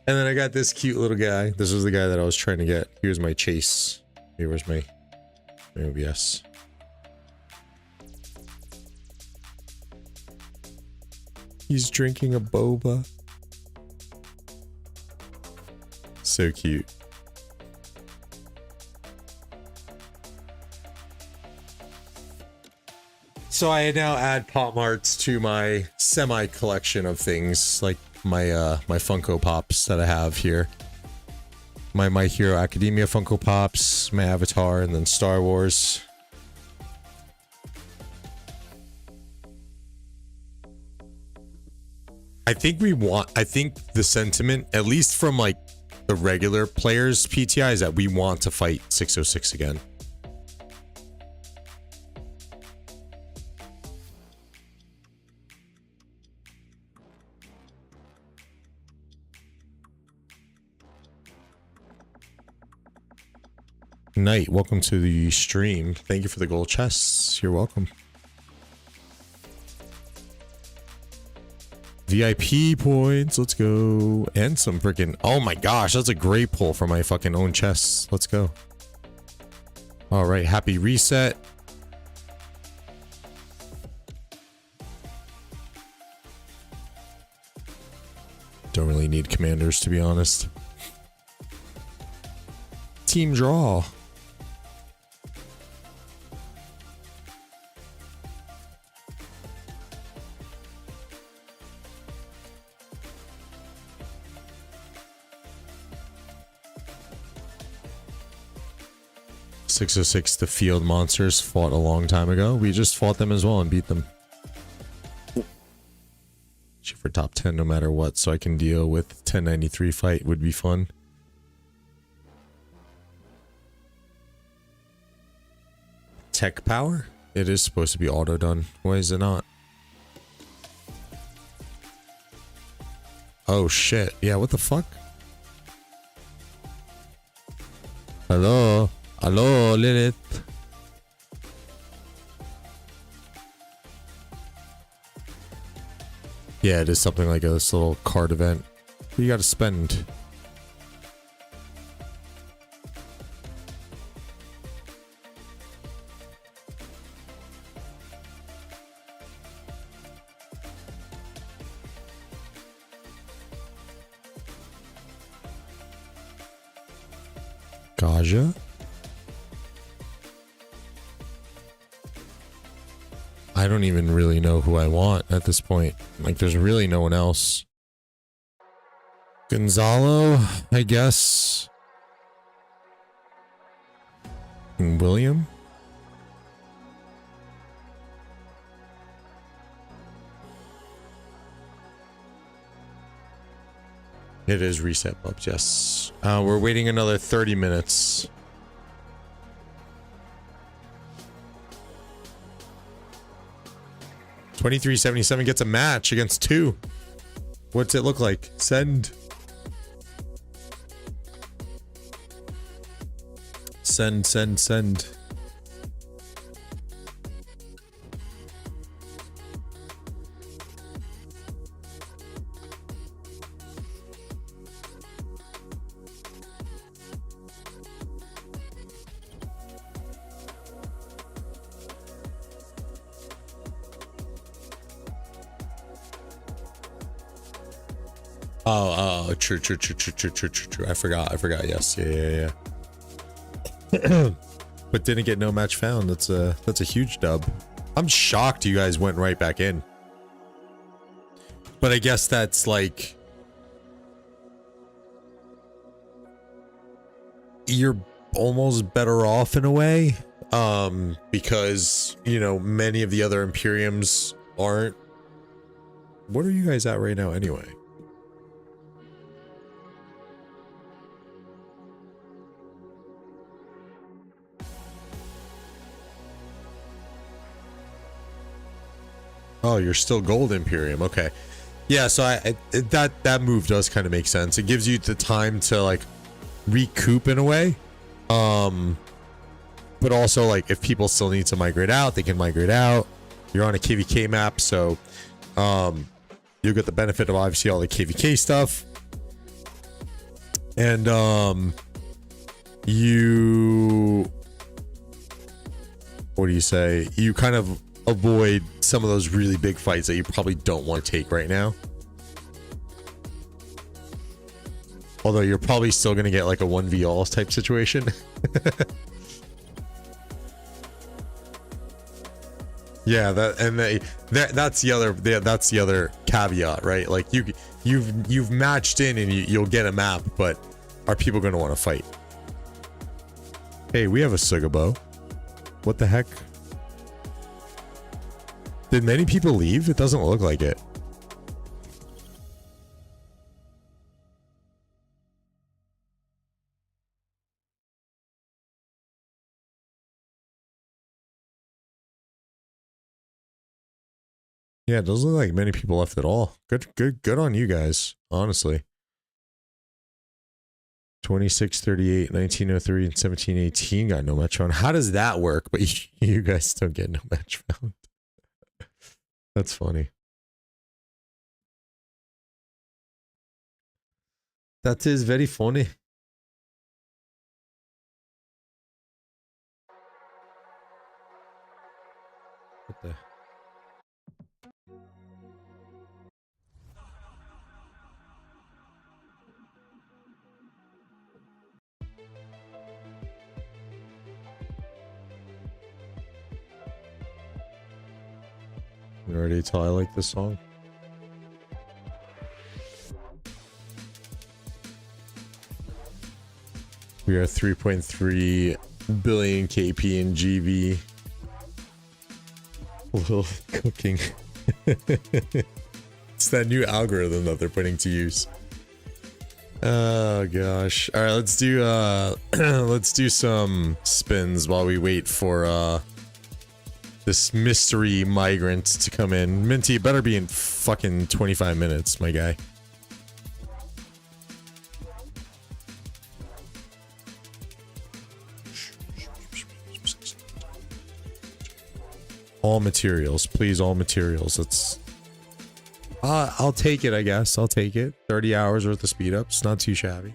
And then I got this cute little guy. This was the guy that I was trying to get. Here's my chase. Here's my OBS. He's drinking a boba. So cute. So I now add pop marts to my semi collection of things, like my my Funko Pops that I have here. My My Hero Academia Funko Pops, my Avatar, and then Star Wars. I think the sentiment, at least from like the regular players PTI, is that we want to fight 606 again. Knight, welcome to the stream. Thank you for the gold chests. You're welcome. VIP points, let's go. And some freaking, oh my gosh, that's a great pull for my fucking own chests. Let's go. All right, happy reset. Don't really need commanders, to be honest. Team draw. .606, the field monsters fought a long time ago. We just fought them as well and beat them. Shoot for top 10 no matter what, so I can deal with 1093 fight would be fun. Tech power? It is supposed to be auto done. Why is it not? Oh shit. Yeah, what the fuck? Hello? Hello, Lilith. Yeah, it is something like this little card event. You gotta spend. Gaja? I don't even really know who I want at this point. Like, there's really no one else. Gonzalo, I guess. And William? It is reset bubs, yes. We're waiting another 30 minutes. $23.77 gets a match against 2. What's it look like? Send. Send. Oh, true. I forgot. Yes, yeah. But didn't get no match found. That's a huge dub. I'm shocked you guys went right back in. But I guess that's like, you're almost better off in a way, because, you know, many of the other Imperiums aren't. What are you guys at right now anyway? Oh, you're still Gold Imperium. Okay. Yeah, so that move does kind of make sense. It gives you the time to like recoup in a way. But also like if people still need to migrate out, they can migrate out. You're on a KVK map, so you'll get the benefit of obviously all the KVK stuff. And you, what do you say? You kind of avoid some of those really big fights that you probably don't want to take right now. Although you're probably still going to get like a 1v all type situation. Yeah, that's the other caveat, right? Like you've matched in and you'll get a map, but are people going to want to fight? Hey, we have a Sugabo. What the heck? Did many people leave? It doesn't look like it. Yeah, it doesn't look like many people left at all. Good on you guys, honestly. 2638, 1903, and 1718 got no match found. How does that work? But you guys don't get no match found. That's funny. That is very funny. What the? You already tell I like this song. We are 3.3 billion KP in GV. A little cooking. It's that new algorithm that they're putting to use. Oh gosh. All right, let's do let's do some spins while we wait for this mystery migrant to come in. Minty, it better be in fucking 25 minutes, my guy. All materials, please, all materials. Let's I'll take it, I guess. I'll take it. 30 hours worth of speed ups. Not too shabby.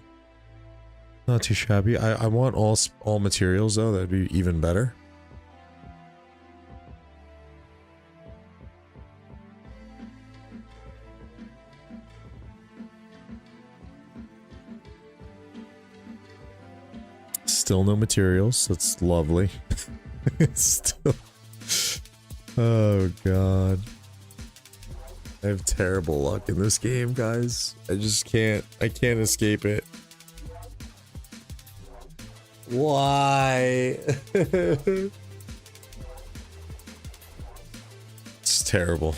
Not too shabby. I want all materials though. That'd be even better. Still no materials. That's lovely. Still. Oh god. I have terrible luck in this game, guys. I just can't. I can't escape it. Why? It's terrible.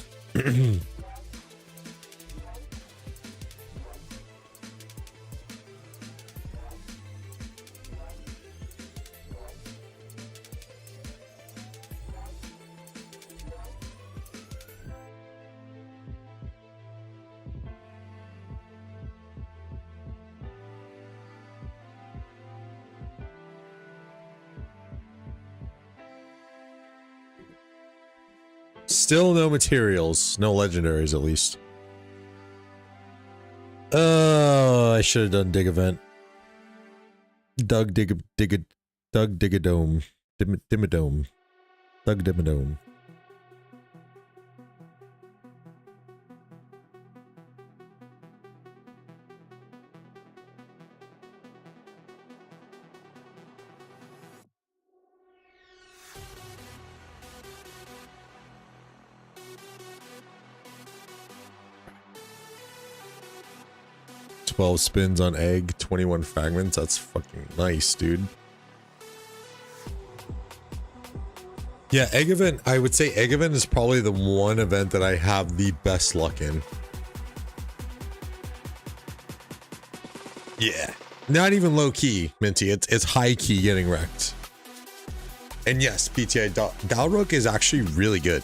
Still no materials, no legendaries at least. I should have done dig event. Doug Digadome. Dimmadome. Doug Dimmadome. 12 spins on egg, 21 fragments. That's fucking nice, dude. Yeah, egg event. I would say egg event is probably the one event that I have the best luck in. Yeah. Not even low key, Minty. It's high key getting wrecked. And yes, PTI Dalrook is actually really good.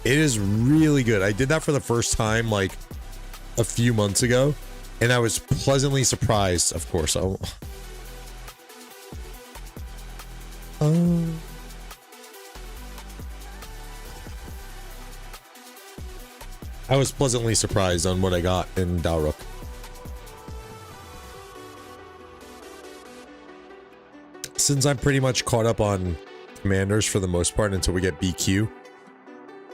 It is really good. I did that for the first time like a few months ago, and I was pleasantly surprised, of course. I was pleasantly surprised on what I got in Dalrook. Since I'm pretty much caught up on commanders for the most part until we get BQ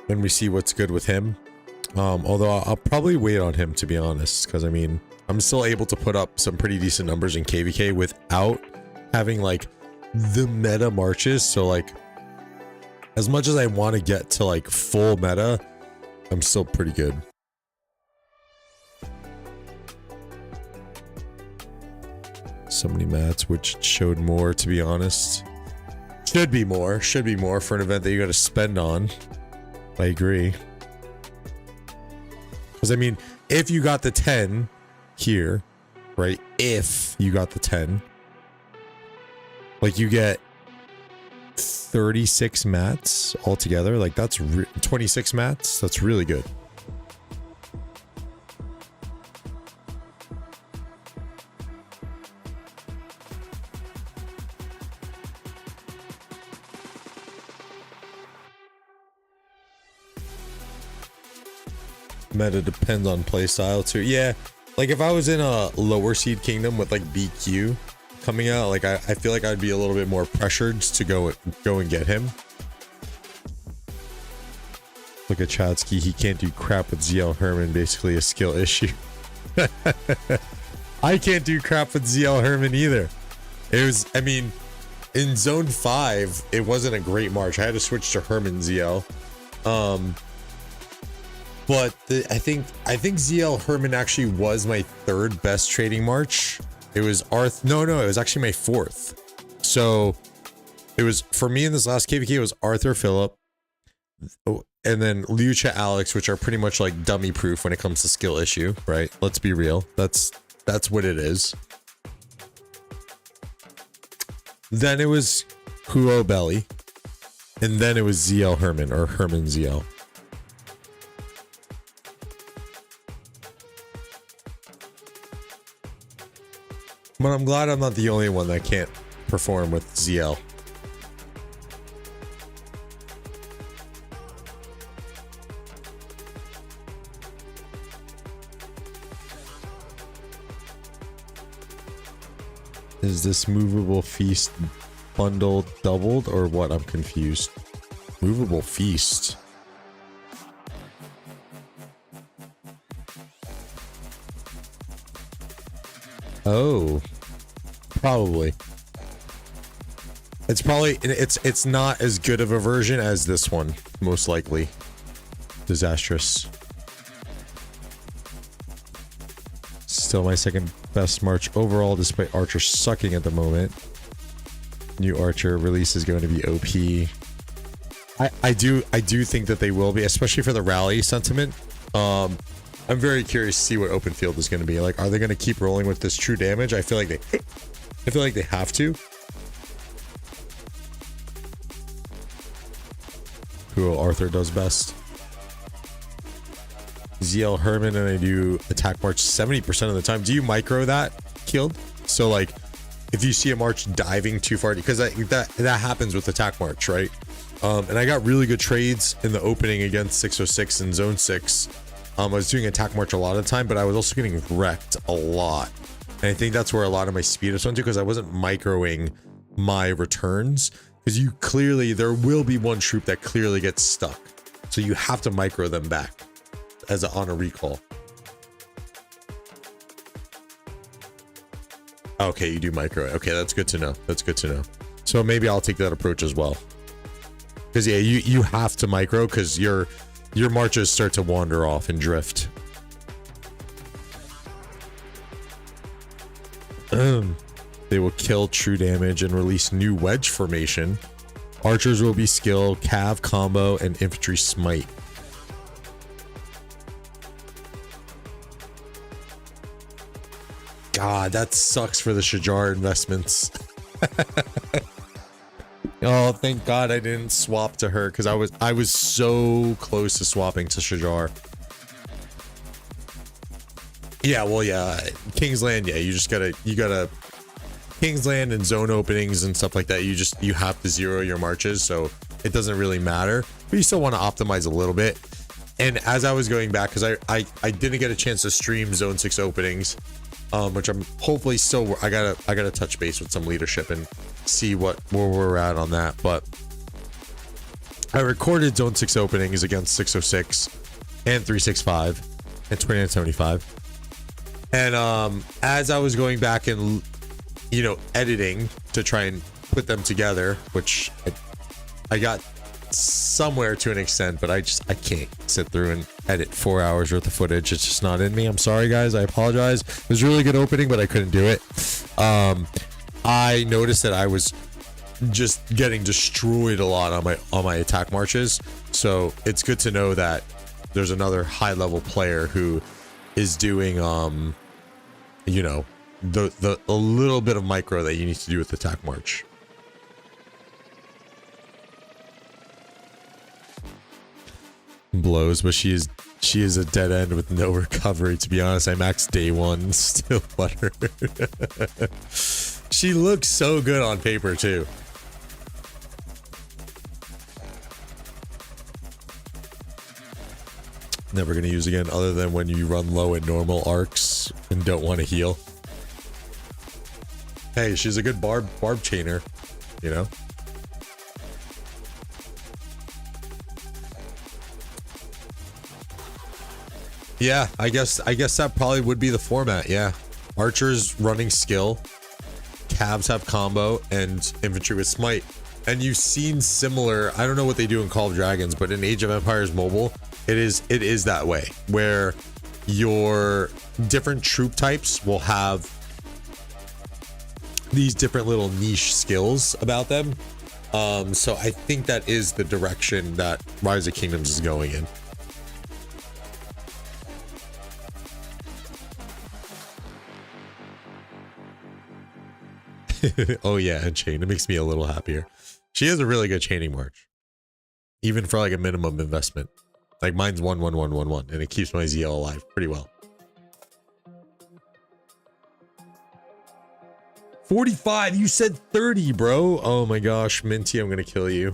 and we see what's good with him. Although I'll probably wait on him, to be honest, because I mean, I'm still able to put up some pretty decent numbers in KVK without having like the meta marches. So like, as much as I want to get to like full meta, I'm still pretty good. So many mats, which showed more, to be honest. Should be more for an event that you got to spend on. I agree. Because I mean, if you got the 10 here, right? If you got the 10, like you get 36 mats altogether. Like that's 26 mats. That's really good. Meta depends on playstyle too. Yeah, like if I was in a lower seed kingdom with like BQ coming out, like I feel like I'd be a little bit more pressured to go and get him. Look at Chadsky, he can't do crap with ZL Herman, basically a skill issue. I can't do crap with ZL Herman either. It was, I mean, in zone 5, it wasn't a great march. I had to switch to Herman ZL. But I think ZL Herman actually was my 3rd best trading march. It was no, it was actually my 4th. So it was, for me in this last KVK, it was Arthur Phillip and then Lucha Alex, which are pretty much like dummy proof when it comes to skill issue, right? Let's be real. That's what it is. Then it was Huo Belly. And then it was ZL Herman or Herman ZL. But I'm glad I'm not the only one that can't perform with ZL. Is this movable feast bundle doubled or what? I'm confused. Movable feast. Oh, probably. It's not as good of a version as this one, most likely. Disastrous. Still my 2nd best march overall, despite Archer sucking at the moment. New Archer release is going to be OP. I do think that they will be, especially for the rally sentiment. I'm very curious to see what open field is going to be like. Are they going to keep rolling with this true damage? I feel like they have to. Cool. Arthur does best. ZL Herman, and I do attack march 70% of the time. Do you micro that, Keeled? So like, if you see a march diving too far, because that happens with attack march, right? And I got really good trades in the opening against 606 and zone 6. I was doing attack march a lot of the time, but I was also getting wrecked a lot. And I think that's where a lot of my speed is went to, because I wasn't microing my returns. Because there will be one troop that clearly gets stuck. So you have to micro them back on a recall. Okay, you do micro. Okay, that's good to know. That's good to know. So maybe I'll take that approach as well. Because yeah, you have to micro, because your marches start to wander off and drift. They will kill true damage and release new wedge formation. Archers will be skill, cav combo, and infantry smite. God, that sucks for the Shajar investments. Oh, thank God I didn't swap to her, because I was so close to swapping to Shajar. Yeah, well, yeah, Kingsland, yeah, you gotta Kingsland and zone openings and stuff like that. You have to zero your marches, so it doesn't really matter, but you still want to optimize a little bit. And as I was going back, because I didn't get a chance to stream zone 6 openings, which I'm hopefully still, I gotta touch base with some leadership and see where we're at on that. But I recorded zone 6 openings against 606 and 365 and 2975. And as I was going back and, you know, editing to try and put them together, which I got somewhere to an extent, but I can't sit through and edit 4 hours worth of footage. It's just not in me. I'm sorry, guys. I apologize. It was a really good opening, but I couldn't do it. I noticed that I was just getting destroyed a lot on my attack marches. So it's good to know that there's another high level player who is doing you know, the a little bit of micro that you need to do with the attack march. Blows, but she is a dead end with no recovery. To be honest, I maxed day one, still butter. She looks so good on paper too. Never gonna use again, other than when you run low in normal arcs and don't want to heal. Hey, she's a good barb chainer, you know. Yeah, I guess that probably would be the format. Yeah, archers running skill, cabs have combo, and infantry with smite. And you've seen similar. I don't know what they do in Call of Dragons, but in Age of Empires Mobile, it is that way, where your different troop types will have these different little niche skills about them. So I think that is the direction that Rise of Kingdoms is going in. Oh yeah, and chain. It makes me a little happier. She has a really good chaining march, even for like a minimum investment. Like mine's 11111, and it keeps my ZL alive pretty well. 45. You said 30, bro. Oh my gosh, Minty, I'm gonna kill you.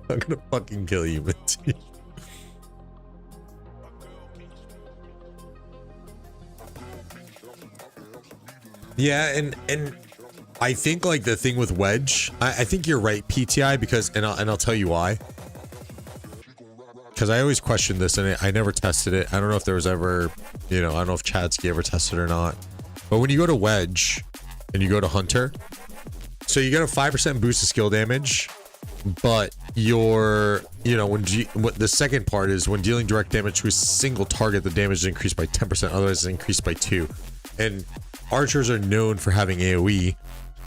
I'm gonna fucking kill you, Minty. Yeah, and I think like the thing with Wedge, I think you're right, PTI, because and I'll tell you why. Because I always questioned this and I never tested it. I don't know if there was ever, you know, I don't know if Chadsky ever tested it or not. But when you go to Wedge and you go to Hunter, so you get a 5% boost of skill damage, but your, you know, what the second part is when dealing direct damage to a single target, the damage is increased by 10%, otherwise it's increased by 2. And archers are known for having AoE,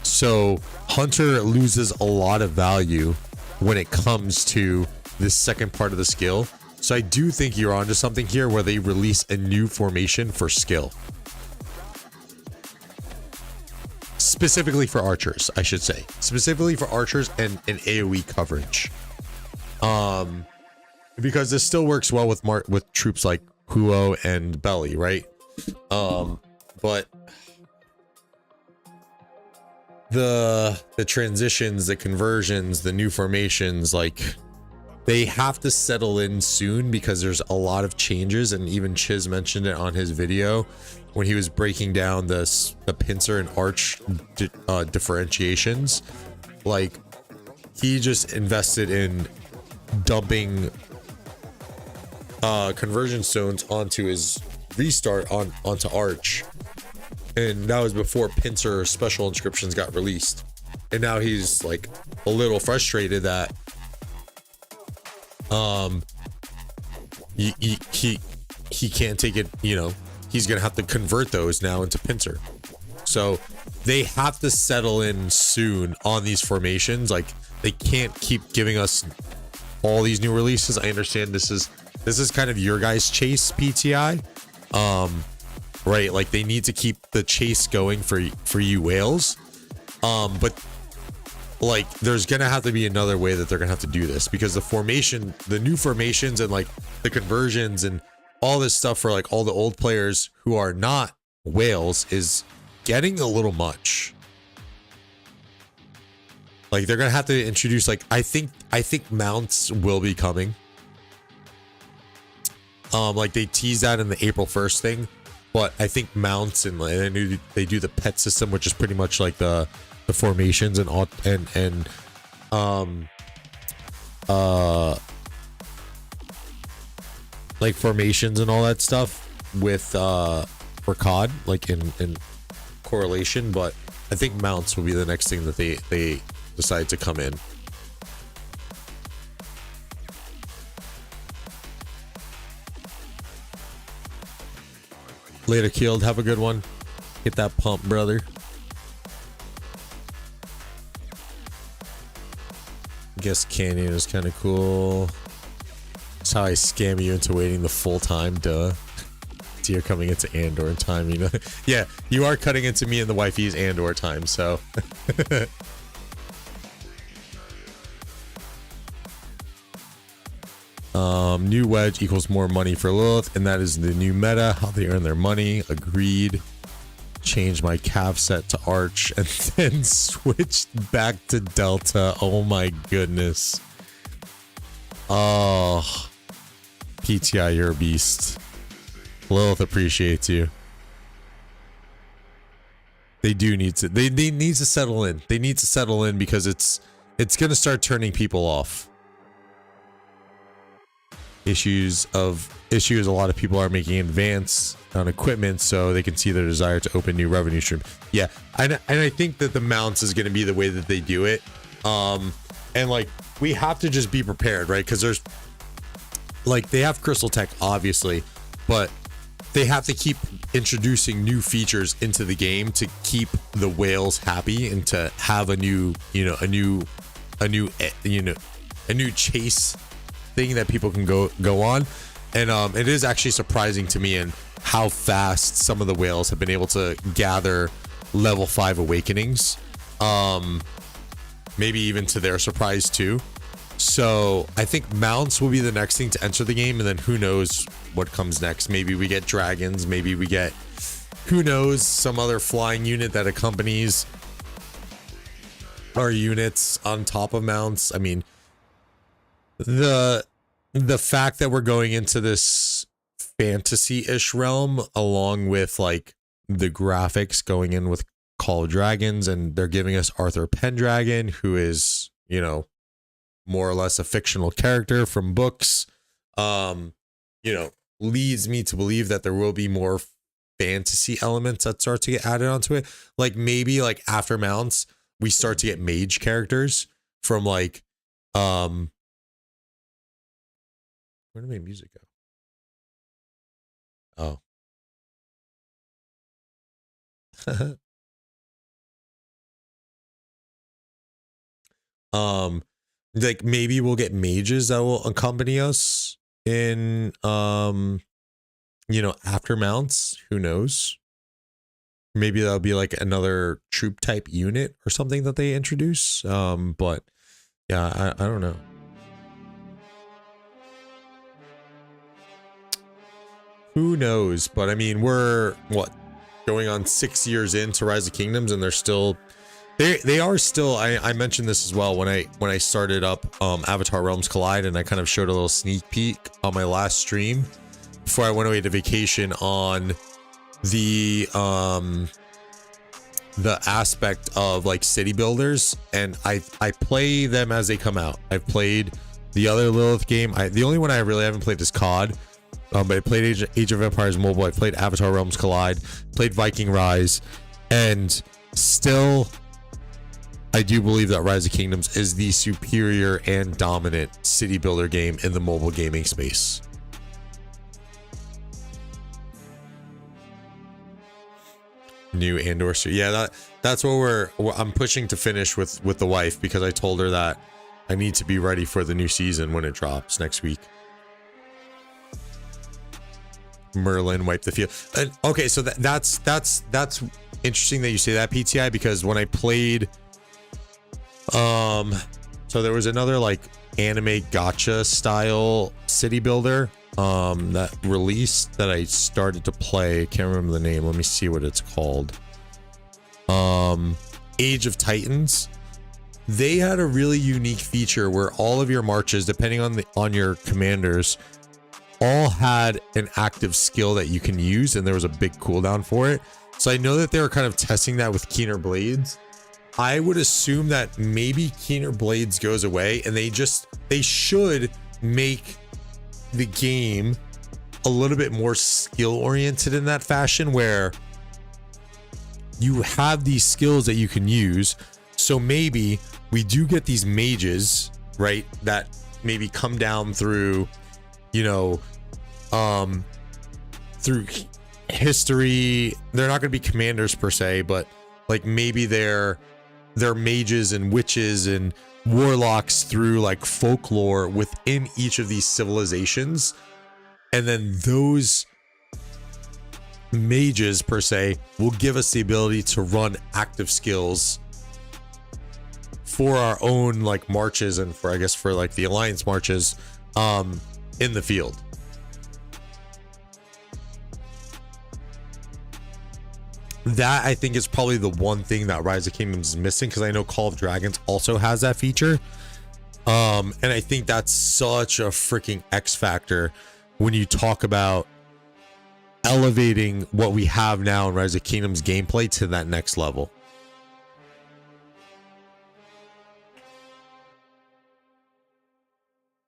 so Hunter loses a lot of value when it comes to this second part of the skill. So I do think you're onto something here where they release a new formation for skill. Specifically for archers, I should say. Specifically for archers and AoE coverage. Because this still works well with troops like Huo and Belly, right? But the transitions, the conversions, the new formations, like they have to settle in soon because there's a lot of changes. And even Chiz mentioned it on his video when he was breaking down the pincer and arch differentiations. Like he just invested in dumping conversion stones onto his restart onto arch, and that was before pincer special inscriptions got released. And now he's like a little frustrated that he can't take it, you know, he's gonna have to convert those now into pincer. So they have to settle in soon on these formations. Like, they can't keep giving us all these new releases. I understand this is kind of your guys' chase, PTI. Right, like they need to keep the chase going for you whales. But like there's gonna have to be another way that they're gonna have to do this, because the new formations and like the conversions and all this stuff for like all the old players who are not whales is getting a little much. Like they're gonna have to introduce, like, I think mounts will be coming. Like they teased that in the April 1st thing, but I think mounts and they do the pet system, which is pretty much like the formations and all and like formations and all that stuff with for COD, like in correlation. But I think mounts will be the next thing that they decide to come in. Later, Keeled. Have a good one. Hit that pump, brother. Guess Canyon is kind of cool. That's how I scam you into waiting the full time, duh. So you're coming into Andor time, you know? Yeah, you are cutting into me and the wifey's Andor time, so. New wedge equals more money for Lilith, and that is the new meta, how they earn their money. Agreed. Change my calf set to arch and then switched back to delta. Oh my goodness. Oh, PTI, you're a beast. Lilith appreciates you. They do need to, they need to settle in. They need to settle in because it's gonna start turning people off. Issues, a lot of people are making advance on equipment so they can see their desire to open new revenue stream. Yeah, and I think that the mounts is going to be the way that they do it. And like we have to just be prepared, right? Because there's like they have Crystal Tech obviously, but they have to keep introducing new features into the game to keep the whales happy and to have a new chase thing that people can go on. And it is actually surprising to me and how fast some of the whales have been able to gather level 5 awakenings, maybe even to their surprise too. So I think mounts will be the next thing to enter the game, and then who knows what comes next. Maybe we get dragons, maybe we get, who knows, some other flying unit that accompanies our units on top of mounts. I mean, the fact that we're going into this fantasy-ish realm, along with like the graphics going in with Call of Dragons, and they're giving us Arthur Pendragon, who is, you know, more or less a fictional character from books, leads me to believe that there will be more fantasy elements that start to get added onto it. Like maybe like after mounts, we start to get mage characters from like, where did my music go? Oh. Like maybe we'll get mages that will accompany us in after mounts. Who knows? Maybe that'll be like another troop type unit or something that they introduce. But yeah, I don't know. Who knows? But I mean, we're going on 6 years into Rise of Kingdoms, and they're still, they are still. I mentioned this as well when I started up Avatar Realms Collide, and I kind of showed a little sneak peek on my last stream before I went away to vacation on the aspect of like city builders, and I play them as they come out. I've played the other Lilith game. The only one I really haven't played is COD. But I played Age of Empires Mobile, I played Avatar Realms Collide, played Viking Rise, and still, I do believe that Rise of Kingdoms is the superior and dominant city builder game in the mobile gaming space. new Andor series. Yeah, that's what I'm pushing to finish with the wife, because I told her that I need to be ready for the new season when it drops next week. Merlin wipe the field. And okay, so that's interesting that you say that, PTI, because when I played so there was another like anime gacha style city builder that released that I started to play. I can't remember the name. Let me see what it's called. Age of Titans. They had a really unique feature where all of your marches, depending on your commanders, all had an active skill that you can use, and there was a big cooldown for it. So I know that they were kind of testing that with Keener Blades. I would assume that maybe Keener Blades goes away, and they should make the game a little bit more skill oriented in that fashion, where you have these skills that you can use. So maybe we do get these mages, right, that maybe come down through, you know, through history. They're not going to be commanders per se, but like maybe they're mages and witches and warlocks through like folklore within each of these civilizations, and then those mages per se will give us the ability to run active skills for our own like marches, and for, I guess, for like the alliance marches in the field. That, I think, is probably the one thing that Rise of Kingdoms is missing, because I know Call of Dragons also has that feature. And I think that's such a freaking X factor when you talk about elevating what we have now in Rise of Kingdoms gameplay to that next level.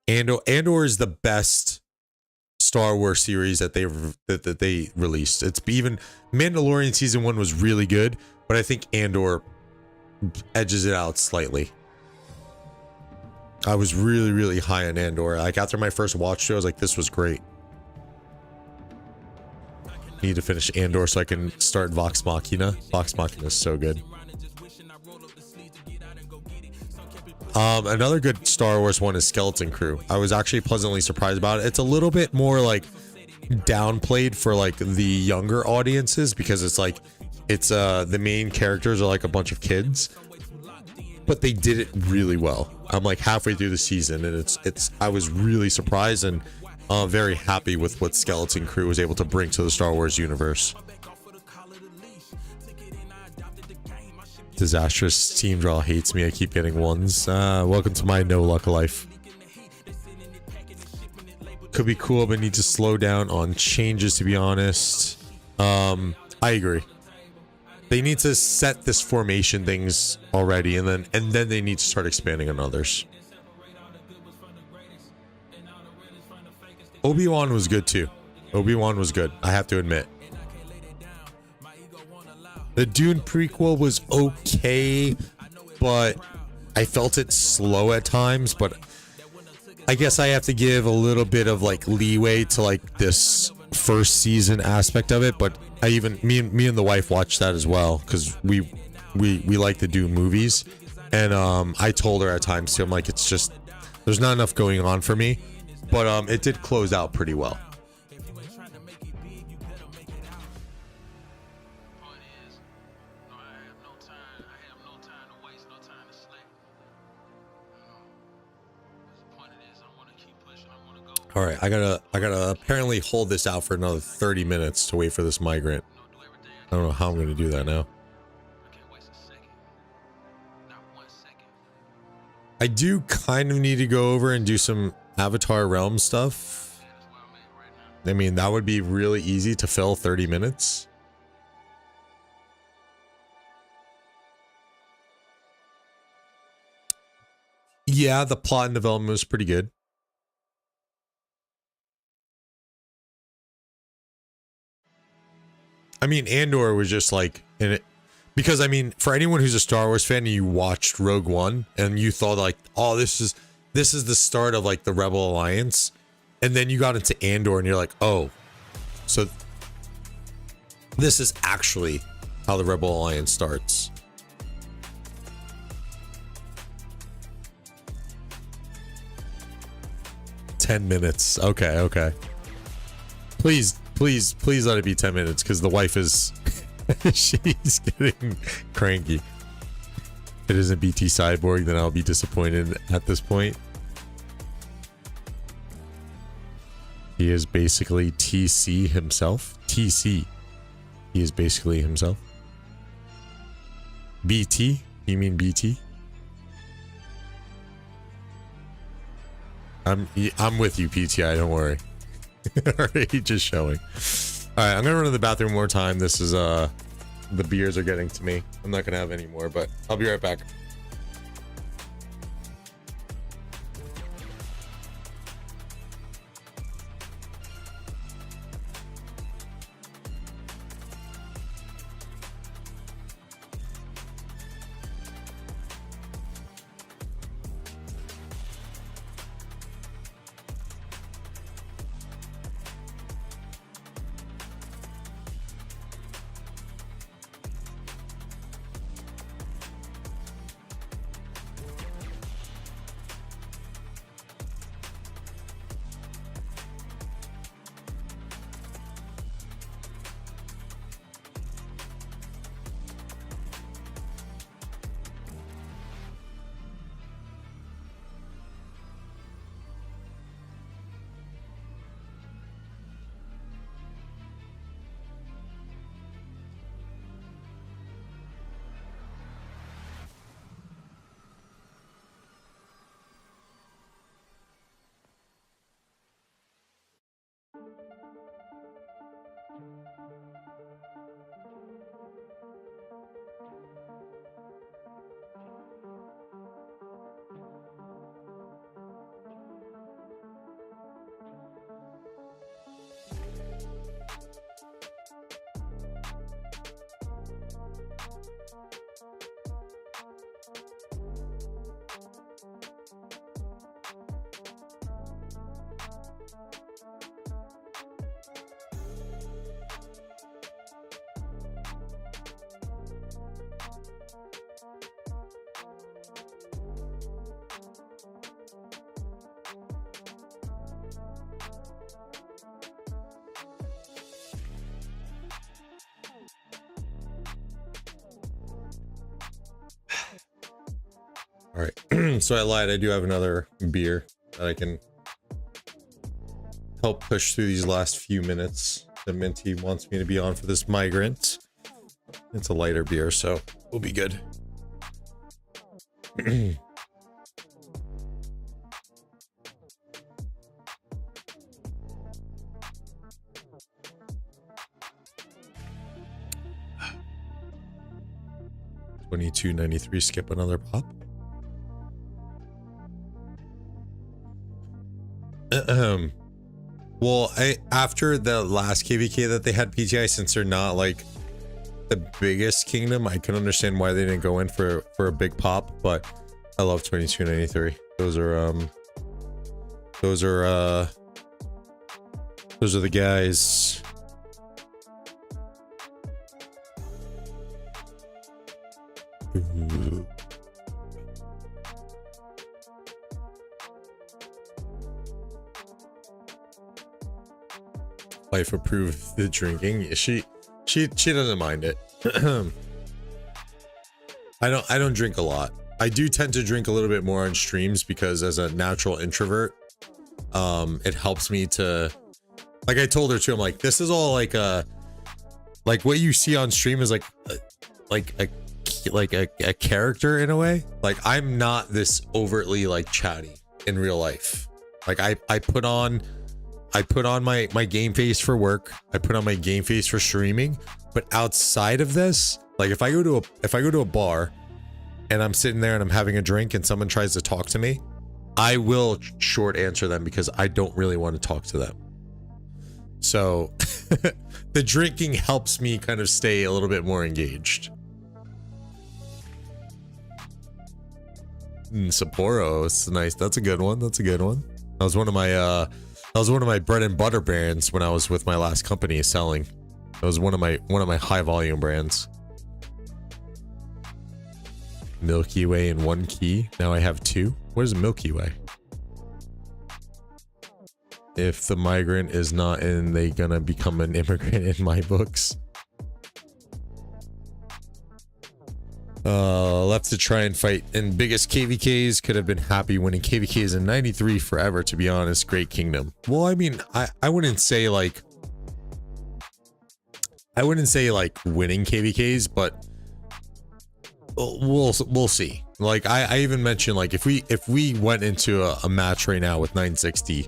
Andor is the best Star Wars series that they released. It's even Mandalorian season 1 was really good, but I think Andor edges it out slightly. I was really, really high on Andor. Like after my first watch through, I was like, this was great. Need to finish Andor so I can start Vox Machina. Vox Machina is so good. Another good Star Wars one is Skeleton Crew. I was actually pleasantly surprised about it. It's a little bit more like downplayed for like the younger audiences, because it's like the main characters are like a bunch of kids, but they did it really well. I'm like halfway through the season, and I was really surprised and very happy with what Skeleton Crew was able to bring to the Star Wars universe. Disastrous team draw hates me. I keep getting ones. Welcome to my no luck life. Could be cool, but need to slow down on changes, to be honest. I agree. They need to set this formation things already, and then they need to start expanding on others. Obi-Wan was good too. Obi-Wan was good, I have to admit. The Dune prequel was okay, but I felt it slow at times. But I guess I have to give a little bit of like leeway to like this first season aspect of it. But me and the wife watched that as well, because we like to do movies, and I told her at times too, I'm like, it's just there's not enough going on for me, but it did close out pretty well. All right, I gotta apparently hold this out for another 30 minutes to wait for this migrant. I don't know how I'm gonna do that now. I do kind of need to go over and do some Avatar Realm stuff. I mean, that would be really easy to fill 30 minutes. Yeah, the plot and development was pretty good. I mean, Andor was just like, because I mean, for anyone who's a Star Wars fan and you watched Rogue One and you thought like, oh, this is the start of like the Rebel Alliance, and then you got into Andor and you're like, oh, so this is actually how the Rebel Alliance starts. $10. Okay. Please let it be 10 minutes, because the wife is she's getting cranky. If it isn't BT Cyborg, then I'll be disappointed at this point. He is basically TC himself. TC. He is basically himself. BT? You mean BT? I'm with you, PTI, don't worry. Already just showing. Alright, I'm gonna run to the bathroom one more time. This is the beers are getting to me. I'm not gonna have any more, but I'll be right back. All right, so I lied. I do have another beer that I can help push through these last few minutes. The Minty wants me to be on for this migrant. It's a lighter beer, so we'll be good. $22.93. Skip another pop. Well, after the last KVK that they had PTI, since they're not like the biggest kingdom, I can understand why they didn't go in for a big pop, but I love 2293. Those are the guys. Ooh. Wife approved the drinking. She doesn't mind it. I don't drink a lot. I do tend to drink a little bit more on streams because as a natural introvert, it helps me to, like I told her too, I'm like, this is all like what you see on stream is like a character in a way. Like I'm not this overtly like chatty in real life. Like I put on my game face for work. I put on my game face for streaming. But outside of this, like if I go to a bar and I'm sitting there and I'm having a drink and someone tries to talk to me, I will short answer them because I don't really want to talk to them. So the drinking helps me kind of stay a little bit more engaged. Sapporo, it's nice. That's a good one. That's a good one. That was one of my bread and butter brands when I was with my last company selling. It was one of my high volume brands. Milky Way in one key. Now I have two. What is Milky Way? If the migrant is not in, they gonna become an immigrant in my books. Left to try and fight. And biggest KVKs could have been happy winning KVKs in 93 forever, to be honest. Great Kingdom. Well, I mean, I wouldn't say like winning KVKs, but we'll see. Like I even mentioned, like if we went into a match right now with 960,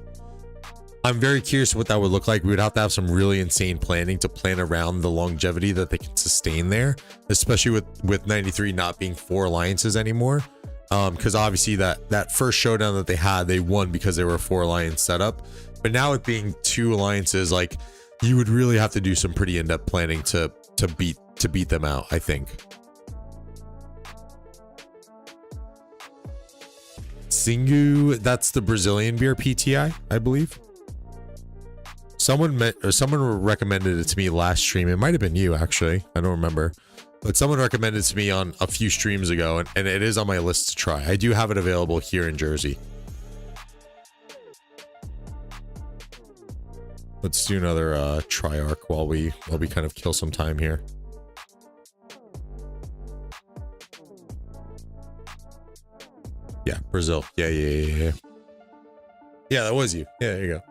I'm very curious what that would look like. We would have to have some really insane planning to plan around the longevity that they can sustain there, especially with 93 not being 4 alliances anymore. Because obviously that first showdown that they had, they won because they were a 4 alliance setup. But now it being 2 alliances, like you would really have to do some pretty in-depth planning to beat them out, I think. Singu, that's the Brazilian beer PTI, I believe. Someone recommended it to me last stream. It might have been you, actually. I don't remember. But someone recommended it to me on a few streams ago, and it is on my list to try. I do have it available here in Jersey. Let's do another Triarch while we kind of kill some time here. Yeah, Brazil. Yeah. Yeah, that was you. Yeah, there you go.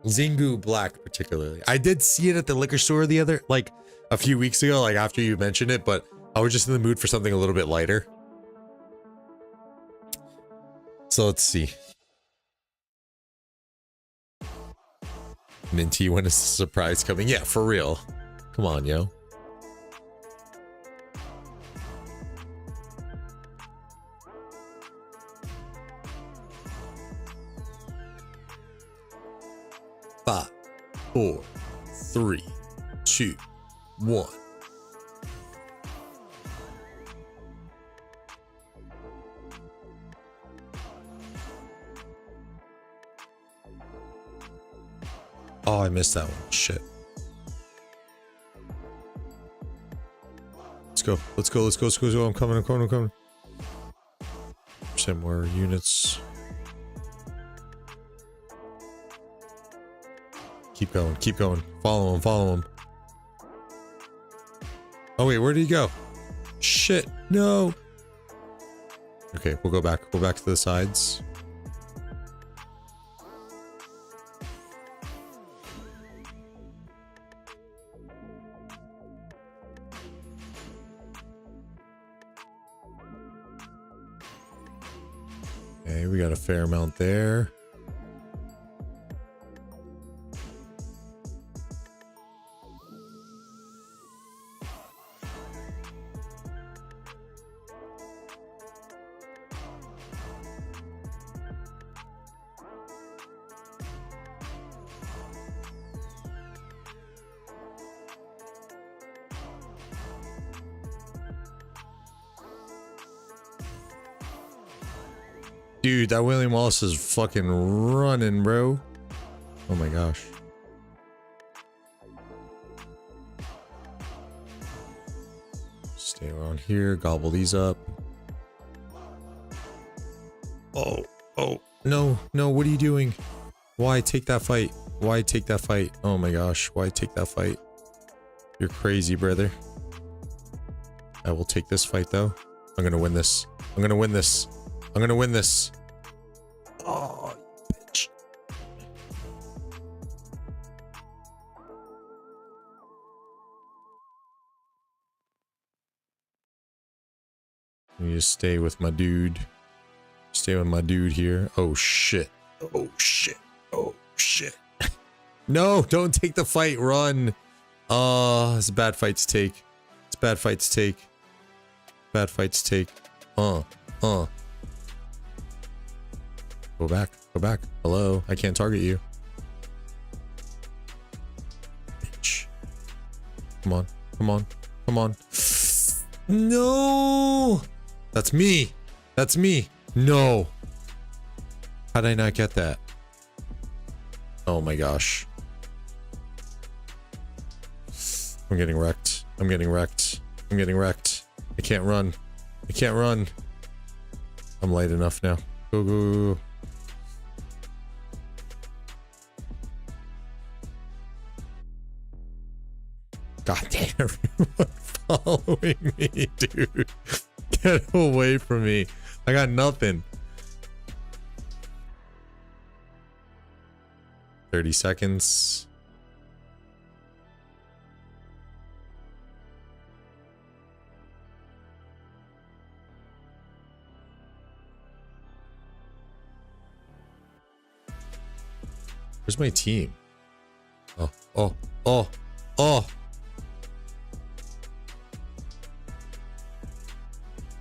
Zingu Black particularly. I did see it at the liquor store a few weeks ago, like after you mentioned it, but I was just in the mood for something a little bit lighter. So let's see. Minty, when is the surprise coming? Yeah, for real. Come on, yo. Five, 4, 3, 2, 1. Oh, I missed that one. Shit. Let's go. I'm coming. Some more units. Keep going. Follow him. Oh wait, where did he go? Shit, no. Okay, we'll go back to the sides. Okay, we got a fair amount there. Dude, that William Wallace is fucking running, bro. Oh my gosh. Stay around here, gobble these up. Oh, no, what are you doing? Why take that fight? Oh my gosh, why take that fight? You're crazy, brother. I will take this fight, though. I'm gonna win this. Oh, bitch. Let me just stay with my dude. Here. Oh shit. No, don't take the fight. Run. Oh, it's a bad fight to take. Go back. Hello, I can't target you. Bitch. Come on. No! That's me. No. How did I not get that? Oh my gosh. I'm getting wrecked. I can't run. I can't run. I'm light enough now. Go, go, go. God damn, everyone following me, dude. Get away from me. I got nothing. 30 seconds. Where's my team? Oh, oh, oh, oh.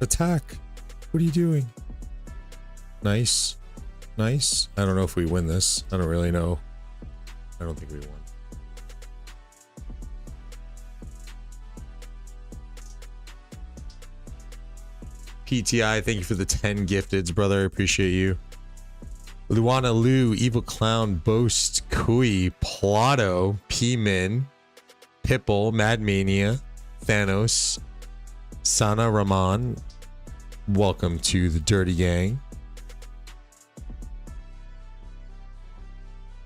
Attack. What are you doing? Nice. Nice. I don't know if we win this. I don't really know. I don't think we won. PTI, thank you for the 10 gifteds, brother. I appreciate you. Luana Lu, Evil Clown, Boast, Kui, Plato, P-Min, Pipple, Mad Mania, Thanos, Sana Rahman. Welcome to the Dirty Gang.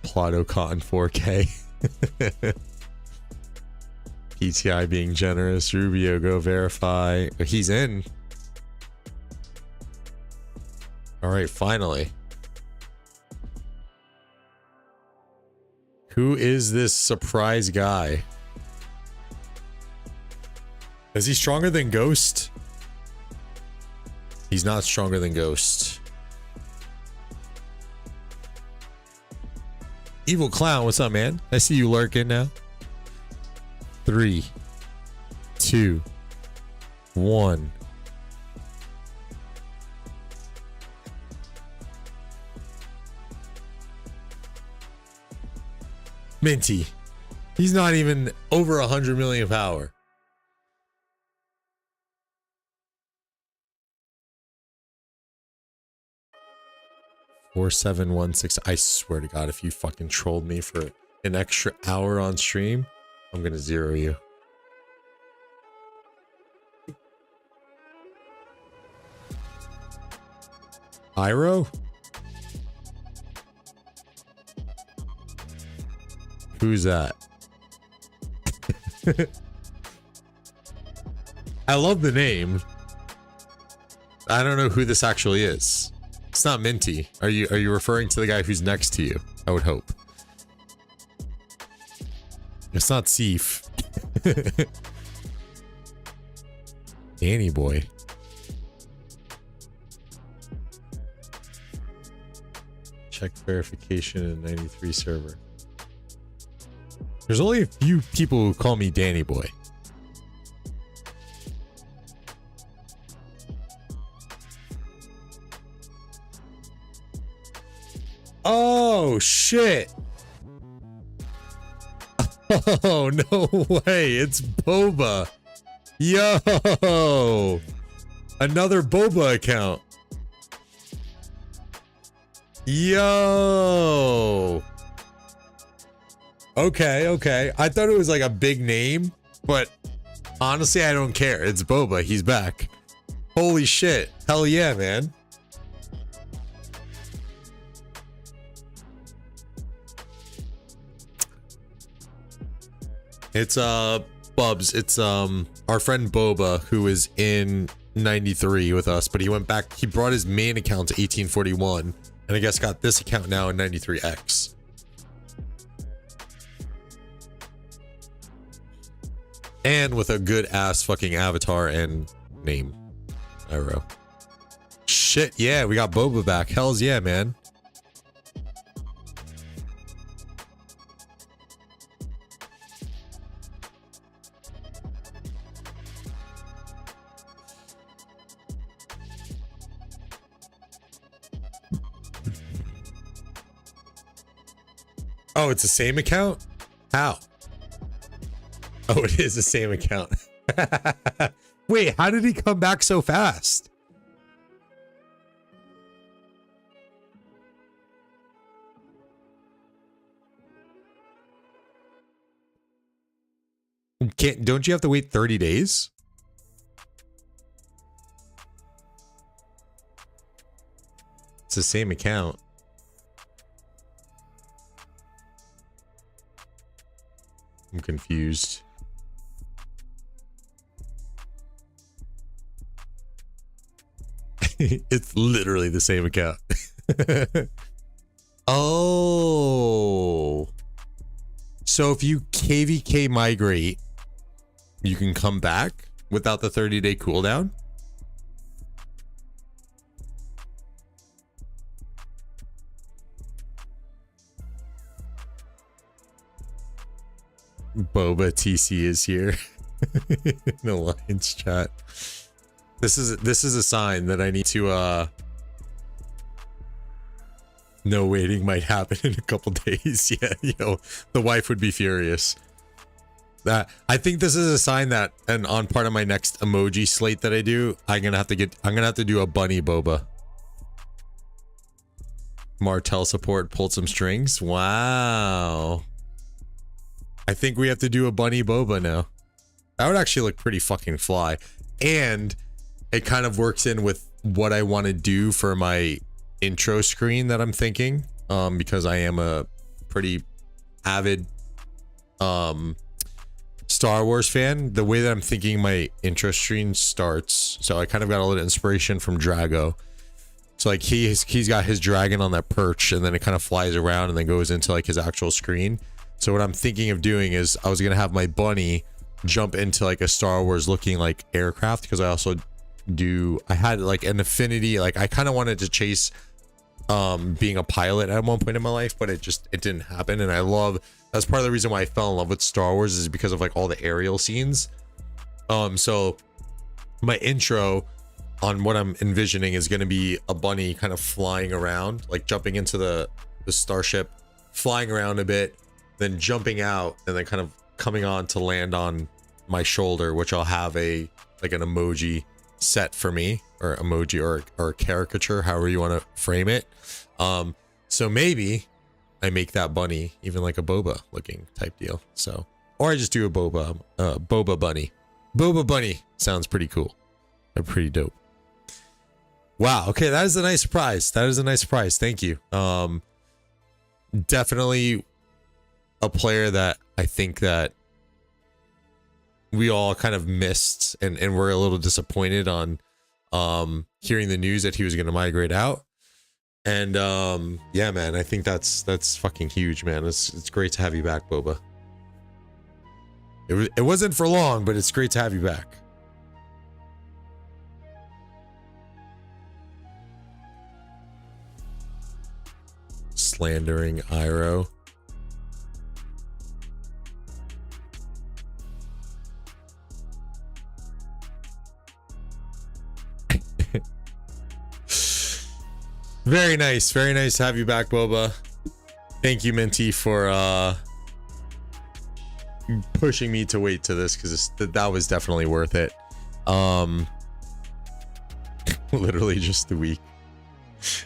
Plato Cotton 4K. PTI being generous. Rubio, go verify. He's in. All right, finally. Who is this surprise guy? Is he stronger than Ghost? He's not stronger than Ghost. Evil Clown, what's up, man? I see you lurking now. 3, 2, 1. Minty. He's not even over 100 million power. $4716. I swear to God, if you fucking trolled me for an extra hour on stream, I'm gonna zero you. Iro? Who's that? I love the name. I don't know who this actually is. It's not Minty. Are you referring to the guy who's next to you? I would hope. It's not Seif. Danny boy. Check verification in 93 server. There's only a few people who call me Danny boy. Oh shit. Oh no way, it's Boba. Yo, another Boba account. Yo. Okay. I thought it was like a big name, but honestly, I don't care. It's Boba. He's back. Holy shit. Hell yeah, man. It's Bubs. It's our friend Boba, who is in 93 with us, but he went back. He brought his main account to 1841, and I guess got this account now in 93X. And with a good ass fucking avatar and name. Iro. Shit, yeah, we got Boba back. Hells yeah, man. Oh, it's the same account? How? Oh, it is the same account. Wait, how did he come back so fast? Don't you have to wait 30 days? the same account. I'm confused. It's literally the same account. Oh. So if you KVK migrate, you can come back without the 30-day cooldown? Boba TC is here. In the Alliance chat. This is a sign that I need to no waiting might happen in a couple days. Yeah, you know, the wife would be furious. That I think this is a sign that, and on part of my next emoji slate that I do, I'm gonna have to do a bunny boba. Martel support pulled some strings. Wow. I think we have to do a bunny boba now. That would actually look pretty fucking fly. And it kind of works in with what I want to do for my intro screen that I'm thinking. Because I am a pretty avid Star Wars fan. The way that I'm thinking my intro screen starts. So I kind of got a little inspiration from Drago. So like he's got his dragon on that perch, and then it kind of flies around and then goes into like his actual screen. So what I'm thinking of doing is I was gonna have my bunny jump into like a Star Wars looking like aircraft, because I also I had like an affinity, like I kind of wanted to chase being a pilot at one point in my life, but it didn't happen. And that's part of the reason why I fell in love with Star Wars, is because of like all the aerial scenes. So my intro on what I'm envisioning is going to be a bunny kind of flying around, like jumping into the starship, flying around a bit, then jumping out, and then kind of coming on to land on my shoulder, which I'll have an emoji set for me, or emoji or caricature, however you want to frame it. So maybe I make that bunny even like a boba looking type deal. So, or I just do a boba bunny. Boba bunny sounds pretty cool. They're pretty dope. Wow. Okay, that is a nice surprise. Thank you. Definitely a player that I think that we all kind of missed, and we're a little disappointed on hearing the news that he was going to migrate out. And yeah, man, I think that's fucking huge, man. It's great to have you back, Boba. It wasn't for long, but it's great to have you back. Slandering Iroh. Very nice to have you back, Boba. Thank you, Minty, for pushing me to wait to this, because that was definitely worth it. Literally just the week.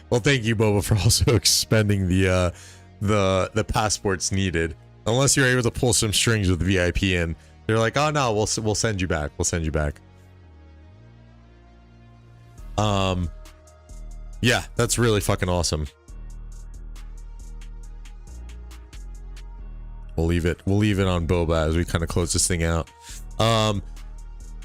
Well, thank you, Boba, for also expending the passports needed. Unless you're able to pull some strings with VIP, and they're like, oh no, we'll send you back. Yeah, that's really fucking awesome. We'll leave it on Boba as we kind of close this thing out.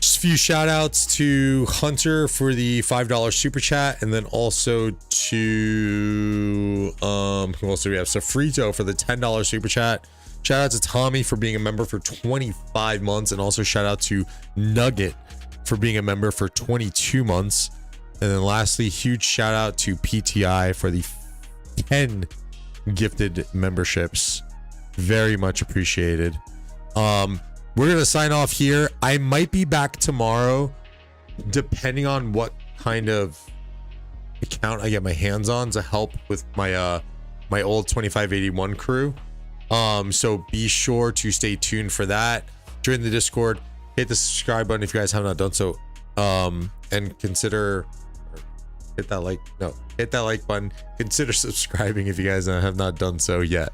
Just a few shout outs to Hunter for the $5 super chat, and then also to who else do we have? Sofrito for the $10 super chat. Shout out to Tommy for being a member for 25 months, and also shout out to Nugget for being a member for 22 months. And then lastly, huge shout out to PTI for the 10 gifted memberships. Very much appreciated. We're gonna sign off here. I might be back tomorrow, depending on what kind of account I get my hands on to help with my my old 2581 crew. So be sure to stay tuned for that. Join the Discord, hit the subscribe button if you guys have not done so, and consider hit that like button. Consider subscribing if you guys have not done so yet.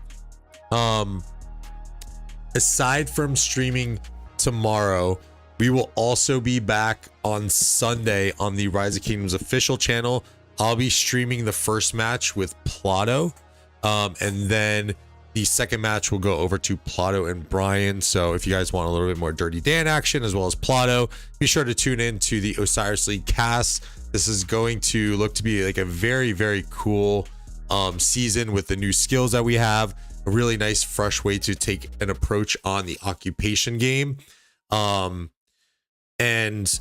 Aside from streaming tomorrow, we will also be back on Sunday on the Rise of Kingdoms official channel I'll be streaming the first match with Plato, and then the second match will go over to Plato and Brian. So if you guys want a little bit more Dirty Dan action as well as Plato, be sure to tune in to the Osiris League cast. This is going to look to be like a very, very cool season with the new skills that we have. A really nice, fresh way to take an approach on the occupation game. And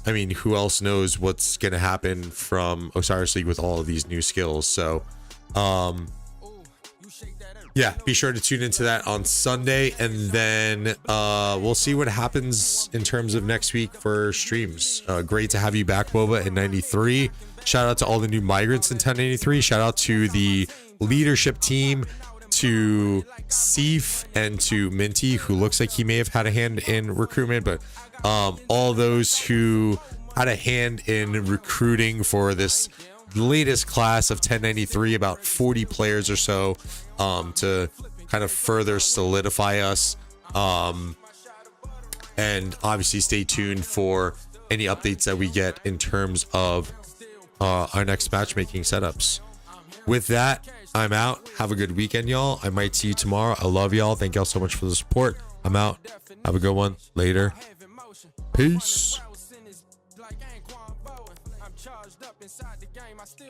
I mean, who else knows what's going to happen from Osiris League with all of these new skills. So, yeah, be sure to tune into that on Sunday, and then we'll see what happens in terms of next week for streams. Great to have you back, Boba, in 93. Shout out to all the new migrants in 1083. Shout out to the leadership team, to Seif, and to Minty, who looks like he may have had a hand in recruitment, but all those who had a hand in recruiting for this latest class of 1093, about 40 players or so, to kind of further solidify us. And obviously stay tuned for any updates that we get in terms of our next matchmaking setups. With that, I'm out. Have a good weekend, y'all. I might see you tomorrow. I love y'all. Thank y'all so much for the support. I'm out. Have a good one. Later. Peace.